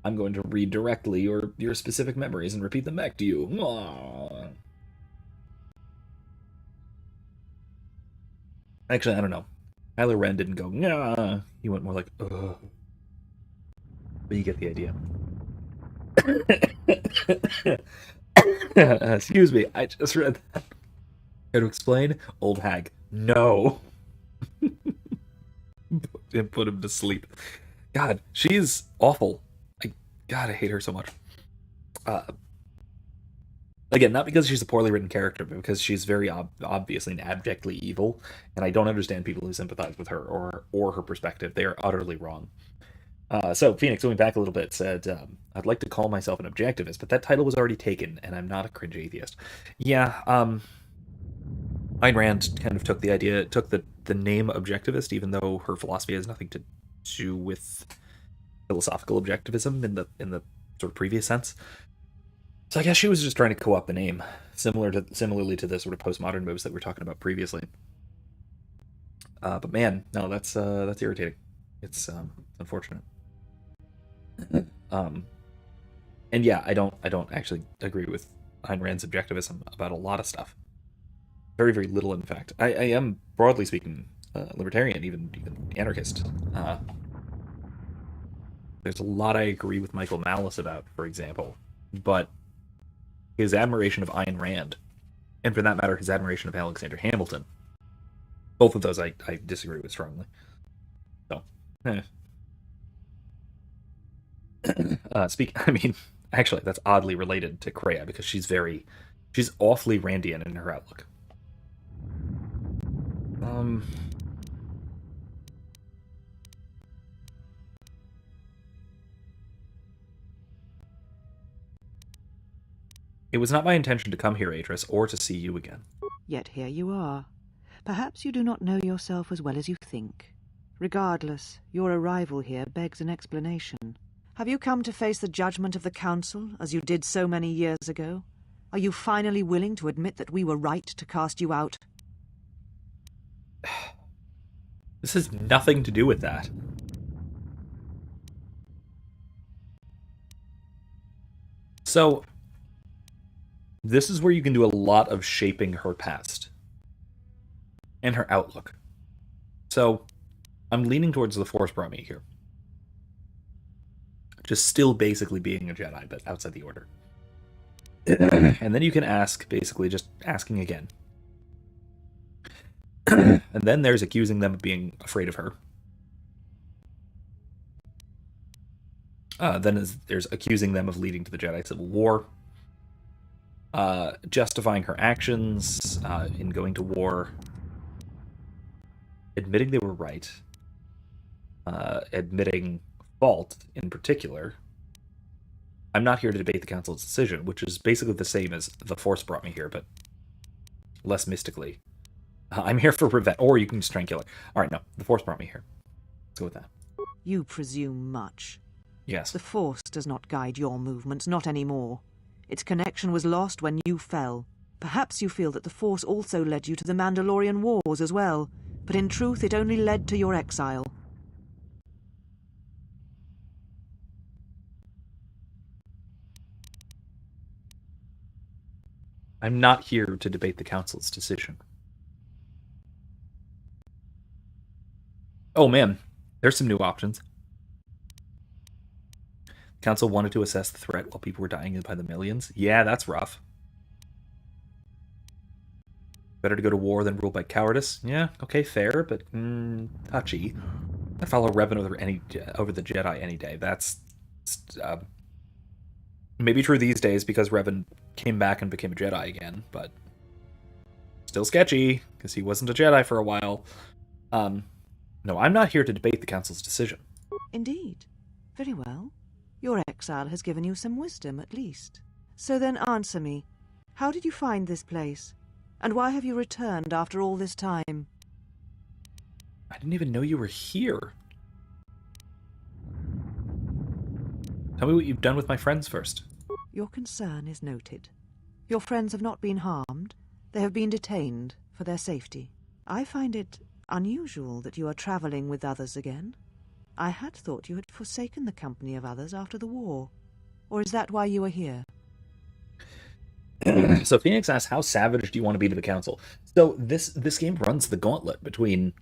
I'm going to read directly your specific memories and repeat them back to you. Aww. Actually, I don't know. Kylo Ren didn't go, nah. He went more like, ugh. But you get the idea. Excuse me, I just read that. How to explain? Old hag. No. And put him to sleep. God, she's awful. God, I hate her so much. Again, not because she's a poorly written character, but because she's very obviously and abjectly evil, and I don't understand people who sympathize with her or her perspective. They are utterly wrong. So, Phoenix, going back a little bit, said, I'd like to call myself an objectivist, but that title was already taken, and I'm not a cringe atheist. Yeah, Ayn Rand kind of took the name objectivist, even though her philosophy has nothing to do with philosophical objectivism in the sort of previous sense. So I guess she was just trying to co-opt the name, similarly to the sort of postmodern moves that we were talking about previously. But man, no, that's irritating. It's unfortunate. And yeah, I don't actually agree with Ayn Rand's objectivism about a lot of stuff. Very, very little, in fact. I am, broadly speaking, libertarian, even anarchist. There's a lot I agree with Michael Malice about, for example, but his admiration of Ayn Rand, and for that matter, his admiration of Alexander Hamilton, both of those I disagree with strongly. So, actually, that's oddly related to Kreia because she's awfully Randian in her outlook. It was not my intention to come here, Atris, or to see you again. Yet here you are. Perhaps you do not know yourself as well as you think. Regardless, your arrival here begs an explanation. Have you come to face the judgment of the Council, as you did so many years ago? Are you finally willing to admit that we were right to cast you out? This has nothing to do with that. So, this is where you can do a lot of shaping her past and her outlook. So, I'm leaning towards the Force brought me here. Just still basically being a Jedi, but outside the Order. And then you can ask, basically just asking again. And then there's accusing them of being afraid of her. Then there's accusing them of leading to the Jedi Civil War. Justifying her actions in going to war. Admitting they were right. Admitting fault in particular. I'm not here to debate the Council's decision, which is basically the same as the Force brought me here, but less mystically. I'm here for revenge, or you can just try and kill her. Alright, no, the Force brought me here. Let's go with that. You presume much. Yes. The Force does not guide your movements, not anymore. Its connection was lost when you fell. Perhaps you feel that the Force also led you to the Mandalorian Wars as well, but in truth it only led to your exile. I'm not here to debate the Council's decision. Oh man, there's some new options. The Council wanted to assess the threat while people were dying by the millions. Yeah, that's rough. Better to go to war than rule by cowardice. Yeah, okay, fair, but touchy. I follow Revan over the Jedi any day. That's maybe true these days because Revan came back and became a Jedi again, but still sketchy because he wasn't a Jedi for a while. No, I'm not here to debate the Council's decision. Indeed. Very well. Your exile has given you some wisdom, at least. So then answer me. How did you find this place? And why have you returned after all this time? I didn't even know you were here. Tell me what you've done with my friends first. Your concern is noted. Your friends have not been harmed. They have been detained for their safety. I find it unusual that you are traveling with others again. I had thought you had forsaken the company of others after the war. Or is that why you are here? So Phoenix asks, how savage do you want to be to the Council? So this game runs the gauntlet between,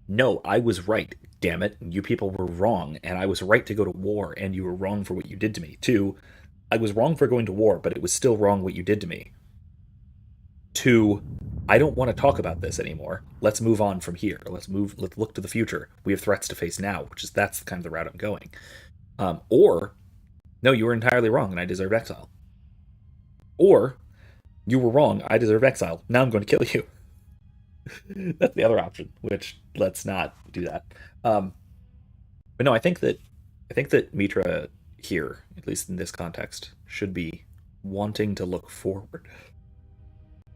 no, I was right, damn it, you people were wrong, and I was right to go to war, and you were wrong for what you did to me. 2, I was wrong for going to war, but it was still wrong what you did to me. 2, I don't want to talk about this anymore. Let's move on from here. Let's look to the future. We have threats to face now, that's kind of the route I'm going. Or, no, you were entirely wrong, and I deserve exile. Or, you were wrong, I deserve exile. Now I'm going to kill you. That's the other option, which let's not do that. But no, I think that Mitra here, at least in this context, should be wanting to look forward.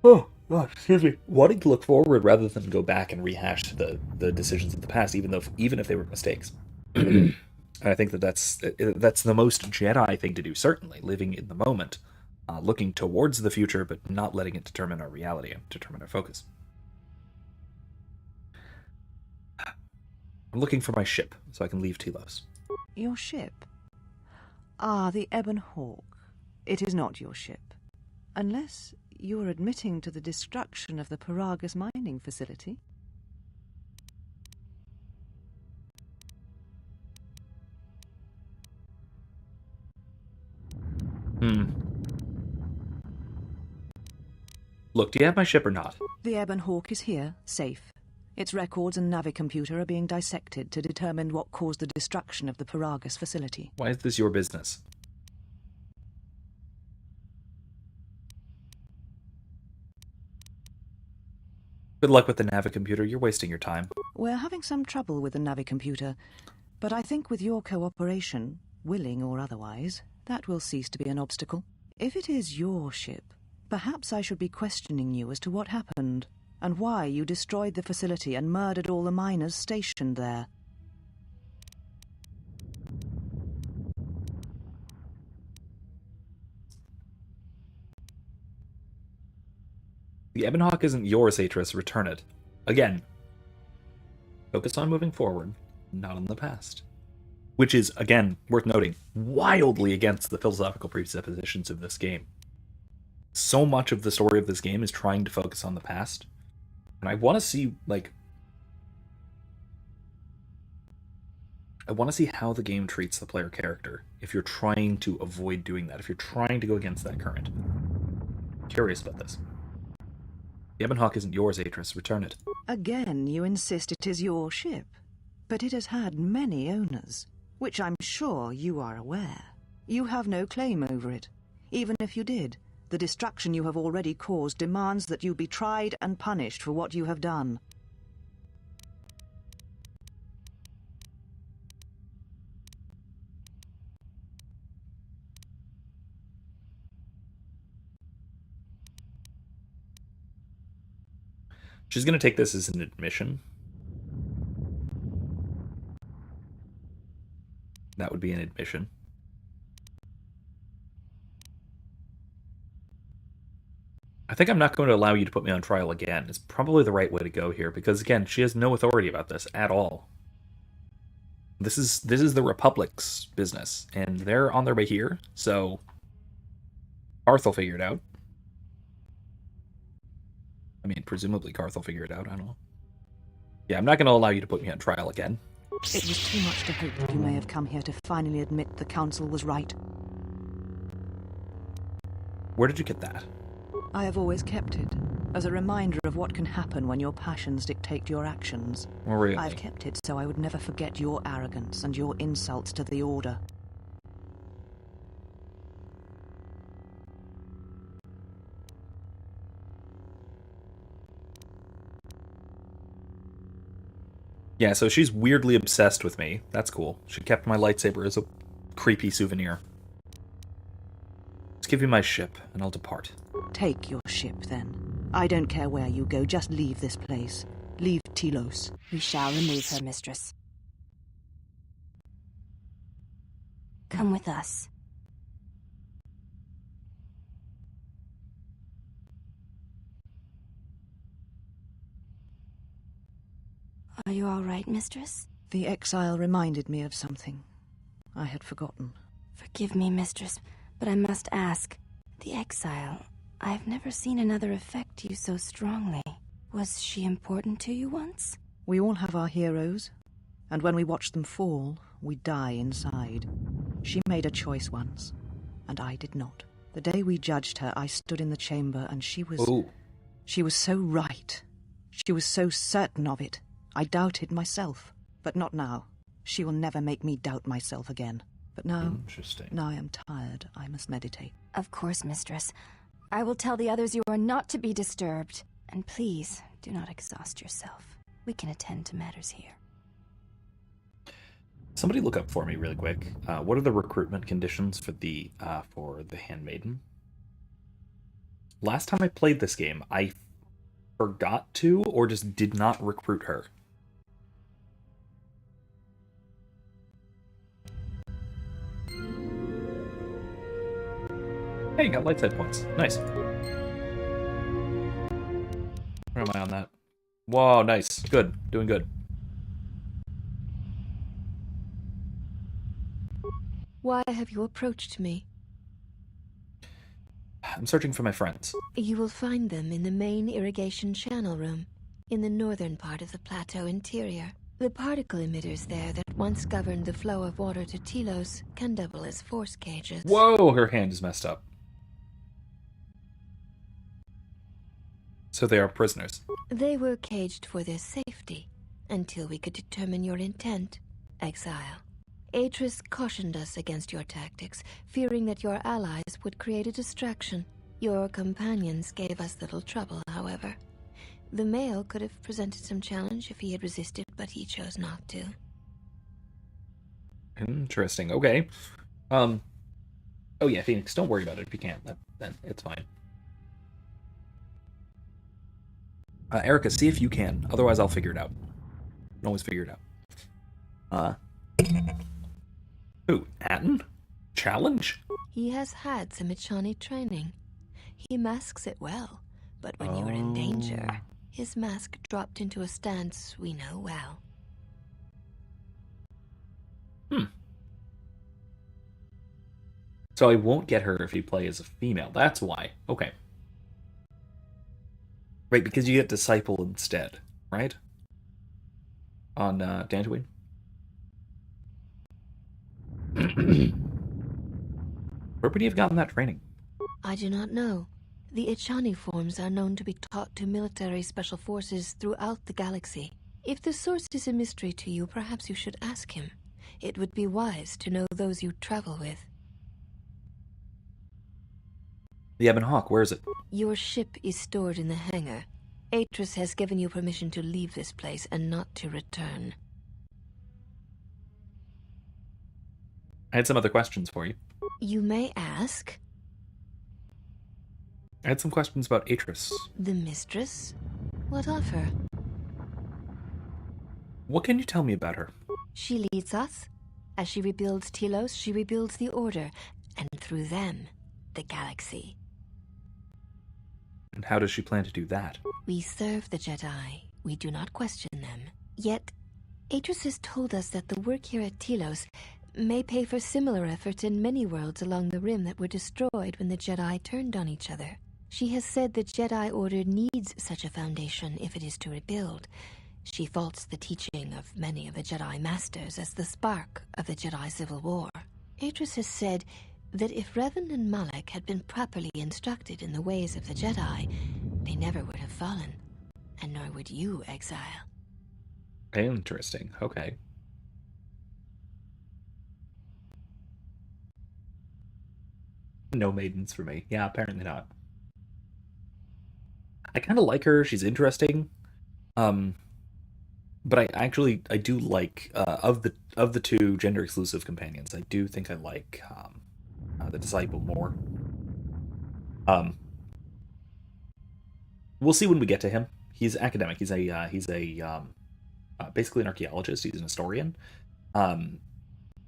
Oh, God, excuse me. Wanting to look forward rather than go back and rehash the decisions of the past, even if they were mistakes. And I think that's the most Jedi thing to do, certainly, living in the moment, looking towards the future, but not letting it determine our reality and determine our focus. I'm looking for my ship, so I can leave Telos. Your ship? Ah, the Ebon Hawk. It is not your ship. Unless you are admitting to the destruction of the Paragus mining facility. Look, do you have my ship or not? The Ebon Hawk is here, safe. Its records and navicomputer are being dissected to determine what caused the destruction of the Paragus facility. Why is this your business? Good luck with the navicomputer. You're wasting your time. We're having some trouble with the navicomputer, but I think with your cooperation, willing or otherwise, that will cease to be an obstacle. If it is your ship, perhaps I should be questioning you as to what happened, and why you destroyed the facility and murdered all the miners stationed there. The Ebon Hawk isn't yours, Atris. Return it. Again, focus on moving forward, not on the past. Which is, again, worth noting, wildly against the philosophical presuppositions of this game. So much of the story of this game is trying to focus on the past. And I want to see, I want to see how the game treats the player character if you're trying to avoid doing that, if you're trying to go against that current. I'm curious about this. The Ebon Hawk isn't yours, Atris. Return it. Again, you insist it is your ship, but it has had many owners, which I'm sure you are aware. You have no claim over it. Even if you did, the destruction you have already caused demands that you be tried and punished for what you have done. She's going to take this as an admission. That would be an admission. I think I'm not going to allow you to put me on trial again. It's probably the right way to go here, because again, she has no authority about this at all. This is the Republic's business, and they're on their way here, so Karth will figure it out. I mean, presumably Karth will figure it out, I don't know. Yeah, I'm not going to allow you to put me on trial again. It was too much to hope that you may have come here to finally admit the Council was right. Where did you get that? I have always kept it, as a reminder of what can happen when your passions dictate your actions. Oh, really? I've kept it so I would never forget your arrogance and your insults to the Order. Yeah, so she's weirdly obsessed with me. That's cool. She kept my lightsaber as a creepy souvenir. Let's give you my ship, and I'll depart. Take your ship, then. I don't care where you go, just leave this place. Leave Telos. We shall remove her, mistress. Come with us. Are you all right, mistress? The exile reminded me of something I had forgotten. Forgive me, mistress, but I must ask. The exile, I've never seen another affect you so strongly. Was she important to you once? We all have our heroes, and when we watch them fall, we die inside. She made a choice once, and I did not. The day we judged her, I stood in the chamber, and she was... Ooh. She was so right. She was so certain of it. I doubted myself, but not now. She will never make me doubt myself again. But now... Interesting. Now I am tired. I must meditate. Of course, mistress. I will tell the others you are not to be disturbed. And please, do not exhaust yourself. We can attend to matters here. Somebody look up for me really quick. What are the recruitment conditions for the Handmaiden? Last time I played this game, I forgot to or just did not recruit her. Hey, got light side points. Nice. Where am I on that? Whoa, nice. Good. Doing good. Why have you approached me? I'm searching for my friends. You will find them in the main irrigation channel room, in the northern part of the plateau interior. The particle emitters there that once governed the flow of water to Telos can double as force cages. Whoa, her hand is messed up. So they are prisoners. They were caged for their safety, until we could determine your intent, Exile. Atris cautioned us against your tactics, fearing that your allies would create a distraction. Your companions gave us little trouble, however. The male could have presented some challenge if he had resisted, but he chose not to. Interesting. Okay. Oh yeah, Phoenix, don't worry about it if you can't. Then it's fine. Erica, see if you can. Otherwise, I'll figure it out. I can always figure it out. Who? Atten? Challenge? He has had some Echani training. He masks it well, but when you are in danger, his mask dropped into a stance we know well. So I won't get her if you play as a female. That's why. Okay. Right, because you get Disciple instead, right? On Dantooine. Where would you have gotten that training? I do not know. The Echani forms are known to be taught to military special forces throughout the galaxy. If the source is a mystery to you, perhaps you should ask him. It would be wise to know those you travel with. The Ebon Hawk, where is it? Your ship is stored in the hangar. Atris has given you permission to leave this place and not to return. I had some other questions for you. You may ask. I had some questions about Atris. The mistress? What of her? What can you tell me about her? She leads us. As she rebuilds Telos, she rebuilds the Order, and through them, the galaxy. And how does she plan to do that? We serve the Jedi. We do not question them. Yet, Atris has told us that the work here at Telos may pay for similar efforts in many worlds along the Rim that were destroyed when the Jedi turned on each other. She has said the Jedi Order needs such a foundation if it is to rebuild. She faults the teaching of many of the Jedi Masters as the spark of the Jedi Civil War. Atris has said that if Revan and Malak had been properly instructed in the ways of the Jedi, they never would have fallen, and nor would you, Exile. Interesting. Okay. No maidens for me. Yeah, apparently not. I kind of like her. She's interesting. But I do like of the two gender exclusive companions. I do think I like the Disciple more. We'll see when we get to him. He's academic. He's basically an archaeologist. He's an historian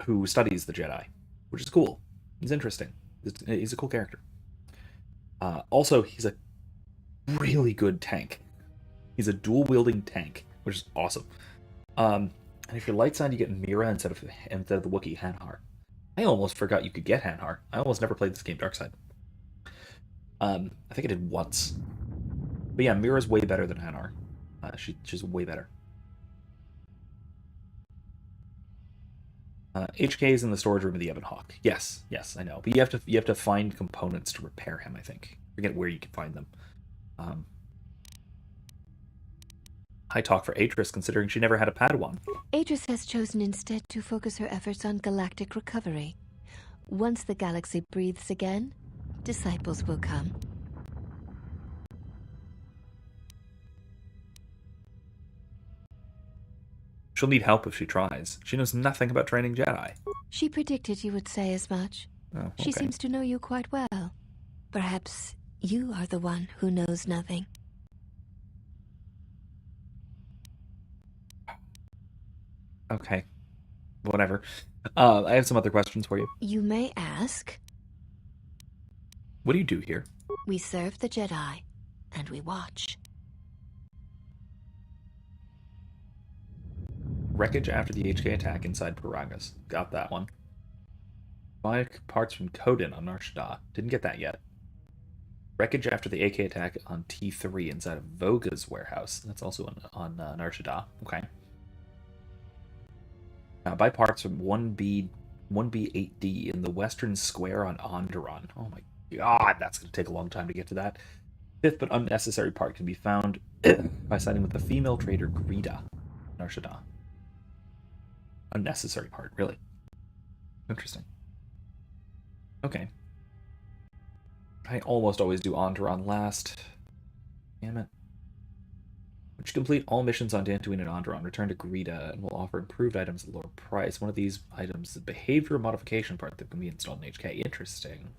who studies the Jedi, which is cool. He's interesting. He's a cool character. Also, he's a really good tank. He's a dual-wielding tank, which is awesome. And if you're light side, you get Mira instead of the Wookiee Hanhar. I almost forgot you could get Hanhar. I almost never played this game dark side. I think I did once. But yeah, Mira's way better than Hanhar. She's way better. HK is in the storage room of the Ebon Hawk. Yes, I know. But you have to find components to repair him, I think. I forget where you can find them. High talk for Atris, considering she never had a Padawan. Atris has chosen instead to focus her efforts on galactic recovery. Once the galaxy breathes again, disciples will come. She'll need help if she tries. She knows nothing about training Jedi. She predicted you would say as much. Oh, okay. She seems to know you quite well. Perhaps you are the one who knows nothing. Okay. Whatever. I have some other questions for you. You may ask. What do you do here? We serve the Jedi, and we watch. Wreckage after the HK attack inside Paragas. Got that one. Buy parts from Kodin on Nar Shaddaa. Didn't get that yet. Wreckage after the AK attack on T3 inside of Voga's warehouse. That's also on Nar Shaddaa. Okay. Buy parts from 1B8D in the Western Square on Onderon. Oh my god, that's going to take a long time to get to that. Fifth but unnecessary part can be found by siding with the female trader Greta in Arshada. Unnecessary part, really. Interesting. Okay. I almost always do Onderon last. Damn it. Once you complete all missions on Dantooine and Onderon, return to Greta and will offer improved items at a lower price. One of these items is a behavior modification part that can be installed in HK. Interesting.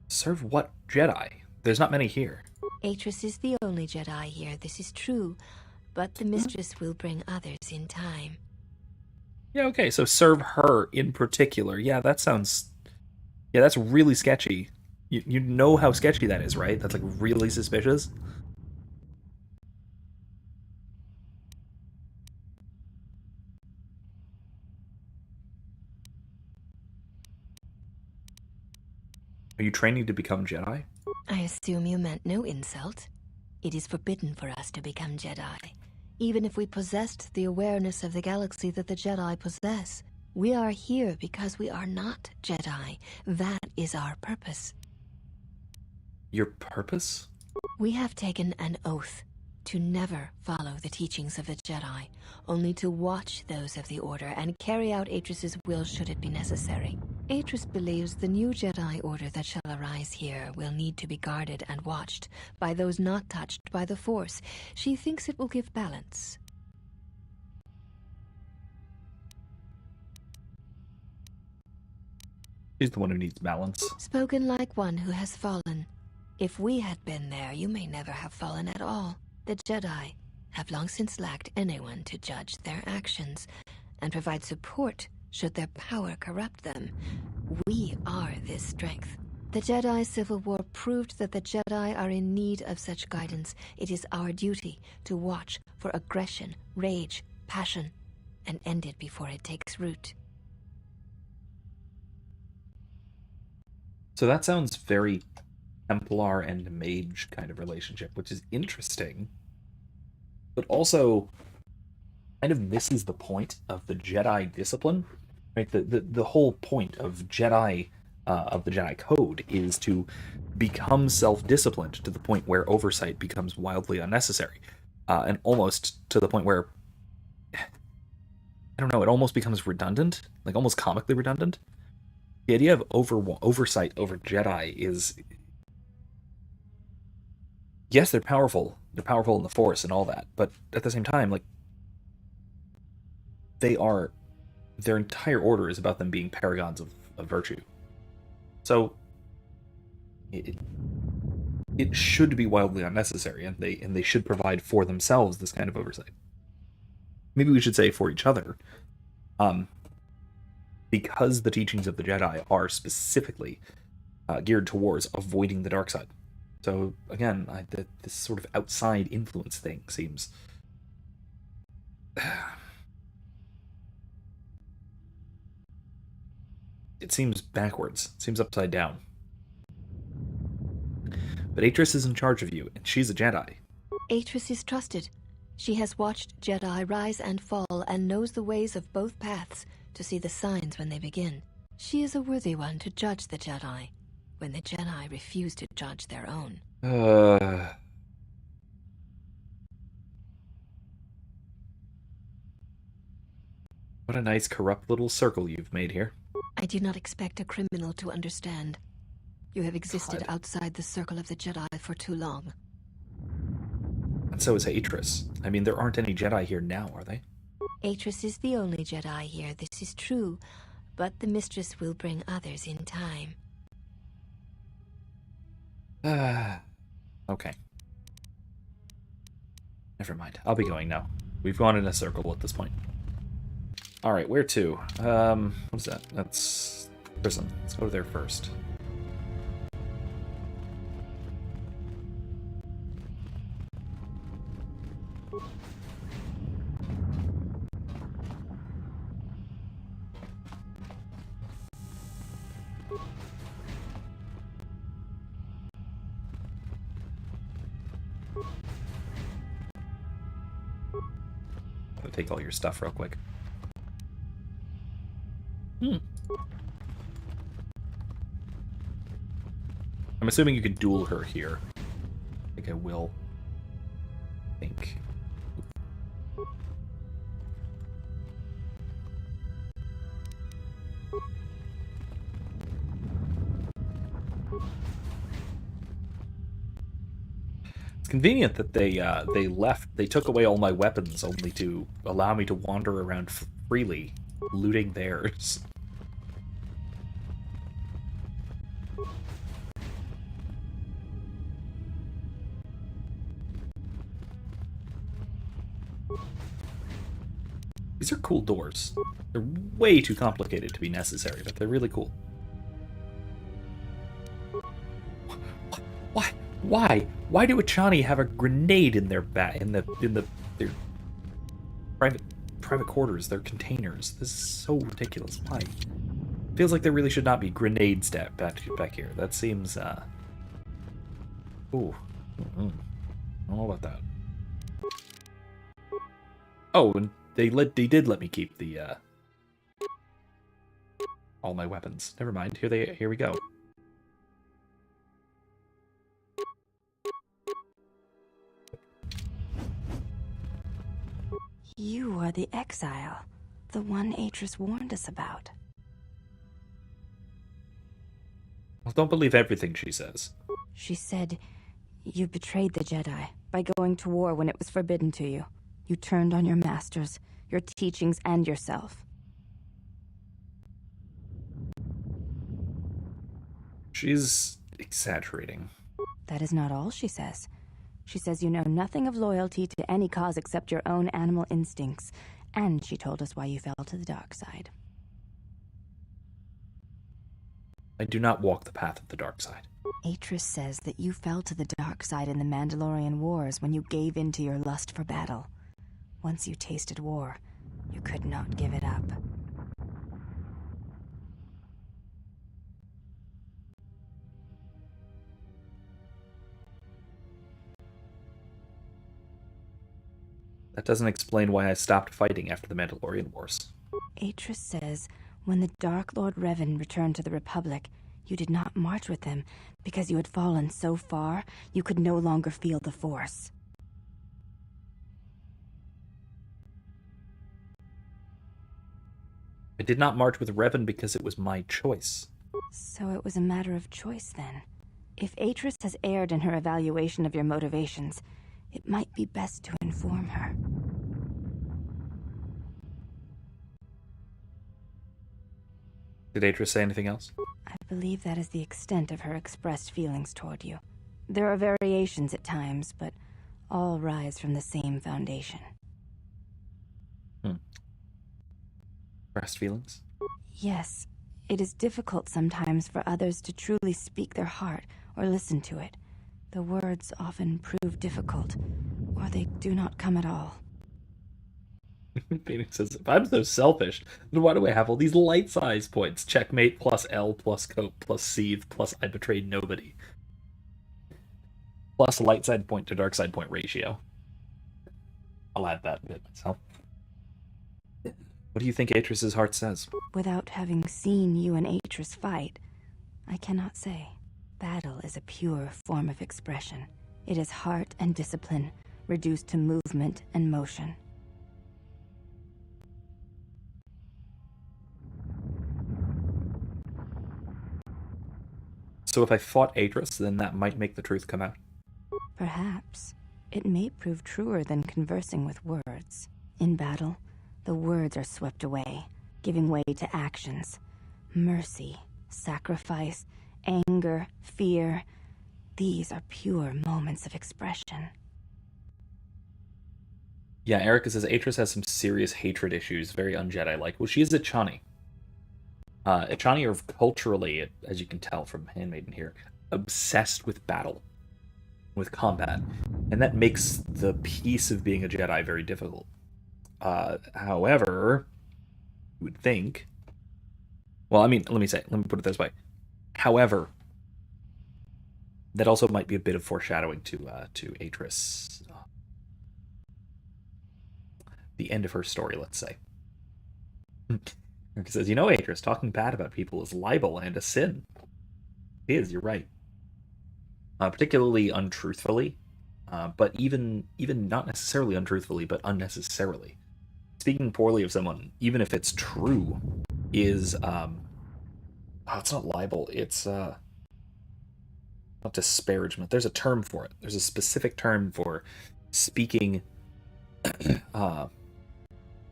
Serve what Jedi? There's not many here. Atris is the only Jedi here, this is true. But the Mistress will bring others in time. Yeah, okay, so serve her in particular. Yeah, that sounds... Yeah, that's really sketchy. You know how sketchy that is, right? That's, like, really suspicious. Are you training to become Jedi? I assume you meant no insult. It is forbidden for us to become Jedi. Even if we possessed the awareness of the galaxy that the Jedi possess. We are here because we are not Jedi. That is our purpose. Your purpose? We have taken an oath to never follow the teachings of the Jedi, only to watch those of the Order and carry out Atris's will should it be necessary. Atris believes the new Jedi Order that shall arise here will need to be guarded and watched by those not touched by the Force. She thinks it will give balance. She's the one who needs balance. Spoken like one who has fallen. If we had been there, you may never have fallen at all. The Jedi have long since lacked anyone to judge their actions and provide support should their power corrupt them. We are this strength. The Jedi Civil War proved that the Jedi are in need of such guidance. It is our duty to watch for aggression, rage, passion, and end it before it takes root. So that sounds very Templar and Mage kind of relationship, which is interesting, but also kind of misses the point of the Jedi discipline. Right, the whole point of Jedi of the Jedi Code is to become self-disciplined to the point where oversight becomes wildly unnecessary, and almost to the point where I don't know, it almost becomes redundant, like almost comically redundant. The idea of oversight over Jedi is, yes, they're powerful in the Force and all that, but at the same time, like, their entire order is about them being paragons of virtue. So it should be wildly unnecessary, and they should provide for themselves this kind of oversight. Maybe we should say for each other, because the teachings of the Jedi are specifically geared towards avoiding the dark side. So again, this sort of outside influence thing seems it seems backwards. It seems upside down. But Atris is in charge of you, and she's a Jedi. Atris is trusted. She has watched Jedi rise and fall and knows the ways of both paths to see the signs when they begin. She is a worthy one to judge the Jedi when the Jedi refuse to judge their own. What a nice corrupt little circle you've made here. I do not expect a criminal to understand. You have existed outside the circle of the Jedi for too long. And so is Atris. I mean, there aren't any Jedi here now, are they? Atris is the only Jedi here, this is true, but the Mistress will bring others in time. Okay. Never mind. I'll be going now. We've gone in a circle at this point. Alright, where to? What is that? That's prison. Let's go there first. to take all your stuff real quick. I'm assuming you can duel her here. I think I will. I think. It's convenient that they took away all my weapons only to allow me to wander around freely, looting theirs. These are cool doors. They're way too complicated to be necessary, but they're really cool. Why? Why do Echani have a grenade in their their private quarters, their containers? This is so ridiculous. Why? Feels like there really should not be grenades back here. That seems ooh. I don't know about that. Oh, and they did let me keep the all my weapons. Never mind. Here we go. You are the exile, the one Atris warned us about. Well, don't believe everything she says. She said you betrayed the Jedi by going to war when it was forbidden to you. You turned on your masters, your teachings, and yourself. She's exaggerating. That is not all she says. She says you know nothing of loyalty to any cause except your own animal instincts, and she told us why you fell to the dark side. I do not walk the path of the dark side. Atris says that you fell to the dark side in the Mandalorian Wars when you gave in to your lust for battle. Once you tasted war, you could not give it up. That doesn't explain why I stopped fighting after the Mandalorian Wars. Atris says when the Dark Lord Revan returned to the Republic, you did not march with him because you had fallen so far you could no longer feel the Force. I did not march with Revan because it was my choice. So it was a matter of choice then. If Atris has erred in her evaluation of your motivations, it might be best to inform her. Did Atris say anything else? I believe that is the extent of her expressed feelings toward you. There are variations at times, but all rise from the same foundation. Expressed feelings? Yes. It is difficult sometimes for others to truly speak their heart or listen to it. The words often prove difficult, or they do not come at all. Phoenix says, if I'm so selfish, then why do I have all these light size points? Checkmate plus L plus cope plus seethe plus I betrayed nobody. Plus light side point to dark side point ratio. I'll add that bit myself. What do you think Atris's heart says? Without having seen you and Atris fight, I cannot say. Battle is a pure form of expression. It is heart and discipline, reduced to movement and motion. So if I fought Atris, then that might make the truth come out. Perhaps. It may prove truer than conversing with words. In battle, the words are swept away, giving way to actions. Mercy, sacrifice, anger, fear. These are pure moments of expression. Yeah, Erica says Atris has some serious hatred issues, very un-Jedi-like. Well, she is Echani. Echani are culturally, as you can tell from Handmaiden here, obsessed with battle, with combat. And that makes the piece of being a Jedi very difficult. However, you would think... Well, I mean, let me put it this way. However, that also might be a bit of foreshadowing to Atris the end of her story, let's say. Erica says, Atris, talking bad about people is libel and a sin. It is, you're right. Particularly untruthfully, but even not necessarily untruthfully, but unnecessarily. Speaking poorly of someone, even if it's true, is it's not libel, it's not disparagement. There's a term for it. There's a specific term for speaking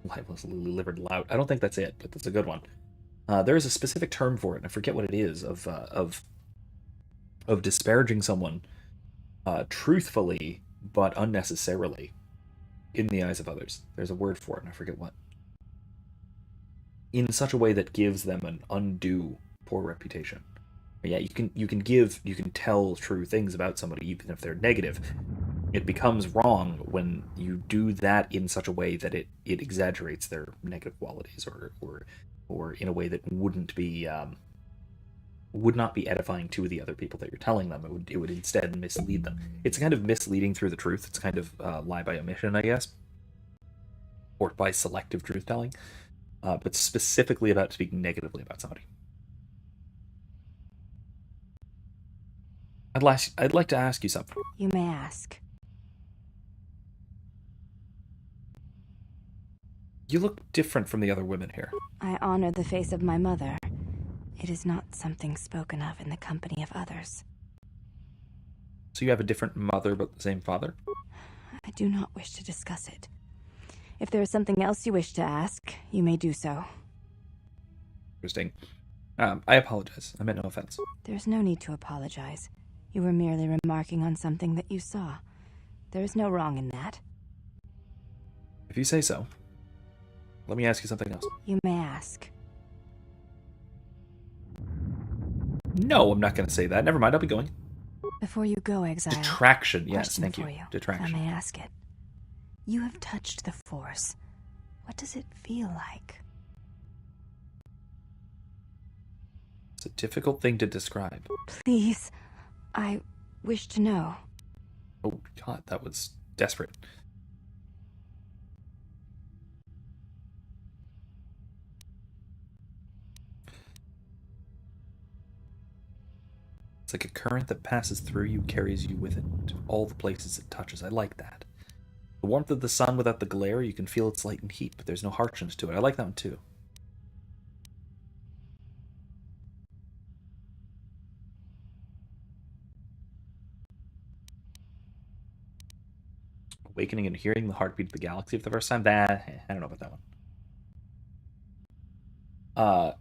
libelously livered lout. I don't think that's it, but that's a good one. There is a specific term for it, and I forget what it is, of disparaging someone truthfully but unnecessarily in the eyes of others. There's a word for it, and I forget what. In such a way that gives them an undue poor reputation. Yeah, you can tell true things about somebody even if they're negative. It becomes wrong when you do that in such a way that it exaggerates their negative qualities, or in a way that would not be edifying to the other people that you're telling them. It would instead mislead them. It's kind of misleading through the truth. It's kind of lie by omission, I guess, or by selective truth telling, but specifically about speaking negatively about somebody. I'd like to ask you something. You may ask. You look different from the other women here. I honor the face of my mother. It is not something spoken of in the company of others. So you have a different mother but the same father? I do not wish to discuss it. If there is something else you wish to ask, you may do so. Interesting. I apologize. I meant no offense. There's no need to apologize. You were merely remarking on something that you saw. There is no wrong in that. If you say so. Let me ask you something else. You may ask. No, I'm not going to say that. Never mind, I'll be going. Before you go, Exile. Detraction, yes, Question thank you. for you. Detraction. If I may ask it. You have touched the Force. What does it feel like? It's a difficult thing to describe. Please, I wish to know. Oh, God, that was desperate. It's like a current that passes through you, carries you with it to all the places it touches. I like that. The warmth of the sun without the glare, you can feel its light and heat, but there's no harshness to it. I like that one too. Awakening and hearing the heartbeat of the galaxy for the first time? I don't know about that one.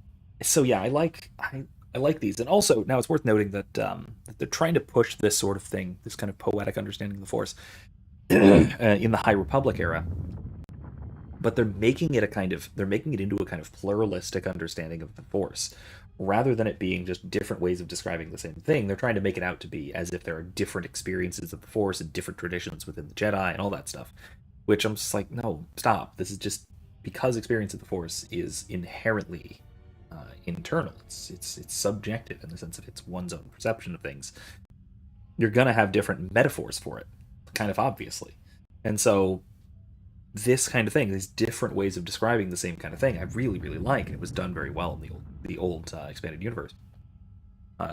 So yeah, I like these. And also, now it's worth noting that they're trying to push this sort of thing, this kind of poetic understanding of the Force, in the High Republic era. But they're making it into a kind of pluralistic understanding of the Force. Rather than it being just different ways of describing the same thing, they're trying to make it out to be as if there are different experiences of the Force and different traditions within the Jedi and all that stuff. Which I'm just like, no, stop. This is just because experience of the Force is inherently internal. It's subjective in the sense of it's one's own perception of things. You're gonna have different metaphors for it, kind of obviously. And so this kind of thing, these different ways of describing the same kind of thing, I really, really like, and it was done very well in the old expanded universe.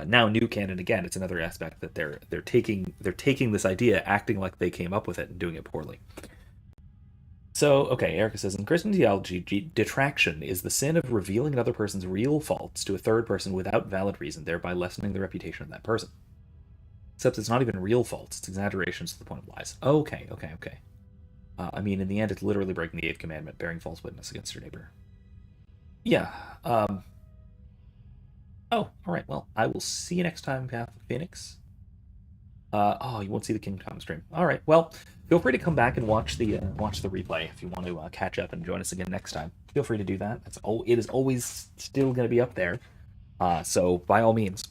Now, new canon, again, it's another aspect that they're taking this idea, acting like they came up with it, and doing it poorly. So, okay, Erica says, in Christian theology, detraction is the sin of revealing another person's real faults to a third person without valid reason, thereby lessening the reputation of that person. Except it's not even real faults, it's exaggerations to the point of lies. Okay. I mean, in the end, it's literally breaking the 8th commandment, bearing false witness against your neighbor. Yeah. Oh, alright, well, I will see you next time, Path of Phoenix. You won't see the King Tom stream. Alright, well, feel free to come back and watch the replay if you want to catch up and join us again next time. Feel free to do that. It is always still going to be up there. So, by all means,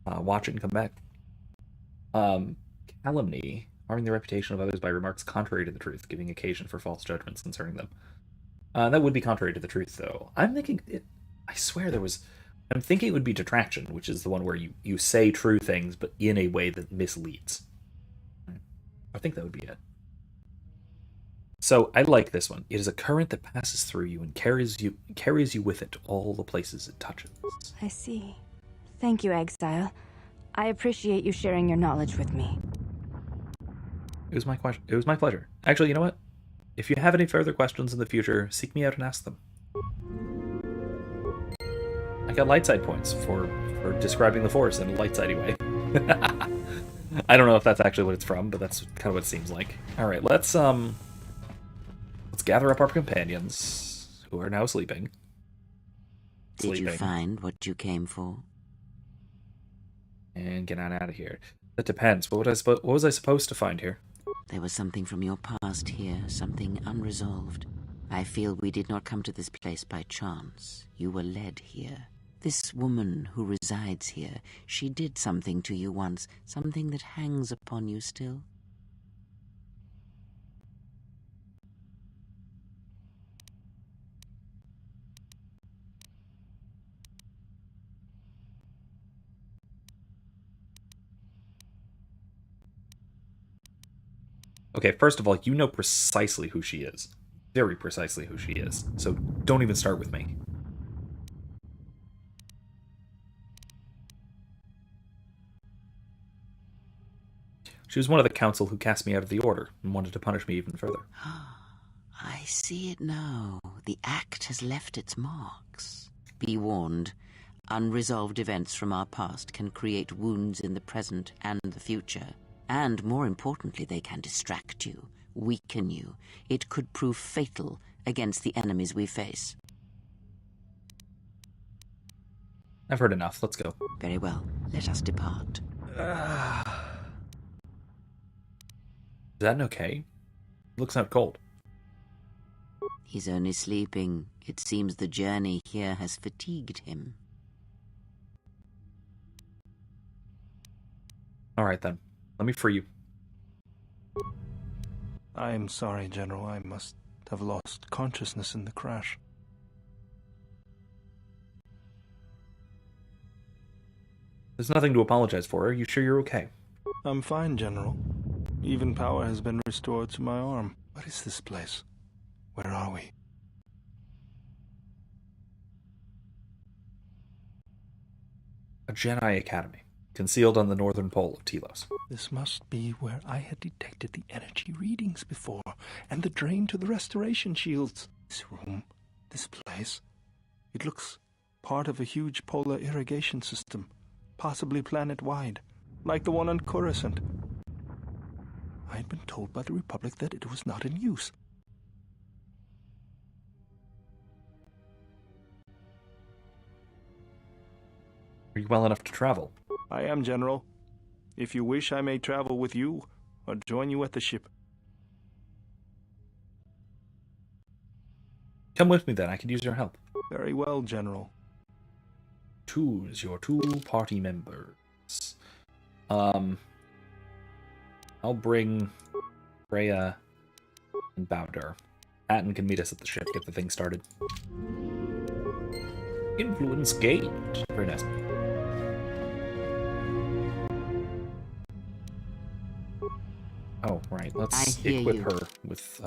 watch it and come back. Calumny, harming the reputation of others by remarks contrary to the truth, giving occasion for false judgments concerning them. That would be contrary to the truth, though. I'm thinking it would be detraction, which is the one where you say true things, but in a way that misleads. I think that would be it. So I like this one. It is a current that passes through you and carries you with it to all the places it touches. I see. Thank you, Exile. I appreciate you sharing your knowledge with me. It was my pleasure. Actually, you know what? If you have any further questions in the future, seek me out and ask them. I got light side points for describing the Force in a light sidey way. I don't know if that's actually what it's from, but that's kind of what it seems like. All right, let's gather up our companions who are now sleeping. Did you find what you came for? And get on out of here. That depends. What was I supposed to find here? There was something from your past here, something unresolved. I feel we did not come to this place by chance. You were led here. This woman who resides here, she did something to you once, something that hangs upon you still. Okay, first of all, you know precisely who she is. Very precisely who she is. So don't even start with me. She was one of the council who cast me out of the Order and wanted to punish me even further. I see it now. The act has left its marks. Be warned. Unresolved events from our past can create wounds in the present and the future. And more importantly, they can distract you, weaken you. It could prove fatal against the enemies we face. I've heard enough. Let's go. Very well. Let us depart. Is that okay? He looks out cold. He's only sleeping. It seems the journey here has fatigued him. All right, then. Let me free you. I am sorry, General. I must have lost consciousness in the crash. There's nothing to apologize for. Are you sure you're okay? I'm fine, General. Even power has been restored to my arm. What is this place? Where are we? A Jedi Academy, concealed on the northern pole of Telos. This must be where I had detected the energy readings before, and the drain to the restoration shields. This room, this place, it looks part of a huge polar irrigation system, possibly planet-wide, like the one on Coruscant. I had been told by the Republic that it was not in use. Are you well enough to travel? I am, General. If you wish, I may travel with you, or join you at the ship. Come with me then, I could use your help. Very well, General. Choose your 2 party members. I'll bring Freya and Bowder. Atten can meet us at the ship, get the thing started. Influence gauge. Very nice. Oh, right. Let's equip her with,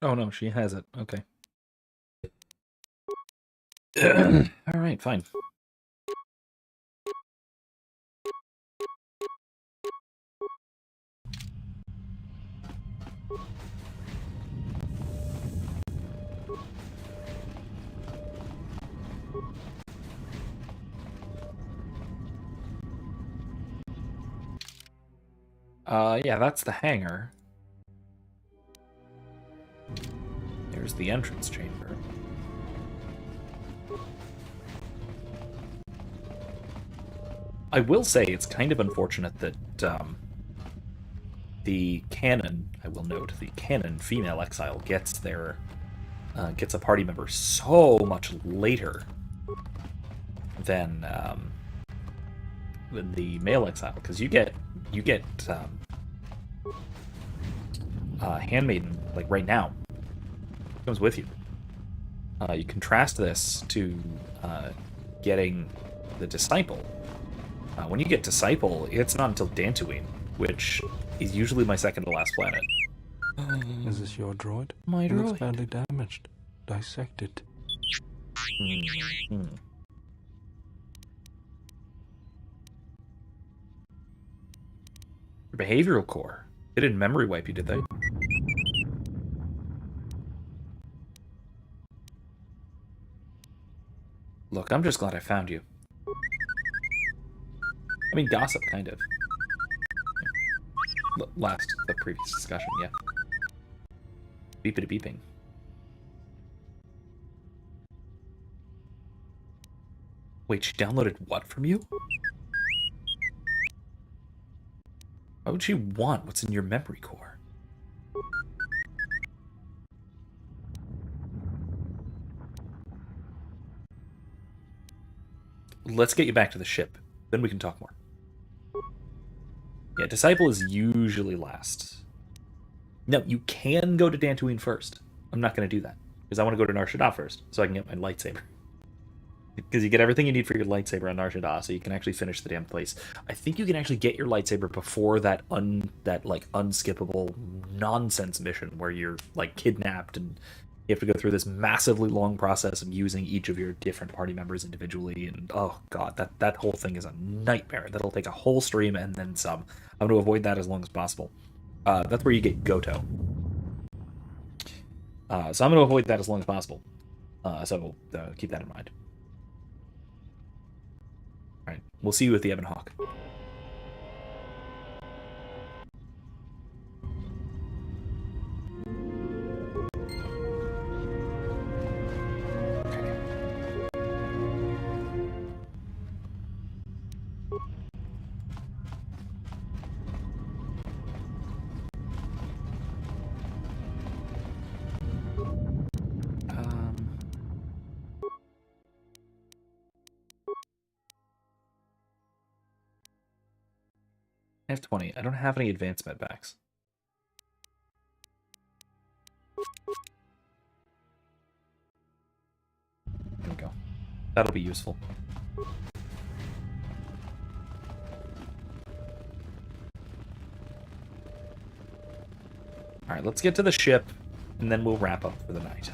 Oh, no, she has it. Okay. All right, fine. Yeah, that's the hangar. There's the entrance chamber. I will say it's kind of unfortunate that the canon, I will note, the canon female exile gets gets a party member so much later than the male exile, because you get Handmaiden like right now. It comes with you. You contrast this to getting the Disciple. When you get Disciple, it's not until Dantooine, which is usually my second to last planet. Is this your droid? My It looks droid. badly damaged. Dissect it. Your behavioral core. They didn't memory wipe you, did they? Look, I'm just glad I found you. I mean, gossip, kind of. Last, the previous discussion, yeah. Beepity beeping. Wait, she downloaded what from you? Why would she want what's in your memory core? Let's get you back to the ship. Then we can talk more. Yeah, Disciple is usually last. No, you can go to Dantooine first. I'm not going to do that. Because I want to go to Nar Shaddaa first, so I can get my lightsaber. Because you get everything you need for your lightsaber on Nar Shaddaa, so you can actually finish the damn place. I think you can actually get your lightsaber before that unskippable nonsense mission where you're like kidnapped and you have to go through this massively long process of using each of your different party members individually, and oh god, that whole thing is a nightmare. That'll take a whole stream and then some. I'm going to avoid that as long as possible. That's where you get Goto. So I'm going to avoid that as long as possible. So keep that in mind. Alright, we'll see you at the Ebon Hawk. I have 20. I don't have any advanced med packs. There we go. That'll be useful. Alright, let's get to the ship, and then we'll wrap up for the night.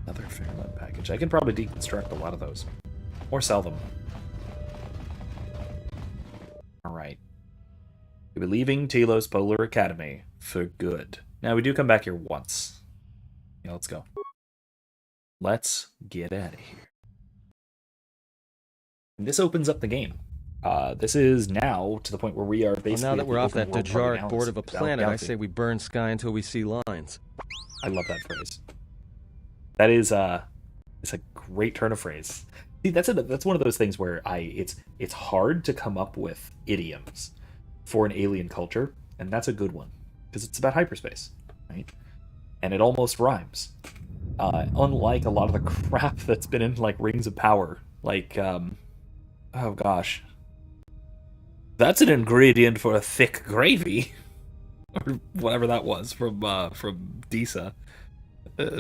Another Fairlight package. I can probably deconstruct a lot of those. Or sell them. Alright. We'll be leaving Telos Polar Academy for good. Now, we do come back here once. Yeah, let's go. Let's get out of here. And this opens up the game. This is now to the point where we are basically... Well, now that we're off that Dajaric board board of a planet, I say we burn sky until we see lines. I love that phrase. That is it's a great turn of phrase. See, that's one of those things where it's hard to come up with idioms for an alien culture, and that's a good one because it's about hyperspace, right? And it almost rhymes. Unlike a lot of the crap that's been in like Rings of Power, like oh gosh, that's an ingredient for a thick gravy, or whatever that was from Disa.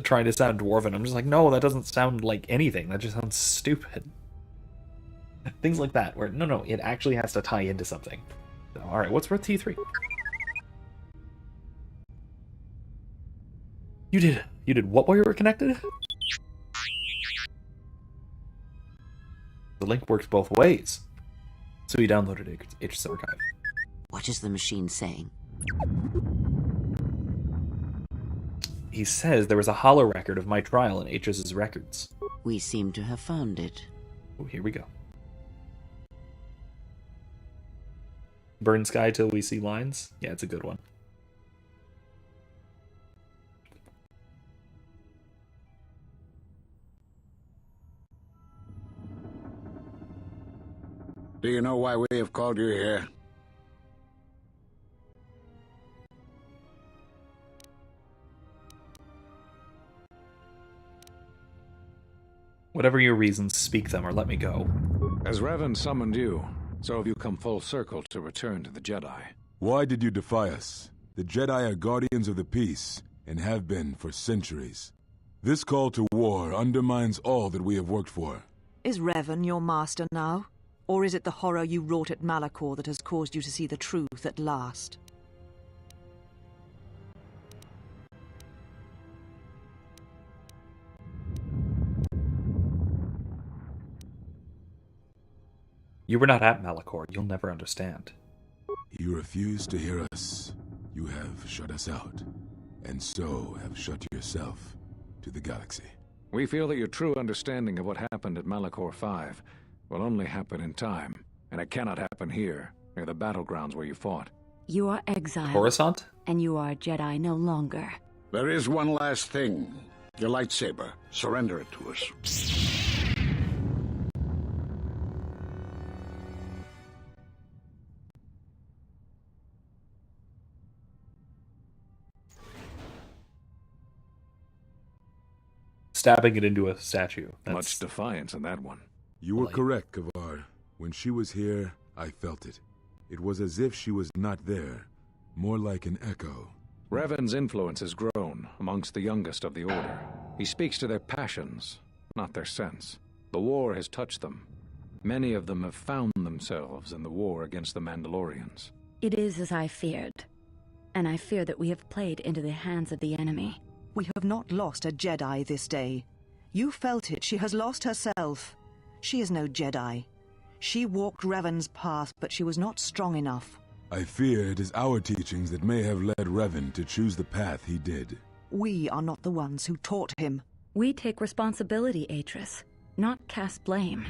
Trying to sound dwarven. I'm just like, no, that doesn't sound like anything. That just sounds stupid. Things like that, where no, it actually has to tie into something. So, alright, what's worth T3? You did what while you were connected? The link works both ways. So you downloaded H's archive. What is the machine saying? He says there was a hollow record of my trial in H's records. We seem to have found it. Oh, here we go. Burn sky till we see lines? Yeah, it's a good one. Do you know why we have called you here? Whatever your reasons, speak them or let me go. As Revan summoned you, So have you come full circle to return to the Jedi? Why did you defy us? The Jedi are guardians of the peace, and have been for centuries. This call to war undermines all that we have worked for. Is Revan your master now? Or is it the horror you wrought at Malachor that has caused you to see the truth at last? You were not at Malachor. You'll never understand. You refuse to hear us. You have shut us out, and so have shut yourself to the galaxy. We feel that your true understanding of what happened at Malachor 5 will only happen in time, and it cannot happen here, near the battlegrounds where you fought. You are exiled. Coruscant? And you are Jedi no longer. There is one last thing. Your lightsaber. Surrender it to us. Stabbing it into a statue. Much defiance in that one. You were correct, Kavar. When she was here, I felt it. It was as if she was not there, more like an echo. Revan's influence has grown amongst the youngest of the Order. He speaks to their passions, not their sense. The war has touched them. Many of them have found themselves in the war against the Mandalorians. It is as I feared. And I fear that we have played into the hands of the enemy. We have not lost a Jedi this day. You felt it. She has lost herself. She is no Jedi. She walked Revan's path, but she was not strong enough. I fear it is our teachings that may have led Revan to choose the path he did. We are not the ones who taught him. We take responsibility, Atris, not cast blame.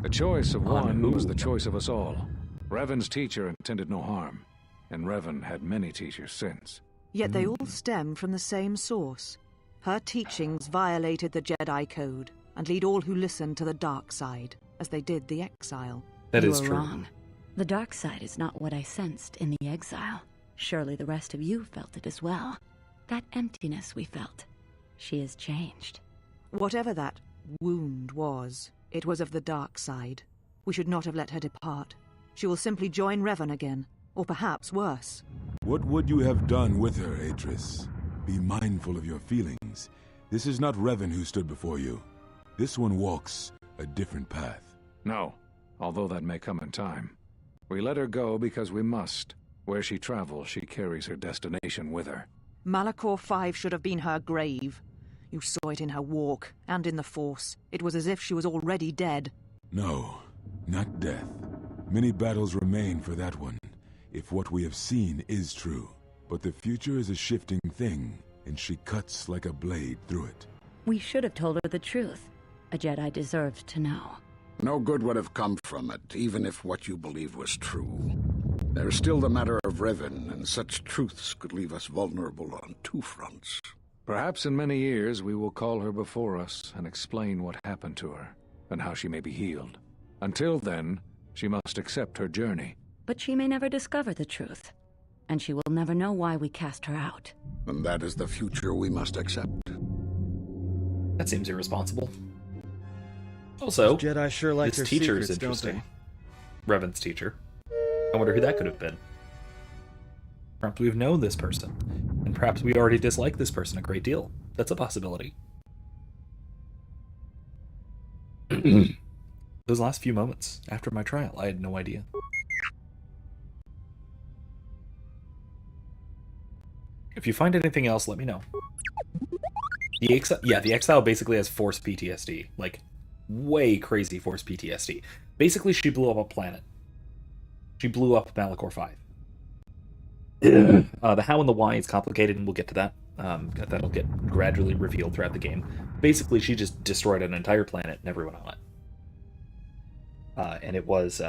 The choice of one was the choice of us all. Revan's teacher intended no harm, and Revan had many teachers since. Yet they all stem from the same source. Her teachings violated the Jedi Code and lead all who listen to the dark side, as they did the exile. That you is are true. Wrong. The dark side is not what I sensed in the exile. Surely the rest of you felt it as well. That emptiness we felt. She has changed. Whatever that wound was, it was of the dark side. We should not have let her depart. She will simply join Revan again, or perhaps worse. What would you have done with her, Atris? Be mindful of your feelings. This is not Revan who stood before you. This one walks a different path. No, although that may come in time. We let her go because we must. Where she travels, she carries her destination with her. Malachor 5 should have been her grave. You saw it in her walk, and in the Force. It was as if she was already dead. No, not death. Many battles remain for that one, if what we have seen is true. But the future is a shifting thing, and she cuts like a blade through it. We should have told her the truth. A Jedi deserved to know. No good would have come from it, even if what you believed was true. There's still the matter of Revan, and such truths could leave us vulnerable on two fronts. Perhaps in many years we will call her before us and explain what happened to her, and how she may be healed. Until then, she must accept her journey. But she may never discover the truth, and she will never know why we cast her out. And that is the future we must accept. That seems irresponsible. Also, Jedi sure like this their teacher is secrets, don't interesting. Revan's teacher. I wonder who that could have been. Perhaps we've known this person, and perhaps we already dislike this person a great deal. That's a possibility. Those last few moments after my trial, I had no idea. If you find anything else, let me know. The Exile basically has Force PTSD. Like, way crazy Force PTSD. Basically, she blew up a planet. She blew up Malachor 5. The how and the why is complicated, and we'll get to that. That'll get gradually revealed throughout the game. Basically, she just destroyed an entire planet and everyone on it. And it was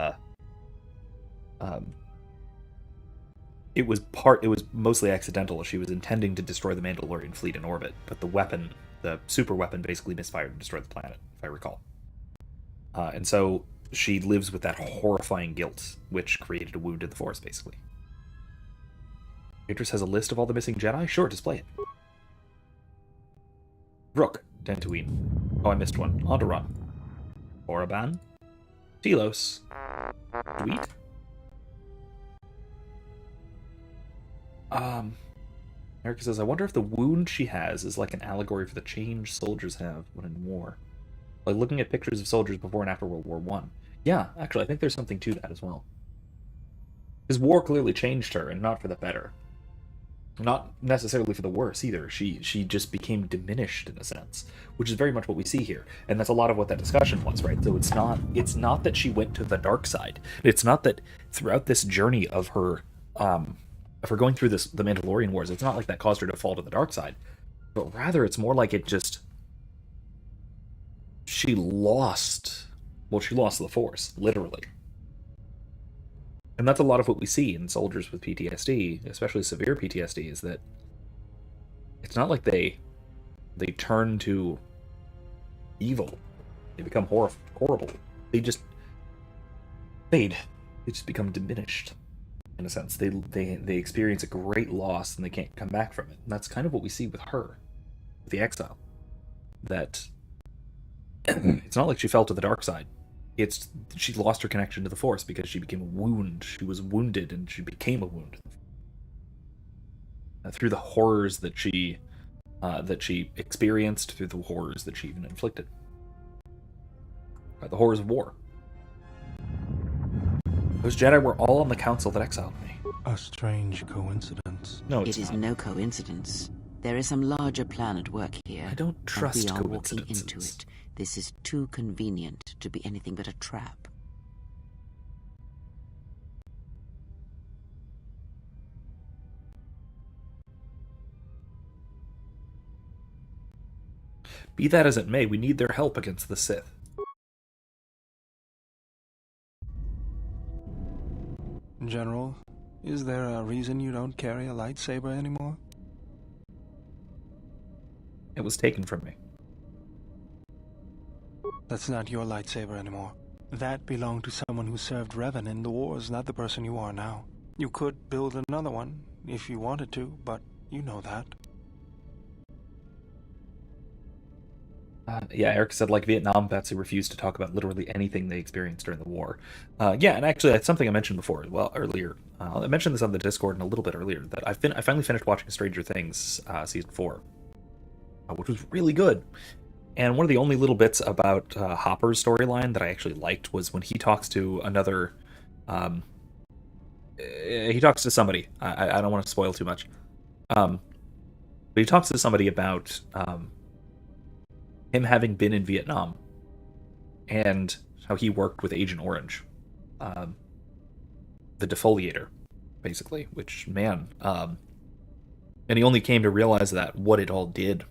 mostly accidental. She was intending to destroy the Mandalorian fleet in orbit, but the weapon, the super weapon, basically misfired and destroyed the planet, if I recall. And so she lives with that horrifying guilt, which created a wound in the Force, basically. Atris has a list of all the missing Jedi? Sure, display it. Rook, Dantooine. Oh, I missed one. Onderon. Oraban. Telos. Sweet. Erica says, I wonder if the wound she has is like an allegory for the change soldiers have when in war. Like looking at pictures of soldiers before and after World War One. Yeah, actually, I think there's something to that as well. Because war clearly changed her, and not for the better. Not necessarily for the worse either. She just became diminished in a sense, which is very much what we see here, and that's a lot of what that discussion was, right? So it's not that she went to the dark side. It's not that throughout this journey of her going through the Mandalorian Wars, it's not like that caused her to fall to the dark side, but rather it's more like she lost the Force, literally. And that's a lot of what we see in soldiers with PTSD, especially severe PTSD, is that it's not like they turn to evil. They become horrible. They just fade. They just become diminished, in a sense. They experience a great loss and they can't come back from it. And that's kind of what we see with her, with the exile. That it's not like she fell to the dark side. She lost her connection to the Force because she became a wound. She was wounded, and she became a wound through the horrors that she experienced, through the horrors that she even inflicted, the horrors of war. Those Jedi were all on the council that exiled me. A strange coincidence. No, it is no coincidence. There is some larger plan at work here. I don't trust and we are coincidences. Walking into it. This is too convenient to be anything but a trap. Be that as it may, we need their help against the Sith. General, is there a reason you don't carry a lightsaber anymore? It was taken from me. That's not your lightsaber anymore. That belonged to someone who served Revan in the wars, not the person you are now. You could build another one, if you wanted to, but you know that. Yeah, Eric said, like Vietnam, Betsy refused to talk about literally anything they experienced during the war. Yeah, and actually, that's something I mentioned before, earlier. I mentioned this on the Discord and a little bit earlier, that I finally finished watching Stranger Things Season 4, which was really good. And one of the only little bits about Hopper's storyline that I actually liked was when he talks to another... he talks to somebody. I don't want to spoil too much. But he talks to somebody about... him having been in Vietnam and how he worked with Agent Orange, the defoliator, basically, which, man, and he only came to realize what it all did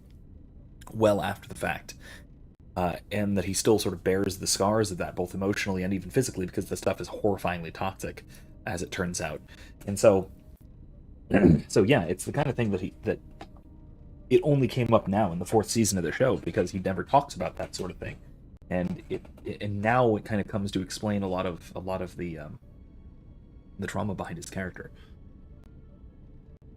well after the fact, and that he still sort of bears the scars of that, both emotionally and even physically, because the stuff is horrifyingly toxic, as it turns out. And so yeah, it's the kind of thing that it only came up now in the 4th season of the show, because he never talks about that sort of thing, and now it kind of comes to explain a lot of the trauma behind his character.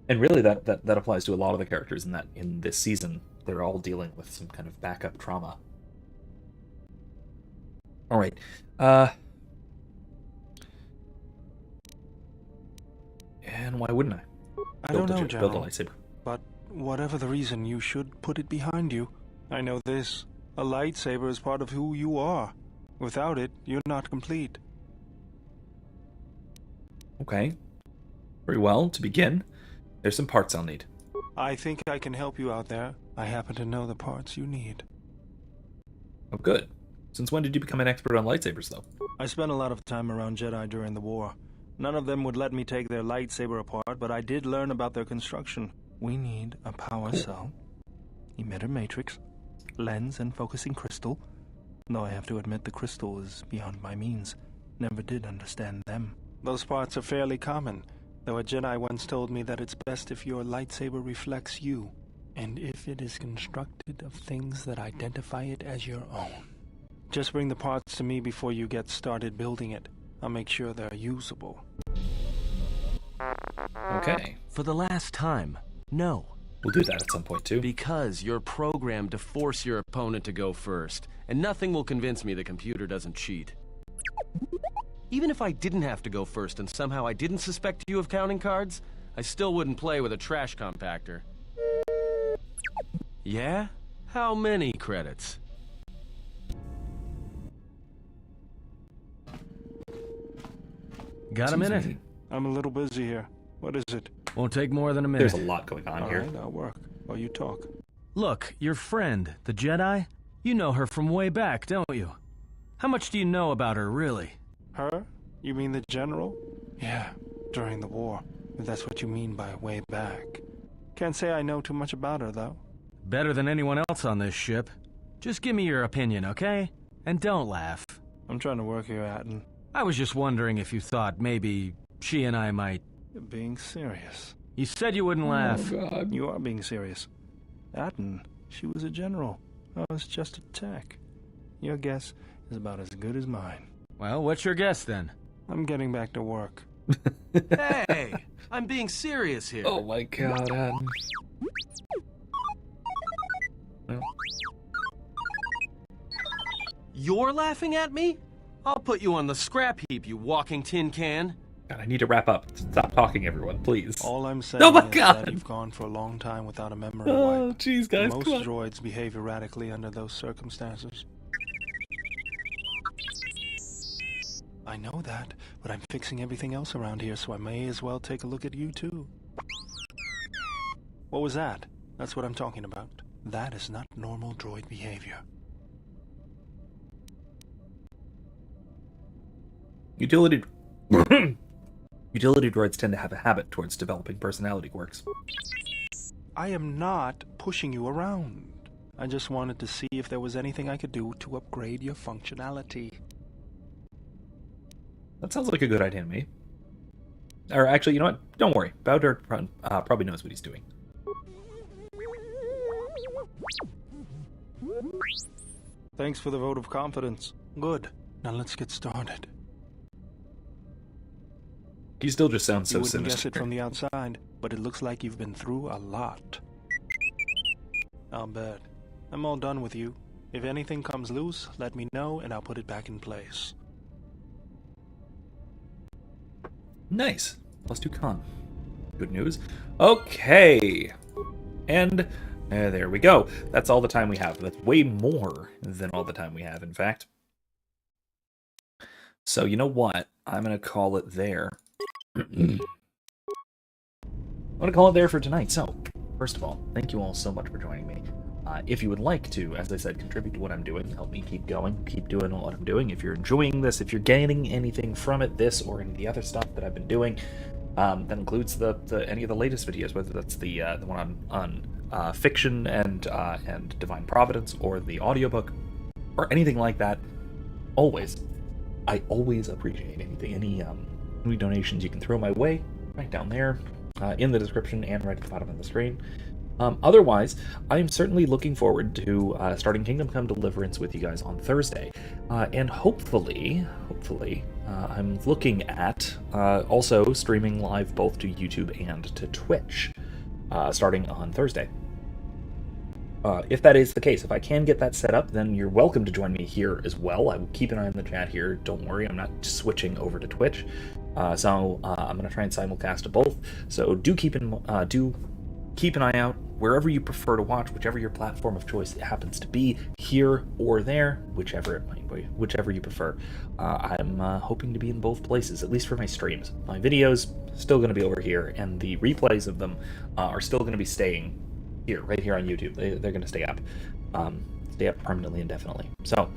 And really, that applies to a lot of the characters in this season. They're all dealing with some kind of backup trauma. All right, and why wouldn't I? I don't know, build a General, lightsaber. but whatever the reason, you should put it behind you. I know this. A lightsaber is part of who you are. Without it, you're not complete. Okay. Very well. To begin, there's some parts I'll need. I think I can help you out there. I happen to know the parts you need. Oh, good. Since when did you become an expert on lightsabers, though? I spent a lot of time around Jedi during the war. None of them would let me take their lightsaber apart, but I did learn about their construction. We need a power cell, emitter matrix, lens and focusing crystal. Though I have to admit the crystal is beyond my means. Never did understand them. Those parts are fairly common, though a Jedi once told me that it's best if your lightsaber reflects you, and if it is constructed of things that identify it as your own. Just bring the parts to me before you get started building it. I'll make sure they're usable. Okay. For the last time, no. We'll do that at some point, too. Because you're programmed to force your opponent to go first, and nothing will convince me the computer doesn't cheat. Even if I didn't have to go first and somehow I didn't suspect you of counting cards, I still wouldn't play with a trash compactor. Yeah? How many credits? Got a minute? I'm a little busy here. What is it? Won't take more than a minute. There's a lot going on here. All right, I'll work while you talk. Look, your friend, the Jedi, you know her from way back, don't you? How much do you know about her, really? Her? You mean the general? Yeah, during the war. If that's what you mean by way back. Can't say I know too much about her, though. Better than anyone else on this ship. Just give me your opinion, okay? And don't laugh. I'm trying to work here, Atten. I was just wondering if you thought maybe she and I might... You're being serious. You said you wouldn't laugh. Oh, God. You are being serious. Atten, she was a general. I was just a tech. Your guess is about as good as mine. Well, what's your guess, then? I'm getting back to work. Hey! I'm being serious here. Oh my God, Atten. You're laughing at me? I'll put you on the scrap heap, you walking tin can. God, I need to wrap up. Stop talking, everyone, please. All I'm saying Oh my is God. that you've gone for a long time without a memory wipe. Oh, jeez, guys, Most come on. droids behave erratically under those circumstances. I know that, but I'm fixing everything else around here, so I may as well take a look at you, too. What was that? That's what I'm talking about. That is not normal droid behavior. Utility droids tend to have a habit towards developing personality quirks. I am not pushing you around. I just wanted to see if there was anything I could do to upgrade your functionality. That sounds like a good idea to me. Or actually, you know what? Don't worry. Bowder probably knows what he's doing. Thanks for the vote of confidence. Good. Now let's get started. He still just sounds so you wouldn't sinister. guess it from the outside, but it looks like you've been through a lot. I'll bet. I'm all done with you. If anything comes loose, let me know and I'll put it back in place. Nice. +2 con. Good news. Okay. And there we go. That's all the time we have. That's way more than all the time we have, in fact. So you know what? I'm going to call it there. I'm going to call it there for tonight. So, first of all, thank you all so much for joining me. If you would like to, as I said, contribute to what I'm doing, help me keep going, keep doing what I'm doing. If you're enjoying this, if you're gaining anything from it, this or any of the other stuff that I've been doing, that includes any of the latest videos, whether that's the one on fiction and Divine Providence, or the audiobook, or anything like that. I always appreciate anything, any donations you can throw my way, right down there, in the description and right at the bottom of the screen. Otherwise, I'm certainly looking forward to starting Kingdom Come Deliverance with you guys on Thursday. And hopefully, I'm looking at also streaming live both to YouTube and to Twitch, starting on Thursday. If that is the case, if I can get that set up, then you're welcome to join me here as well. I will keep an eye on the chat here. Don't worry, I'm not switching over to Twitch. So I'm going to try and simulcast to both. So do keep an eye out wherever you prefer to watch, whichever your platform of choice happens to be, here or there, whichever it might be, whichever you prefer. I'm hoping to be in both places, at least for my streams. My videos still going to be over here, and the replays of them are still going to be staying here, right here on YouTube. They're going to stay up permanently, indefinitely. So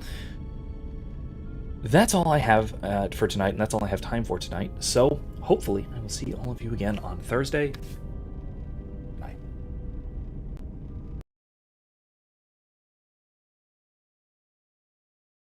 that's all I have for tonight, and that's all I have time for tonight. So hopefully I will see all of you again on Thursday.